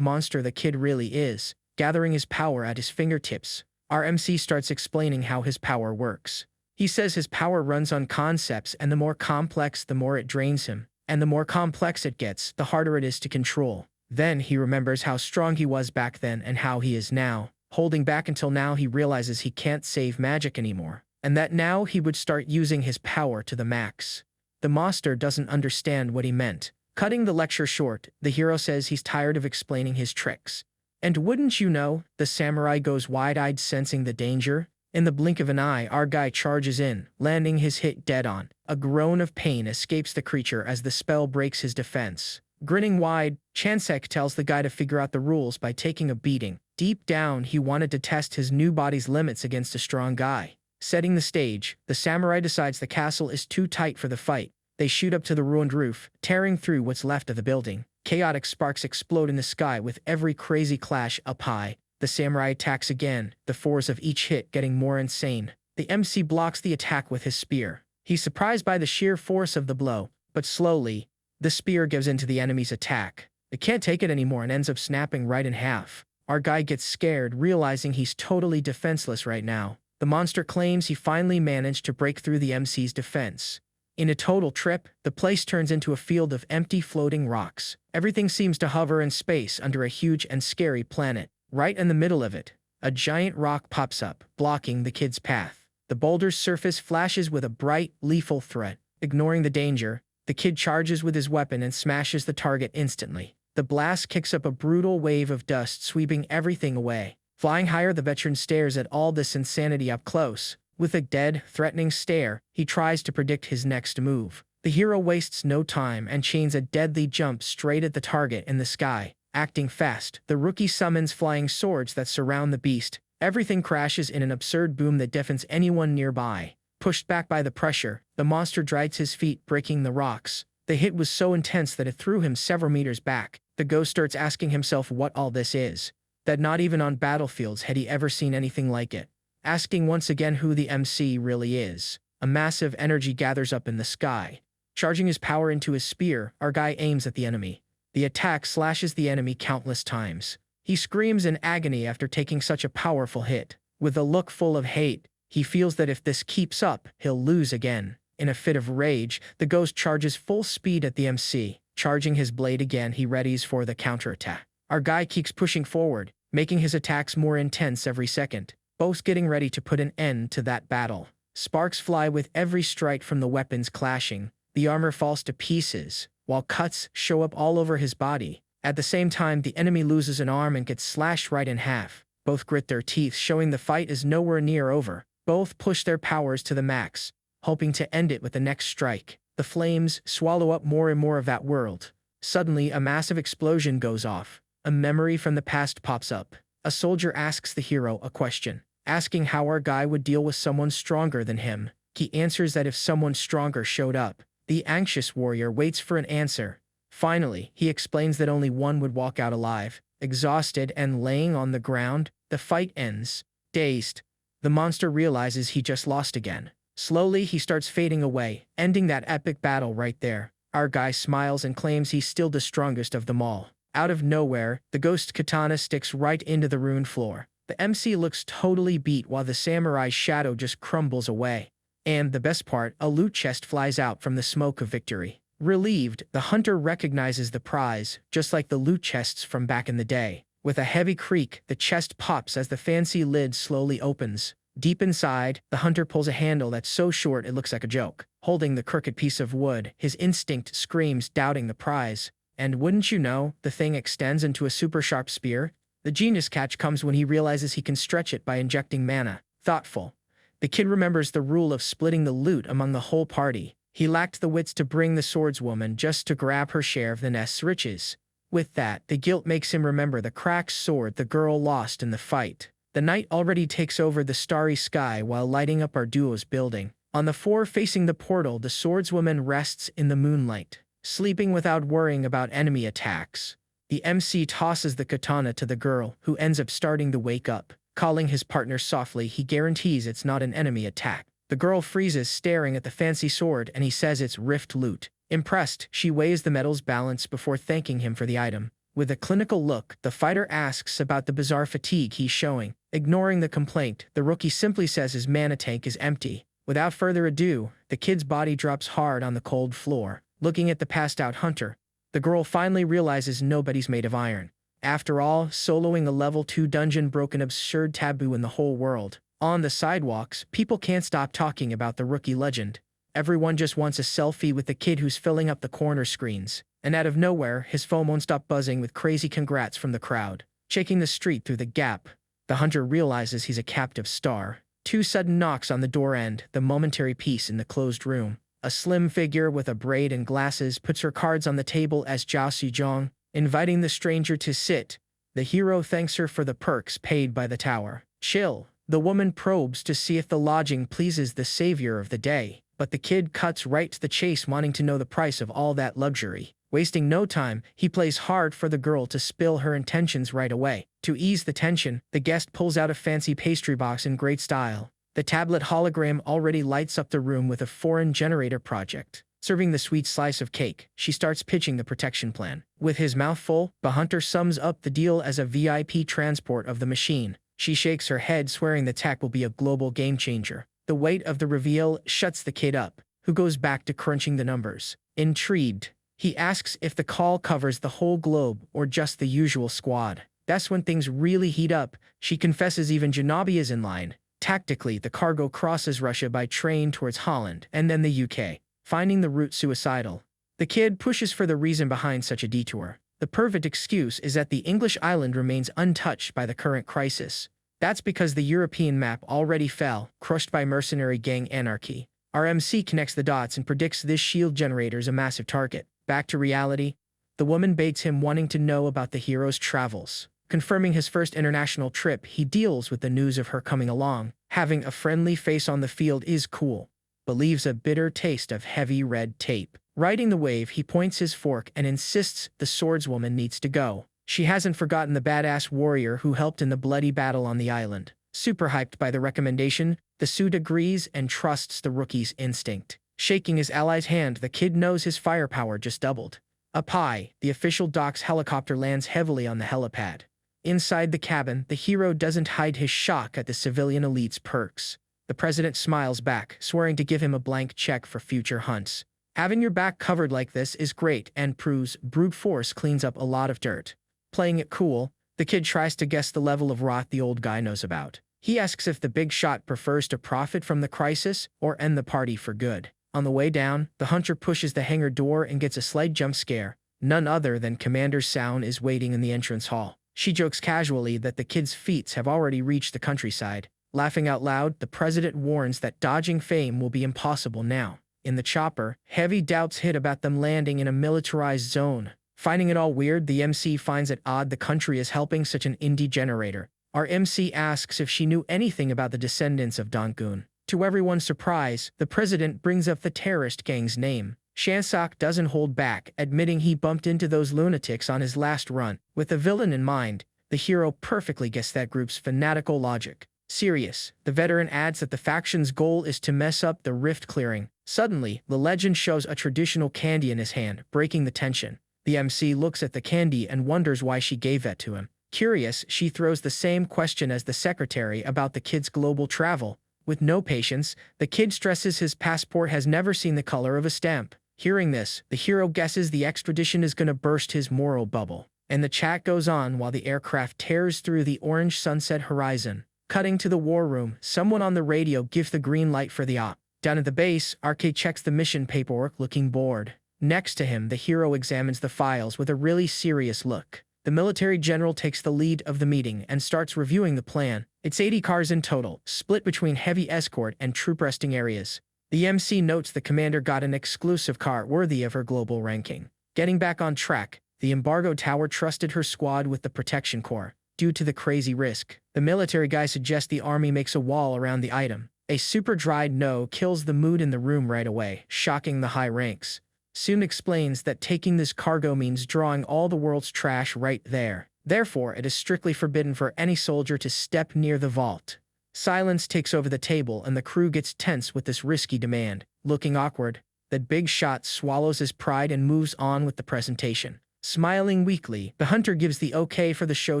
monster the kid really is, gathering his power at his fingertips. Our MC starts explaining how his power works. He says his power runs on concepts, and the more complex, the more it drains him. And the more complex it gets, the harder it is to control. Then he remembers how strong he was back then and how he is now. Holding back until now, he realizes he can't save magic anymore, and that now he would start using his power to the max. The monster doesn't understand what he meant. Cutting the lecture short, the hero says he's tired of explaining his tricks. And wouldn't you know, the samurai goes wide-eyed, sensing the danger. In the blink of an eye, our guy charges in, landing his hit dead on. A groan of pain escapes the creature as the spell breaks his defense. Grinning wide, Chansek tells the guy to figure out the rules by taking a beating. Deep down, he wanted to test his new body's limits against a strong guy. Setting the stage, the samurai decides the castle is too tight for the fight. They shoot up to the ruined roof, tearing through what's left of the building. Chaotic sparks explode in the sky with every crazy clash up high. The samurai attacks again, the force of each hit getting more insane. The MC blocks the attack with his spear. He's surprised by the sheer force of the blow, but slowly, the spear gives in to the enemy's attack. It can't take it anymore and ends up snapping right in half. Our guy gets scared, realizing he's totally defenseless right now. The monster claims he finally managed to break through the MC's defense. In a total trip, the place turns into a field of empty floating rocks. Everything seems to hover in space under a huge and scary planet. Right in the middle of it, a giant rock pops up, blocking the kid's path. The boulder's surface flashes with a bright, lethal threat. Ignoring the danger, the kid charges with his weapon and smashes the target instantly. The blast kicks up a brutal wave of dust, sweeping everything away. Flying higher, the veteran stares at all this insanity up close. With a dead, threatening stare, he tries to predict his next move. The hero wastes no time and chains a deadly jump straight at the target in the sky. Acting fast, the rookie summons flying swords that surround the beast. Everything crashes in an absurd boom that deafens anyone nearby. Pushed back by the pressure, the monster drags his feet, breaking the rocks. The hit was so intense that it threw him several meters back. The ghost starts asking himself what all this is. That not even on battlefields had he ever seen anything like it. Asking once again who the MC really is. A massive energy gathers up in the sky. Charging his power into his spear, our guy aims at the enemy. The attack slashes the enemy countless times. He screams in agony after taking such a powerful hit. With a look full of hate, he feels that if this keeps up, he'll lose again. In a fit of rage, the ghost charges full speed at the MC. Charging his blade again, he readies for the counterattack. Our guy keeps pushing forward, making his attacks more intense every second, both getting ready to put an end to that battle. Sparks fly with every strike from the weapons clashing. The armor falls to pieces, while cuts show up all over his body. At the same time, the enemy loses an arm and gets slashed right in half. Both grit their teeth, showing the fight is nowhere near over. Both push their powers to the max, hoping to end it with the next strike. The flames swallow up more and more of that world. Suddenly, a massive explosion goes off. A memory from the past pops up. A soldier asks the hero a question, asking how our guy would deal with someone stronger than him. He answers that if someone stronger showed up, the anxious warrior waits for an answer. Finally, he explains that only one would walk out alive. Exhausted and laying on the ground, the fight ends. Dazed, the monster realizes he just lost again. Slowly, he starts fading away, ending that epic battle right there. Our guy smiles and claims he's still the strongest of them all. Out of nowhere, the ghost katana sticks right into the ruined floor. The MC looks totally beat while the samurai's shadow just crumbles away. And the best part, a loot chest flies out from the smoke of victory. Relieved, the hunter recognizes the prize, just like the loot chests from back in the day. With a heavy creak, the chest pops as the fancy lid slowly opens. Deep inside, the hunter pulls a handle that's so short it looks like a joke. Holding the crooked piece of wood, his instinct screams, doubting the prize. And wouldn't you know, the thing extends into a super sharp spear? The genius catch comes when he realizes he can stretch it by injecting mana. Thoughtful, the kid remembers the rule of splitting the loot among the whole party. He lacked the wits to bring the swordswoman just to grab her share of the nest's riches. With that, the guilt makes him remember the cracked sword the girl lost in the fight. The night already takes over the starry sky while lighting up our duo's building. On the floor facing the portal, the swordswoman rests in the moonlight, sleeping without worrying about enemy attacks. The MC tosses the katana to the girl, who ends up starting to wake up. Calling his partner softly, he guarantees it's not an enemy attack. The girl freezes, staring at the fancy sword, and he says it's rift loot. Impressed, she weighs the metal's balance before thanking him for the item. With a clinical look, the fighter asks about the bizarre fatigue he's showing. Ignoring the complaint, the rookie simply says his mana tank is empty. Without further ado, the kid's body drops hard on the cold floor. Looking at the passed-out hunter, the girl finally realizes nobody's made of iron. After all, soloing a level 2 dungeon broke an absurd taboo in the whole world. On the sidewalks, people can't stop talking about the rookie legend. Everyone just wants a selfie with the kid who's filling up the corner screens. And out of nowhere, his phone won't stop buzzing with crazy congrats from the crowd. Shaking the street through the gap, the hunter realizes he's a captive star. 2 sudden knocks on the door end the momentary peace in the closed room. A slim figure with a braid and glasses puts her cards on the table as Jia Suzhong, inviting the stranger to sit. The hero thanks her for the perks paid by the tower. Chill. The woman probes to see if the lodging pleases the savior of the day. But the kid cuts right to the chase, wanting to know the price of all that luxury. Wasting no time, he plays hard for the girl to spill her intentions right away. To ease the tension, the guest pulls out a fancy pastry box in great style. The tablet hologram already lights up the room with a foreign generator project. Serving the sweet slice of cake, she starts pitching the protection plan. With his mouth full, the hunter sums up the deal as a VIP transport of the machine. She shakes her head, swearing the tech will be a global game changer. The weight of the reveal shuts the kid up, who goes back to crunching the numbers. Intrigued, he asks if the call covers the whole globe or just the usual squad. That's when things really heat up. She confesses even Janabi is in line. Tactically, the cargo crosses Russia by train towards Holland and then the UK, finding the route suicidal. The kid pushes for the reason behind such a detour. The perfect excuse is that the English island remains untouched by the current crisis. That's because the European map already fell, crushed by mercenary gang anarchy. Our MC connects the dots and predicts this shield generator is a massive target. Back to reality, the woman baits him, wanting to know about the hero's travels. Confirming his first international trip, he deals with the news of her coming along. Having a friendly face on the field is cool, but leaves a bitter taste of heavy red tape. Riding the wave, he points his fork and insists the swordswoman needs to go. She hasn't forgotten the badass warrior who helped in the bloody battle on the island. Super hyped by the recommendation, the suit agrees and trusts the rookie's instinct. Shaking his ally's hand, the kid knows his firepower just doubled. Up high, the official doc's helicopter lands heavily on the helipad. Inside the cabin, the hero doesn't hide his shock at the civilian elite's perks. The president smiles back, swearing to give him a blank check for future hunts. Having your back covered like this is great and proves brute force cleans up a lot of dirt. Playing it cool, the kid tries to guess the level of rot the old guy knows about. He asks if the big shot prefers to profit from the crisis or end the party for good. On the way down, the hunter pushes the hangar door and gets a slight jump scare. None other than Commander Sound is waiting in the entrance hall. She jokes casually that the kid's feats have already reached the countryside. Laughing out loud, the president warns that dodging fame will be impossible now. In the chopper, heavy doubts hit about them landing in a militarized zone. Finding it all weird, the MC finds it odd the country is helping such an indie generator. Our MC asks if she knew anything about the descendants of Dongun. To everyone's surprise, the president brings up the terrorist gang's name. Shansok doesn't hold back, admitting he bumped into those lunatics on his last run. With the villain in mind, the hero perfectly gets that group's fanatical logic. Serious, the veteran adds that the faction's goal is to mess up the rift clearing. Suddenly, the legend shows a traditional candy in his hand, breaking the tension. The MC looks at the candy and wonders why she gave that to him. Curious, she throws the same question as the secretary about the kid's global travel. With no patience, the kid stresses his passport has never seen the color of a stamp. Hearing this, the hero guesses the extradition is gonna burst his moral bubble. And the chat goes on while the aircraft tears through the orange sunset horizon. Cutting to the war room, someone on the radio gives the green light for the op. Down at the base, RK checks the mission paperwork, looking bored. Next to him, the hero examines the files with a really serious look. The military general takes the lead of the meeting and starts reviewing the plan. It's 80 cars in total, split between heavy escort and troop resting areas. The MC notes the commander got an exclusive car worthy of her global ranking. Getting back on track, the embargo tower trusted her squad with the protection corps. Due to the crazy risk, the military guy suggests the army makes a wall around the item. A super dried no kills the mood in the room right away, shocking the high ranks. Soon explains that taking this cargo means drawing all the world's trash right there. Therefore, it is strictly forbidden for any soldier to step near the vault. Silence takes over the table and the crew gets tense with this risky demand. Looking awkward, That big shot swallows his pride and moves on with the presentation. Smiling weakly, the hunter gives the okay for the show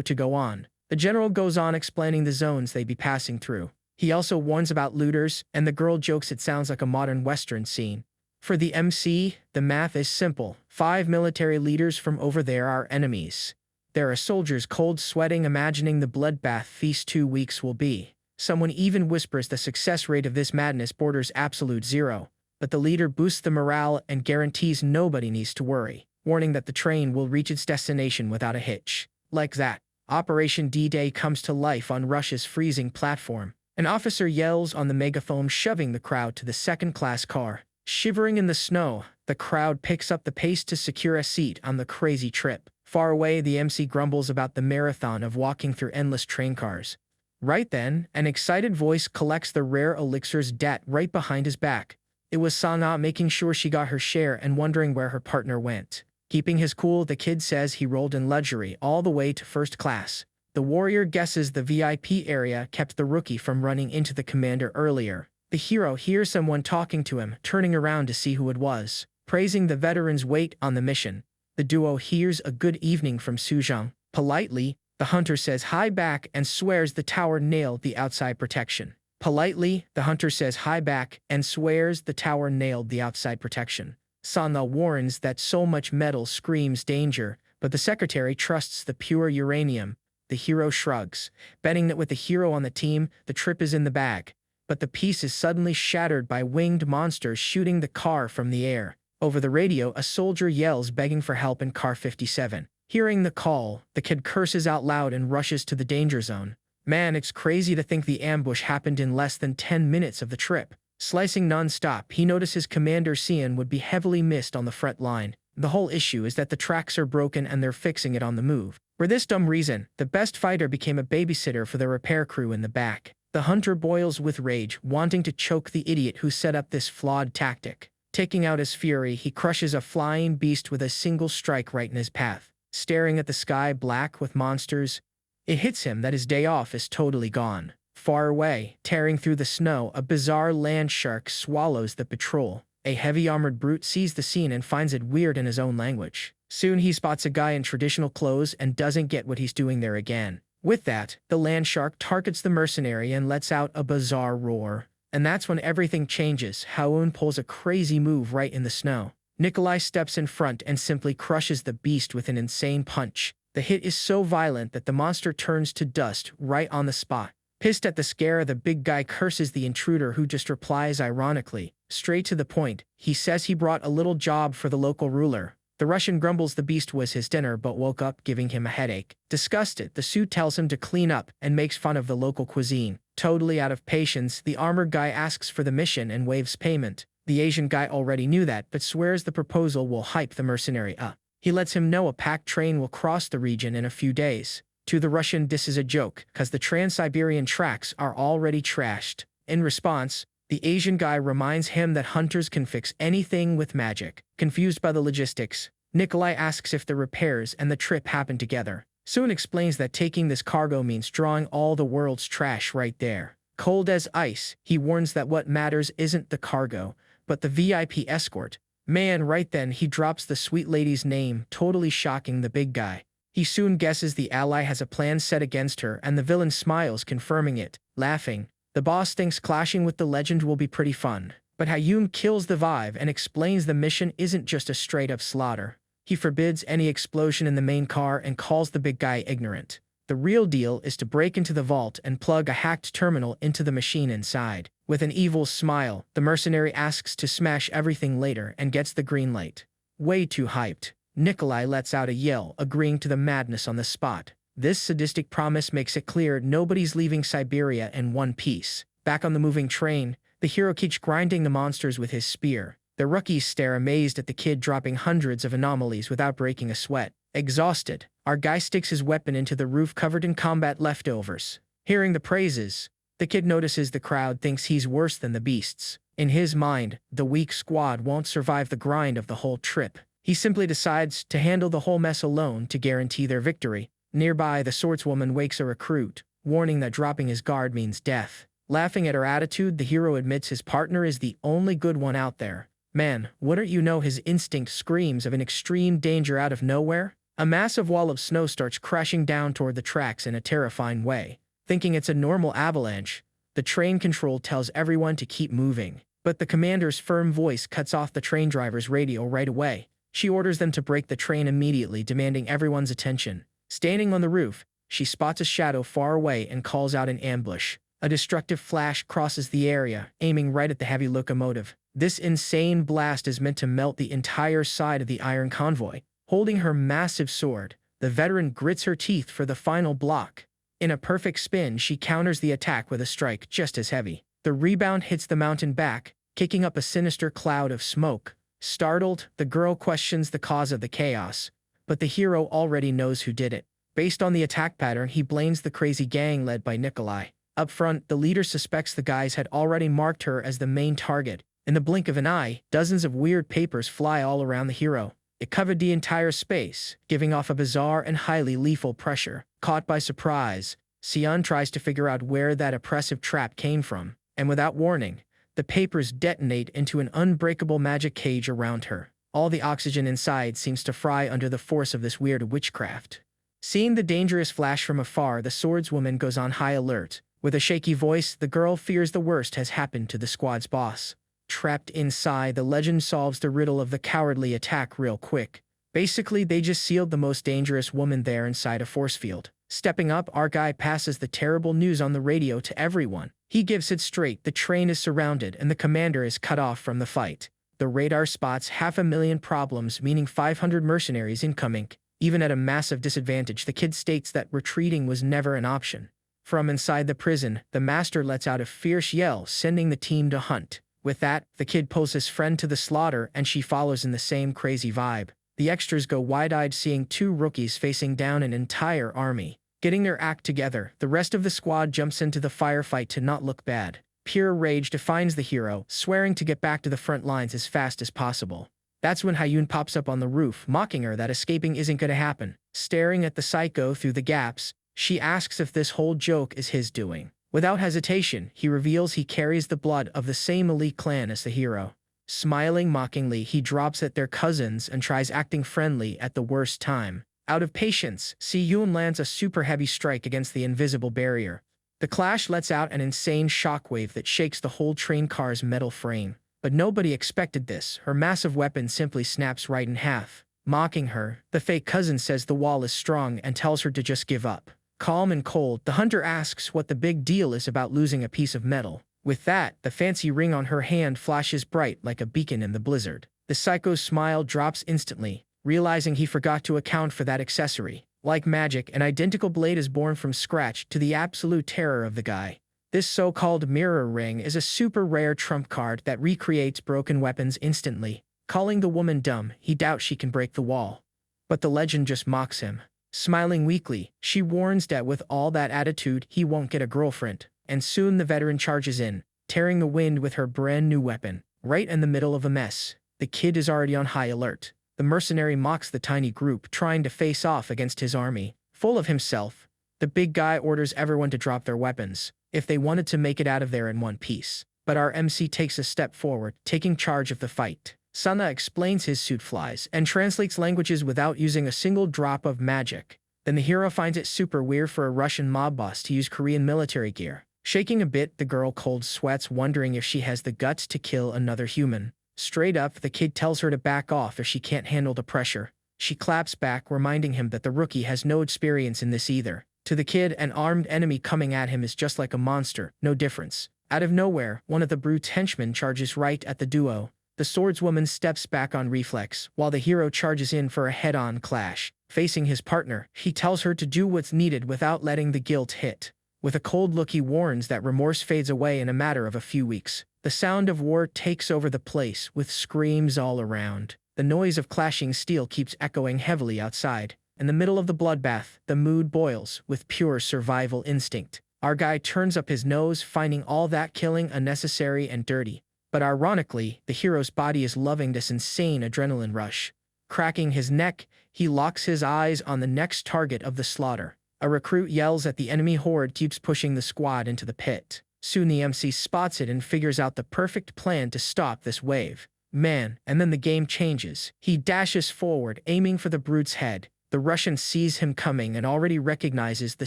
to go on. The general goes on explaining the zones they'd be passing through. He also warns about looters, and the girl jokes it sounds like a modern Western scene. For the MC, the math is simple. 5 military leaders from over there are enemies. There are soldiers cold sweating imagining the bloodbath these 2 weeks will be. Someone even whispers the success rate of this madness borders absolute zero. But the leader boosts the morale and guarantees nobody needs to worry, warning that the train will reach its destination without a hitch. Like that, Operation D-Day comes to life on Russia's freezing platform. An officer yells on the megaphone, shoving the crowd to the second-class car. Shivering in the snow, the crowd picks up the pace to secure a seat on the crazy trip. Far away, the MC grumbles about the marathon of walking through endless train cars. Right then, an excited voice collects the rare elixir's debt right behind his back. It was Sana making sure she got her share and wondering where her partner went. Keeping his cool, the kid says he rolled in luxury all the way to first class. The warrior guesses the VIP area kept the rookie from running into the commander earlier. The hero hears someone talking to him, turning around to see who it was. Praising the veteran's weight on the mission, the duo hears a good evening from Suzhang. Politely, the hunter says hi back and swears the tower nailed the outside protection. Politely, the hunter says hi back and swears the tower nailed the outside protection. Sana warns that so much metal screams danger, but the secretary trusts the pure uranium. The hero shrugs, betting that with the hero on the team, the trip is in the bag. But the piece is suddenly shattered by winged monsters shooting the car from the air. Over the radio, a soldier yells begging for help in car 57. Hearing the call, the kid curses out loud and rushes to the danger zone. Man, it's crazy to think the ambush happened in less than 10 minutes of the trip. Slicing non-stop, he notices Commander Cian would be heavily missed on the front line. The whole issue is that the tracks are broken and they're fixing it on the move. For this dumb reason, the best fighter became a babysitter for the repair crew in the back. The hunter boils with rage, wanting to choke the idiot who set up this flawed tactic. Taking out his fury, he crushes a flying beast with a single strike right in his path. Staring at the sky black with monsters, it hits him that his day off is totally gone. Far away, tearing through the snow, a bizarre land shark swallows the patrol. A heavy armored brute sees the scene and finds it weird in his own language. Soon he spots a guy in traditional clothes and doesn't get what he's doing there again. With that, the land shark targets the mercenary and lets out a bizarre roar. And that's when everything changes. Haoun pulls a crazy move right in the snow. Nikolai steps in front and simply crushes the beast with an insane punch. The hit is so violent that the monster turns to dust right on the spot. Pissed at the scare, the big guy curses the intruder who just replies ironically. Straight to the point, he says he brought a little job for the local ruler. The Russian grumbles the beast was his dinner but woke up giving him a headache. Disgusted, the suit tells him to clean up and makes fun of the local cuisine. Totally out of patience, the armored guy asks for the mission and waives payment. The Asian guy already knew that but swears the proposal will hype the mercenary up. He lets him know a packed train will cross the region in a few days. To the Russian, this is a joke, cause the Trans-Siberian tracks are already trashed. In response, the Asian guy reminds him that hunters can fix anything with magic. Confused by the logistics, Nikolai asks if the repairs and the trip happen together. Soon explains that taking this cargo means drawing all the world's trash right there. Cold as ice, he warns that what matters isn't the cargo, but the VIP escort. Man, right then he drops the sweet lady's name, totally shocking the big guy. He soon guesses the ally has a plan set against her and the villain smiles, confirming it. Laughing, the boss thinks clashing with the legend will be pretty fun. But Haoun kills the vibe and explains the mission isn't just a straight-up slaughter. He forbids any explosion in the main car and calls the big guy ignorant. The real deal is to break into the vault and plug a hacked terminal into the machine inside. With an evil smile, the mercenary asks to smash everything later and gets the green light. Way too hyped, Nikolai lets out a yell, agreeing to the madness on the spot. This sadistic promise makes it clear nobody's leaving Siberia in one piece. Back on the moving train, the hero keeps grinding the monsters with his spear. The rookies stare amazed at the kid dropping hundreds of anomalies without breaking a sweat. Exhausted, our guy sticks his weapon into the roof covered in combat leftovers. Hearing the praises, the kid notices the crowd thinks he's worse than the beasts. In his mind, the weak squad won't survive the grind of the whole trip. He simply decides to handle the whole mess alone to guarantee their victory. Nearby, the swordswoman wakes a recruit, warning that dropping his guard means death. Laughing at her attitude, the hero admits his partner is the only good one out there. Man, wouldn't you know, his instinct screams of an extreme danger out of nowhere? A massive wall of snow starts crashing down toward the tracks in a terrifying way. Thinking it's a normal avalanche, the train control tells everyone to keep moving. But the commander's firm voice cuts off the train driver's radio right away. She orders them to brake the train immediately, demanding everyone's attention. Standing on the roof, she spots a shadow far away and calls out an ambush. A destructive flash crosses the area, aiming right at the heavy locomotive. This insane blast is meant to melt the entire side of the iron convoy. Holding her massive sword, the veteran grits her teeth for the final block. In a perfect spin, she counters the attack with a strike just as heavy. The rebound hits the mountain back, kicking up a sinister cloud of smoke. Startled, the girl questions the cause of the chaos, but the hero already knows who did it. Based on the attack pattern, he blames the crazy gang led by Nikolai. Up front, the leader suspects the guys had already marked her as the main target. In the blink of an eye, dozens of weird papers fly all around the hero. It covered the entire space, giving off a bizarre and highly lethal pressure. Caught by surprise, Sion tries to figure out where that oppressive trap came from, and without warning, the papers detonate into an unbreakable magic cage around her. All the oxygen inside seems to fry under the force of this weird witchcraft. Seeing the dangerous flash from afar, the swordswoman goes on high alert. With a shaky voice, the girl fears the worst has happened to the squad's boss. Trapped inside, the legend solves the riddle of the cowardly attack real quick. Basically, they just sealed the most dangerous woman there inside a force field. Stepping up, our guy passes the terrible news on the radio to everyone. He gives it straight: the train is surrounded and the commander is cut off from the fight. The radar spots 500,000 problems, meaning 500 mercenaries incoming. Even at a massive disadvantage, the kid states that retreating was never an option. From inside the prison, the master lets out a fierce yell, sending the team to hunt. With that, the kid pulls his friend to the slaughter, and she follows in the same crazy vibe. The extras go wide-eyed seeing two rookies facing down an entire army. Getting their act together, the rest of the squad jumps into the firefight to not look bad. Pure rage defines the hero, swearing to get back to the front lines as fast as possible. That's when Hyun pops up on the roof, mocking her that escaping isn't gonna happen. Staring at the psycho through the gaps, she asks if this whole joke is his doing. Without hesitation, he reveals he carries the blood of the same elite clan as the hero. Smiling mockingly, he drops at their cousins and tries acting friendly at the worst time. Out of patience, Si-yoon lands a super heavy strike against the invisible barrier. The clash lets out an insane shockwave that shakes the whole train car's metal frame. But nobody expected this. Her massive weapon simply snaps right in half. Mocking her, the fake cousin says the wall is strong and tells her to just give up. Calm and cold, the hunter asks what the big deal is about losing a piece of metal. With that, the fancy ring on her hand flashes bright like a beacon in the blizzard. The psycho's smile drops instantly, realizing he forgot to account for that accessory. Like magic, an identical blade is born from scratch, to the absolute terror of the guy. This so-called mirror ring is a super rare trump card that recreates broken weapons instantly. Calling the woman dumb, he doubts she can break the wall. But the legend just mocks him. Smiling weakly, she warns that with all that attitude, he won't get a girlfriend. And soon the veteran charges in, tearing the wind with her brand new weapon. Right in the middle of a mess, the kid is already on high alert. The mercenary mocks the tiny group trying to face off against his army. Full of himself, the big guy orders everyone to drop their weapons if they wanted to make it out of there in one piece. But our MC takes a step forward, taking charge of the fight. Sana explains his suit flies and translates languages without using a single drop of magic. Then the hero finds it super weird for a Russian mob boss to use Korean military gear. Shaking a bit, the girl cold sweats, wondering if she has the guts to kill another human. Straight up, the kid tells her to back off if she can't handle the pressure. She claps back, reminding him that the rookie has no experience in this either. To the kid, an armed enemy coming at him is just like a monster, no difference. Out of nowhere, one of the brute's henchmen charges right at the duo. The swordswoman steps back on reflex, while the hero charges in for a head-on clash. Facing his partner, he tells her to do what's needed without letting the guilt hit. With a cold look, he warns that remorse fades away in a matter of a few weeks. The sound of war takes over the place, with screams all around. The noise of clashing steel keeps echoing heavily outside. In the middle of the bloodbath, the mood boils, with pure survival instinct. Our guy turns up his nose, finding all that killing unnecessary and dirty. But ironically, the hero's body is loving this insane adrenaline rush. Cracking his neck, he locks his eyes on the next target of the slaughter. A recruit yells at the enemy horde, keeps pushing the squad into the pit. Soon the MC spots it and figures out the perfect plan to stop this wave. Man, and then the game changes. He dashes forward, aiming for the brute's head. The Russian sees him coming and already recognizes the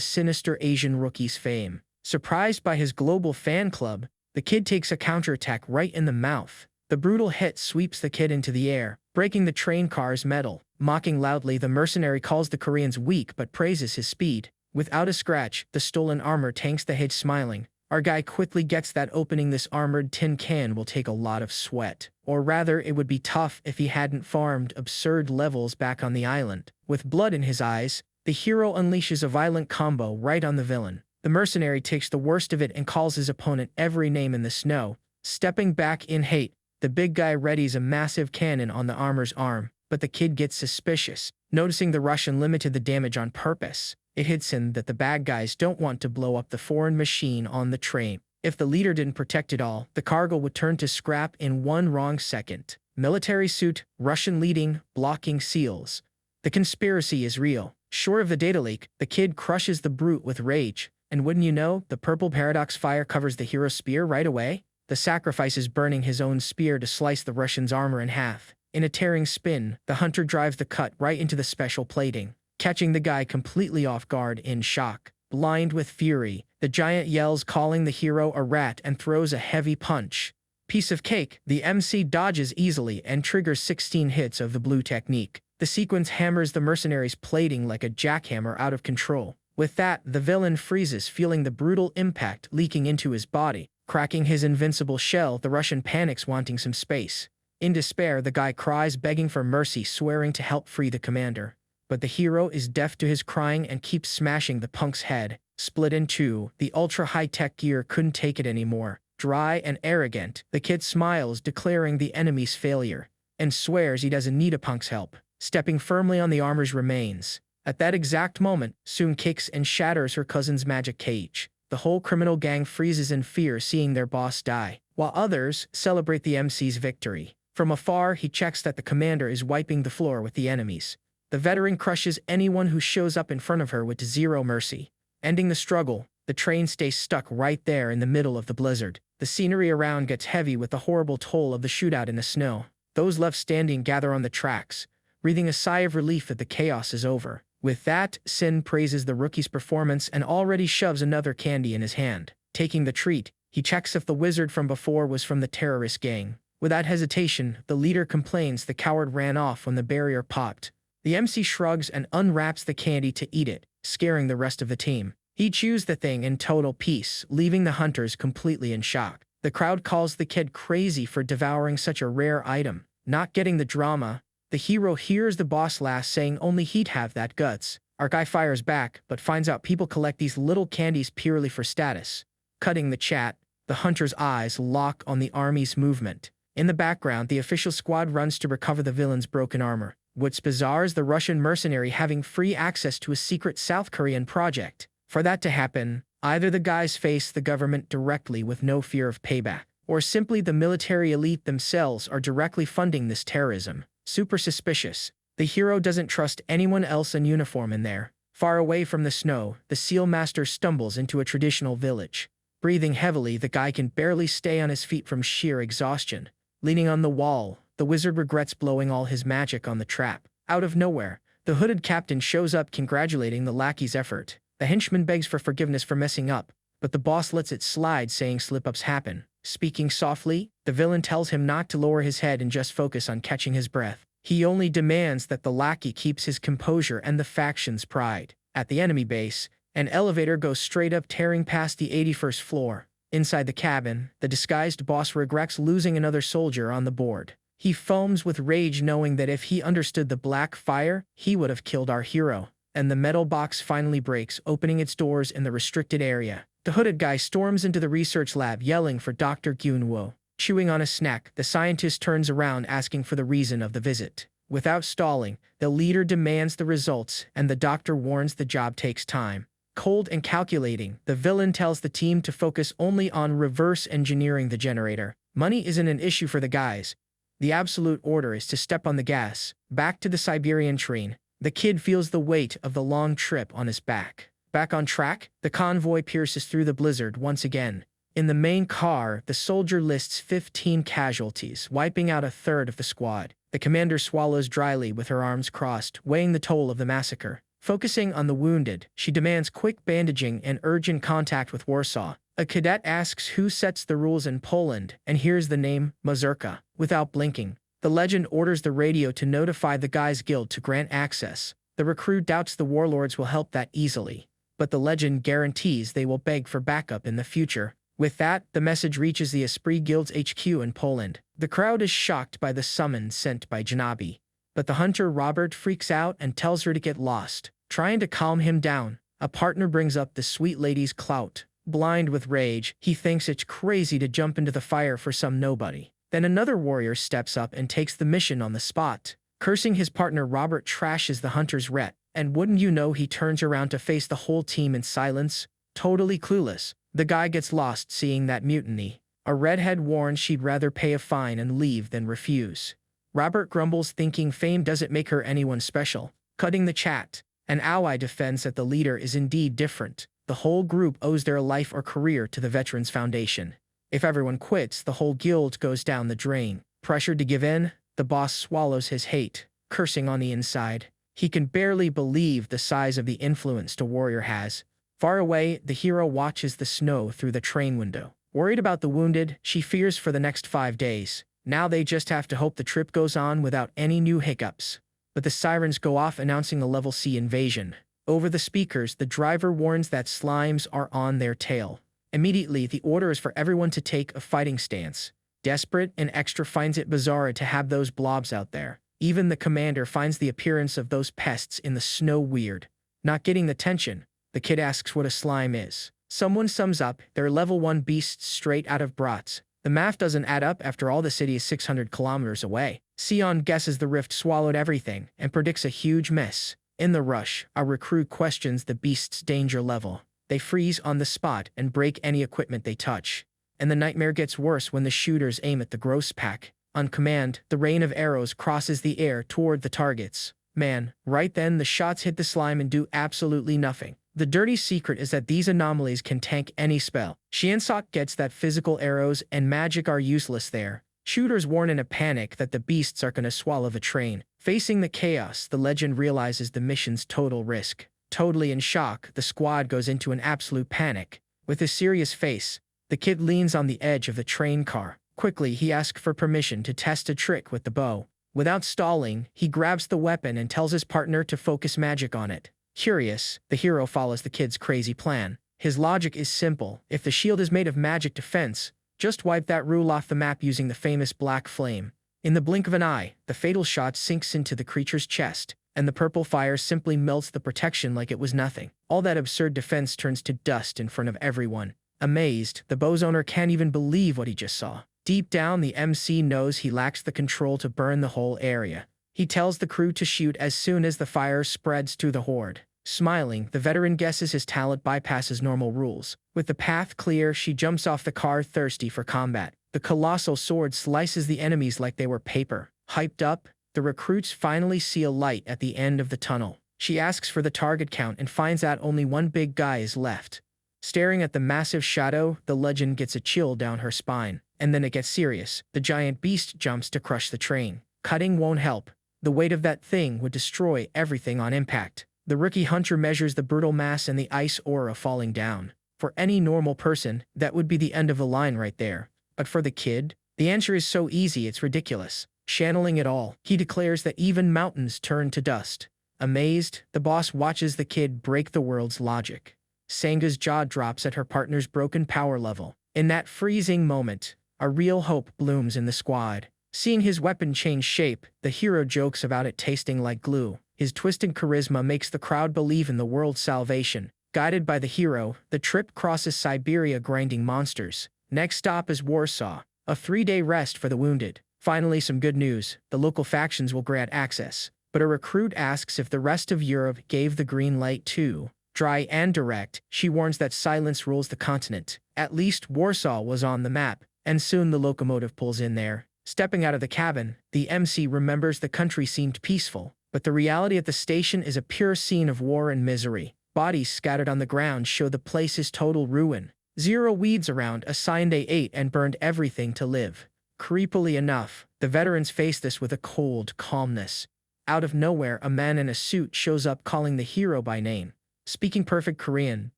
sinister Asian rookie's fame. Surprised by his global fan club, the kid takes a counterattack right in the mouth. The brutal hit sweeps the kid into the air, breaking the train car's metal. Mocking loudly, the mercenary calls the Koreans weak but praises his speed. Without a scratch, the stolen armor tanks the hit, smiling. Our guy quickly gets that opening this armored tin can will take a lot of sweat. Or rather, it would be tough if he hadn't farmed absurd levels back on the island. With blood in his eyes, the hero unleashes a violent combo right on the villain. The mercenary takes the worst of it and calls his opponent every name in the snow. Stepping back in hate, the big guy readies a massive cannon on the armor's arm, but the kid gets suspicious. Noticing the Russian limited the damage on purpose, it hits him that the bad guys don't want to blow up the foreign machine on the train. If the leader didn't protect it all, the cargo would turn to scrap in one wrong second. Military suit, Russian leading, blocking seals. The conspiracy is real. Sure of the data leak, the kid crushes the brute with rage. And wouldn't you know, the purple paradox fire covers the hero's spear right away? The sacrifice is burning his own spear to slice the Russian's armor in half. In a tearing spin, the hunter drives the cut right into the special plating, catching the guy completely off guard in shock. Blind with fury, the giant yells, calling the hero a rat, and throws a heavy punch. Piece of cake, the MC dodges easily and triggers 16 hits of the blue technique. The sequence hammers the mercenary's plating like a jackhammer out of control. With that, the villain freezes, feeling the brutal impact leaking into his body. Cracking his invincible shell, the Russian panics, wanting some space. In despair, the guy cries, begging for mercy, swearing to help free the commander. But the hero is deaf to his crying and keeps smashing the punk's head. Split in two, the ultra-high-tech gear couldn't take it anymore. Dry and arrogant, the kid smiles, declaring the enemy's failure, and swears he doesn't need a punk's help. Stepping firmly on the armor's remains. At that exact moment, Soon kicks and shatters her cousin's magic cage. The whole criminal gang freezes in fear, seeing their boss die, while others celebrate the MC's victory. From afar, he checks that the commander is wiping the floor with the enemies. The veteran crushes anyone who shows up in front of her with zero mercy. Ending the struggle, the train stays stuck right there in the middle of the blizzard. The scenery around gets heavy with the horrible toll of the shootout in the snow. Those left standing gather on the tracks, breathing a sigh of relief that the chaos is over. With that, Sin praises the rookie's performance and already shoves another candy in his hand. Taking the treat, he checks if the wizard from before was from the terrorist gang. Without hesitation, the leader complains the coward ran off when the barrier popped. The MC shrugs and unwraps the candy to eat it, scaring the rest of the team. He chews the thing in total peace, leaving the hunters completely in shock. The crowd calls the kid crazy for devouring such a rare item. Not getting the drama, the hero hears the boss laugh, saying only he'd have that guts. Our guy fires back, but finds out people collect these little candies purely for status. Cutting the chat, the hunter's eyes lock on the army's movement. In the background, the official squad runs to recover the villain's broken armor. What's bizarre is the Russian mercenary having free access to a secret South Korean project. For that to happen, either the guys face the government directly with no fear of payback, or simply the military elite themselves are directly funding this terrorism. Super suspicious. The hero doesn't trust anyone else in uniform in there. Far away from the snow, the seal master stumbles into a traditional village. Breathing heavily, the guy can barely stay on his feet from sheer exhaustion. Leaning on the wall, the wizard regrets blowing all his magic on the trap. Out of nowhere, the hooded captain shows up, congratulating the lackey's effort. The henchman begs for forgiveness for messing up, but the boss lets it slide, saying slip-ups happen. Speaking softly, the villain tells him not to lower his head and just focus on catching his breath. He only demands that the lackey keeps his composure and the faction's pride. At the enemy base, an elevator goes straight up, tearing past the 81st floor. Inside the cabin, the disguised boss regrets losing another soldier on the board. He foams with rage, knowing that if he understood the black fire, he would have killed our hero. And the metal box finally breaks, opening its doors in the restricted area. The hooded guy storms into the research lab, yelling for Dr. Gyunwo. Chewing on a snack, the scientist turns around, asking for the reason of the visit. Without stalling, the leader demands the results, and the doctor warns the job takes time. Cold and calculating, the villain tells the team to focus only on reverse engineering the generator. Money isn't an issue for the guys. The absolute order is to step on the gas. Back to the Siberian train, the kid feels the weight of the long trip on his back. Back on track, the convoy pierces through the blizzard once again. In the main car, the soldier lists 15 casualties, wiping out a third of the squad. The commander swallows dryly with her arms crossed, weighing the toll of the massacre. Focusing on the wounded, she demands quick bandaging and urgent contact with Warsaw. A cadet asks who sets the rules in Poland and hears the name Mazurka. Without blinking, the legend orders the radio to notify the Guys Guild to grant access. The recruit doubts the warlords will help that easily, but the legend guarantees they will beg for backup in the future. With that, the message reaches the Esprit Guild's HQ in Poland. The crowd is shocked by the summons sent by Janabi, but the hunter Robert freaks out and tells her to get lost. Trying to calm him down, a partner brings up the sweet lady's clout. Blind with rage, he thinks it's crazy to jump into the fire for some nobody. Then another warrior steps up and takes the mission on the spot. Cursing his partner, Robert trashes the hunter's ret, and wouldn't you know, he turns around to face the whole team in silence, totally clueless. The guy gets lost seeing that mutiny. A redhead warns she'd rather pay a fine and leave than refuse. Robert grumbles, thinking fame doesn't make her anyone special. Cutting the chat, an ally defends that the leader is indeed different. The whole group owes their life or career to the Veterans Foundation. If everyone quits, the whole guild goes down the drain. Pressured to give in, the boss swallows his hate, cursing on the inside. He can barely believe the size of the influence the warrior has. Far away, the hero watches the snow through the train window. Worried about the wounded, she fears for the next 5 days. Now they just have to hope the trip goes on without any new hiccups. But the sirens go off announcing a level C invasion. Over the speakers, the driver warns that slimes are on their tail. Immediately, the order is for everyone to take a fighting stance. Desperate, and Extra finds it bizarre to have those blobs out there. Even the commander finds the appearance of those pests in the snow weird. Not getting the tension, the kid asks what a slime is. Someone sums up, they're level 1 beasts straight out of Bratz. The math doesn't add up after all, the city is 600 kilometers away. Sion guesses the rift swallowed everything and predicts a huge mess. In the rush, our recruit questions the beast's danger level. They freeze on the spot and break any equipment they touch. And the nightmare gets worse when the shooters aim at the gross pack. On command, the rain of arrows crosses the air toward the targets. Man, right then the shots hit the slime and do absolutely nothing. The dirty secret is that these anomalies can tank any spell. Shiensok gets that physical arrows and magic are useless there. Shooters warn in a panic that the beasts are gonna swallow the train. Facing the chaos, the legend realizes the mission's total risk. Totally in shock, the squad goes into an absolute panic. With a serious face, the kid leans on the edge of the train car. Quickly, he asks for permission to test a trick with the bow. Without stalling, he grabs the weapon and tells his partner to focus magic on it. Curious, the hero follows the kid's crazy plan. His logic is simple. If the shield is made of magic defense, just wipe that rule off the map using the famous black flame. In the blink of an eye, the fatal shot sinks into the creature's chest, and the purple fire simply melts the protection like it was nothing. All that absurd defense turns to dust in front of everyone. Amazed, the bow's owner can't even believe what he just saw. Deep down, the MC knows he lacks the control to burn the whole area. He tells the crew to shoot as soon as the fire spreads through the horde. Smiling, the veteran guesses his talent bypasses normal rules. With the path clear, she jumps off the car thirsty for combat. The colossal sword slices the enemies like they were paper. Hyped up, the recruits finally see a light at the end of the tunnel. She asks for the target count and finds out only one big guy is left. Staring at the massive shadow, the legend gets a chill down her spine. And then it gets serious. The giant beast jumps to crush the train. Cutting won't help. The weight of that thing would destroy everything on impact. The rookie hunter measures the brutal mass and the ice aura falling down. For any normal person, that would be the end of the line right there. But for the kid, the answer is so easy it's ridiculous. Channeling it all, he declares that even mountains turn to dust. Amazed, the boss watches the kid break the world's logic. Sanga's jaw drops at her partner's broken power level. In that freezing moment, a real hope blooms in the squad. Seeing his weapon change shape, the hero jokes about it tasting like glue. His twisted charisma makes the crowd believe in the world's salvation. Guided by the hero, the trip crosses Siberia, grinding monsters. Next stop is Warsaw, a 3-day rest for the wounded. Finally, some good news. The local factions will grant access. But a recruit asks if the rest of Europe gave the green light too. Dry and direct, she warns that silence rules the continent. At least Warsaw was on the map, and soon the locomotive pulls in there. Stepping out of the cabin, the MC remembers the country seemed peaceful, but the reality at the station is a pure scene of war and misery. Bodies scattered on the ground show the place's total ruin. Zero weeds around, a sign they ate and burned everything to live. Creepily enough, the veterans face this with a cold calmness. Out of nowhere, a man in a suit shows up calling the hero by name. Speaking perfect Korean,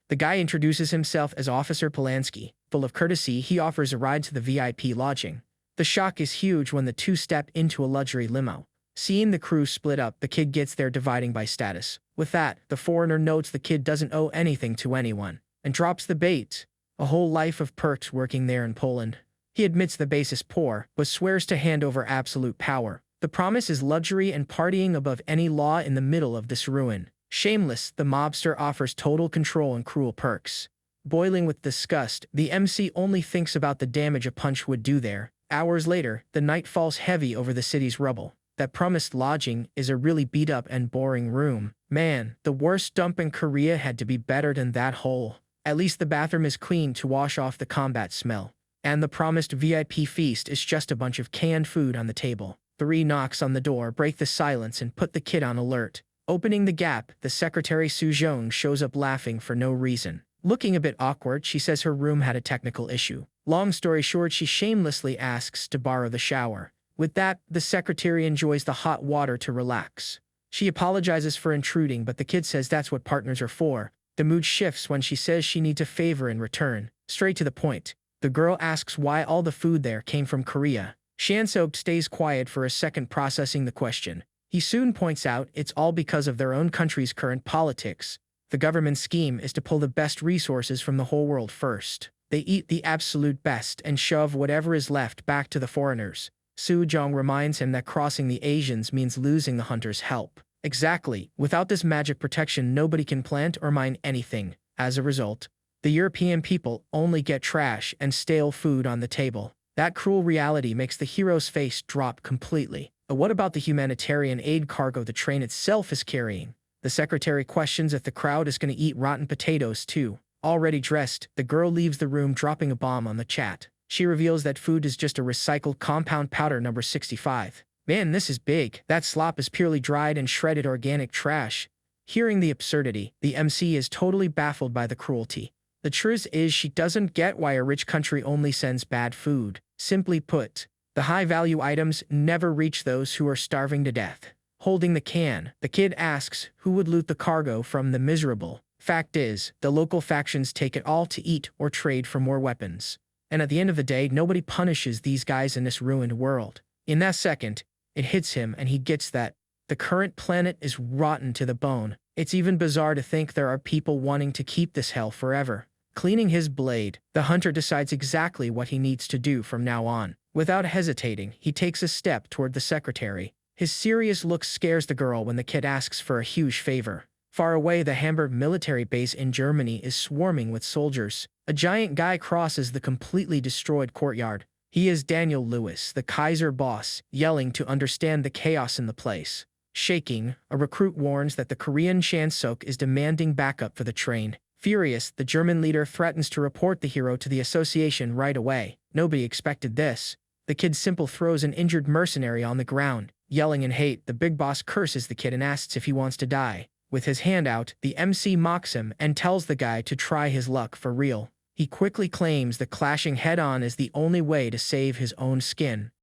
the guy introduces himself as Officer Polanski. Full of courtesy, he offers a ride to the VIP lodging. The shock is huge when the two step into a luxury limo. Seeing the crew split up, the kid gets there dividing by status. With that, the foreigner notes the kid doesn't owe anything to anyone, and drops the bait. A whole life of perks working there in Poland. He admits the base is poor, but swears to hand over absolute power. The promise is luxury and partying above any law in the middle of this ruin. Shameless, the mobster offers total control and cruel perks. Boiling with disgust, the MC only thinks about the damage a punch would do there. Hours later, the night falls heavy over the city's rubble. That promised lodging is a really beat-up and boring room. Man, the worst dump in Korea had to be better than that hole. At least the bathroom is clean to wash off the combat smell. And the promised VIP feast is just a bunch of canned food on the table. 3 knocks on the door break the silence and put the kid on alert. Opening the gap, the secretary Soo-jong shows up laughing for no reason. Looking a bit awkward, she says her room had a technical issue. Long story short, she shamelessly asks to borrow the shower. With that, the secretary enjoys the hot water to relax. She apologizes for intruding, but the kid says that's what partners are for. The mood shifts when she says she needs a favor in return. Straight to the point. The girl asks why all the food there came from Korea. Shan-soap stays quiet for a second, processing the question. He soon points out it's all because of their own country's current politics. The government's scheme is to pull the best resources from the whole world first. They eat the absolute best and shove whatever is left back to the foreigners. Soo-jong reminds him that crossing the Asians means losing the hunters' help. Exactly. Without this magic protection, nobody can plant or mine anything. As a result, the European people only get trash and stale food on the table. That cruel reality makes the hero's face drop completely. But what about the humanitarian aid cargo the train itself is carrying? The secretary questions if the crowd is going to eat rotten potatoes too. Already dressed, the girl leaves the room, dropping a bomb on the chat. She reveals that food is just a recycled compound powder number 65. Man, this is big. That slop is purely dried and shredded organic trash. Hearing the absurdity, the MC is totally baffled by the cruelty. The truth is she doesn't get why a rich country only sends bad food. Simply put, the high-value items never reach those who are starving to death. Holding the can, the kid asks who would loot the cargo from the miserable. Fact is, the local factions take it all to eat or trade for more weapons. And at the end of the day, nobody punishes these guys in this ruined world. In that second, it hits him and he gets that the current planet is rotten to the bone. It's even bizarre to think there are people wanting to keep this hell forever. Cleaning his blade, the hunter decides exactly what he needs to do from now on. Without hesitating, he takes a step toward the secretary. His serious look scares the girl when the kid asks for a huge favor. Far away, the Hamburg military base in Germany is swarming with soldiers. A giant guy crosses the completely destroyed courtyard. He is Daniel Lewis, the Kaiser boss, yelling to understand the chaos in the place. Shaking, a recruit warns that the Korean Chansok is demanding backup for the train. Furious, the German leader threatens to report the hero to the association right away. Nobody expected this. The kid simply throws an injured mercenary on the ground. Yelling in hate, the big boss curses the kid and asks if he wants to die. With his hand out, the MC mocks him and tells the guy to try his luck for real. He quickly claims that clashing head-on is the only way to save his own skin.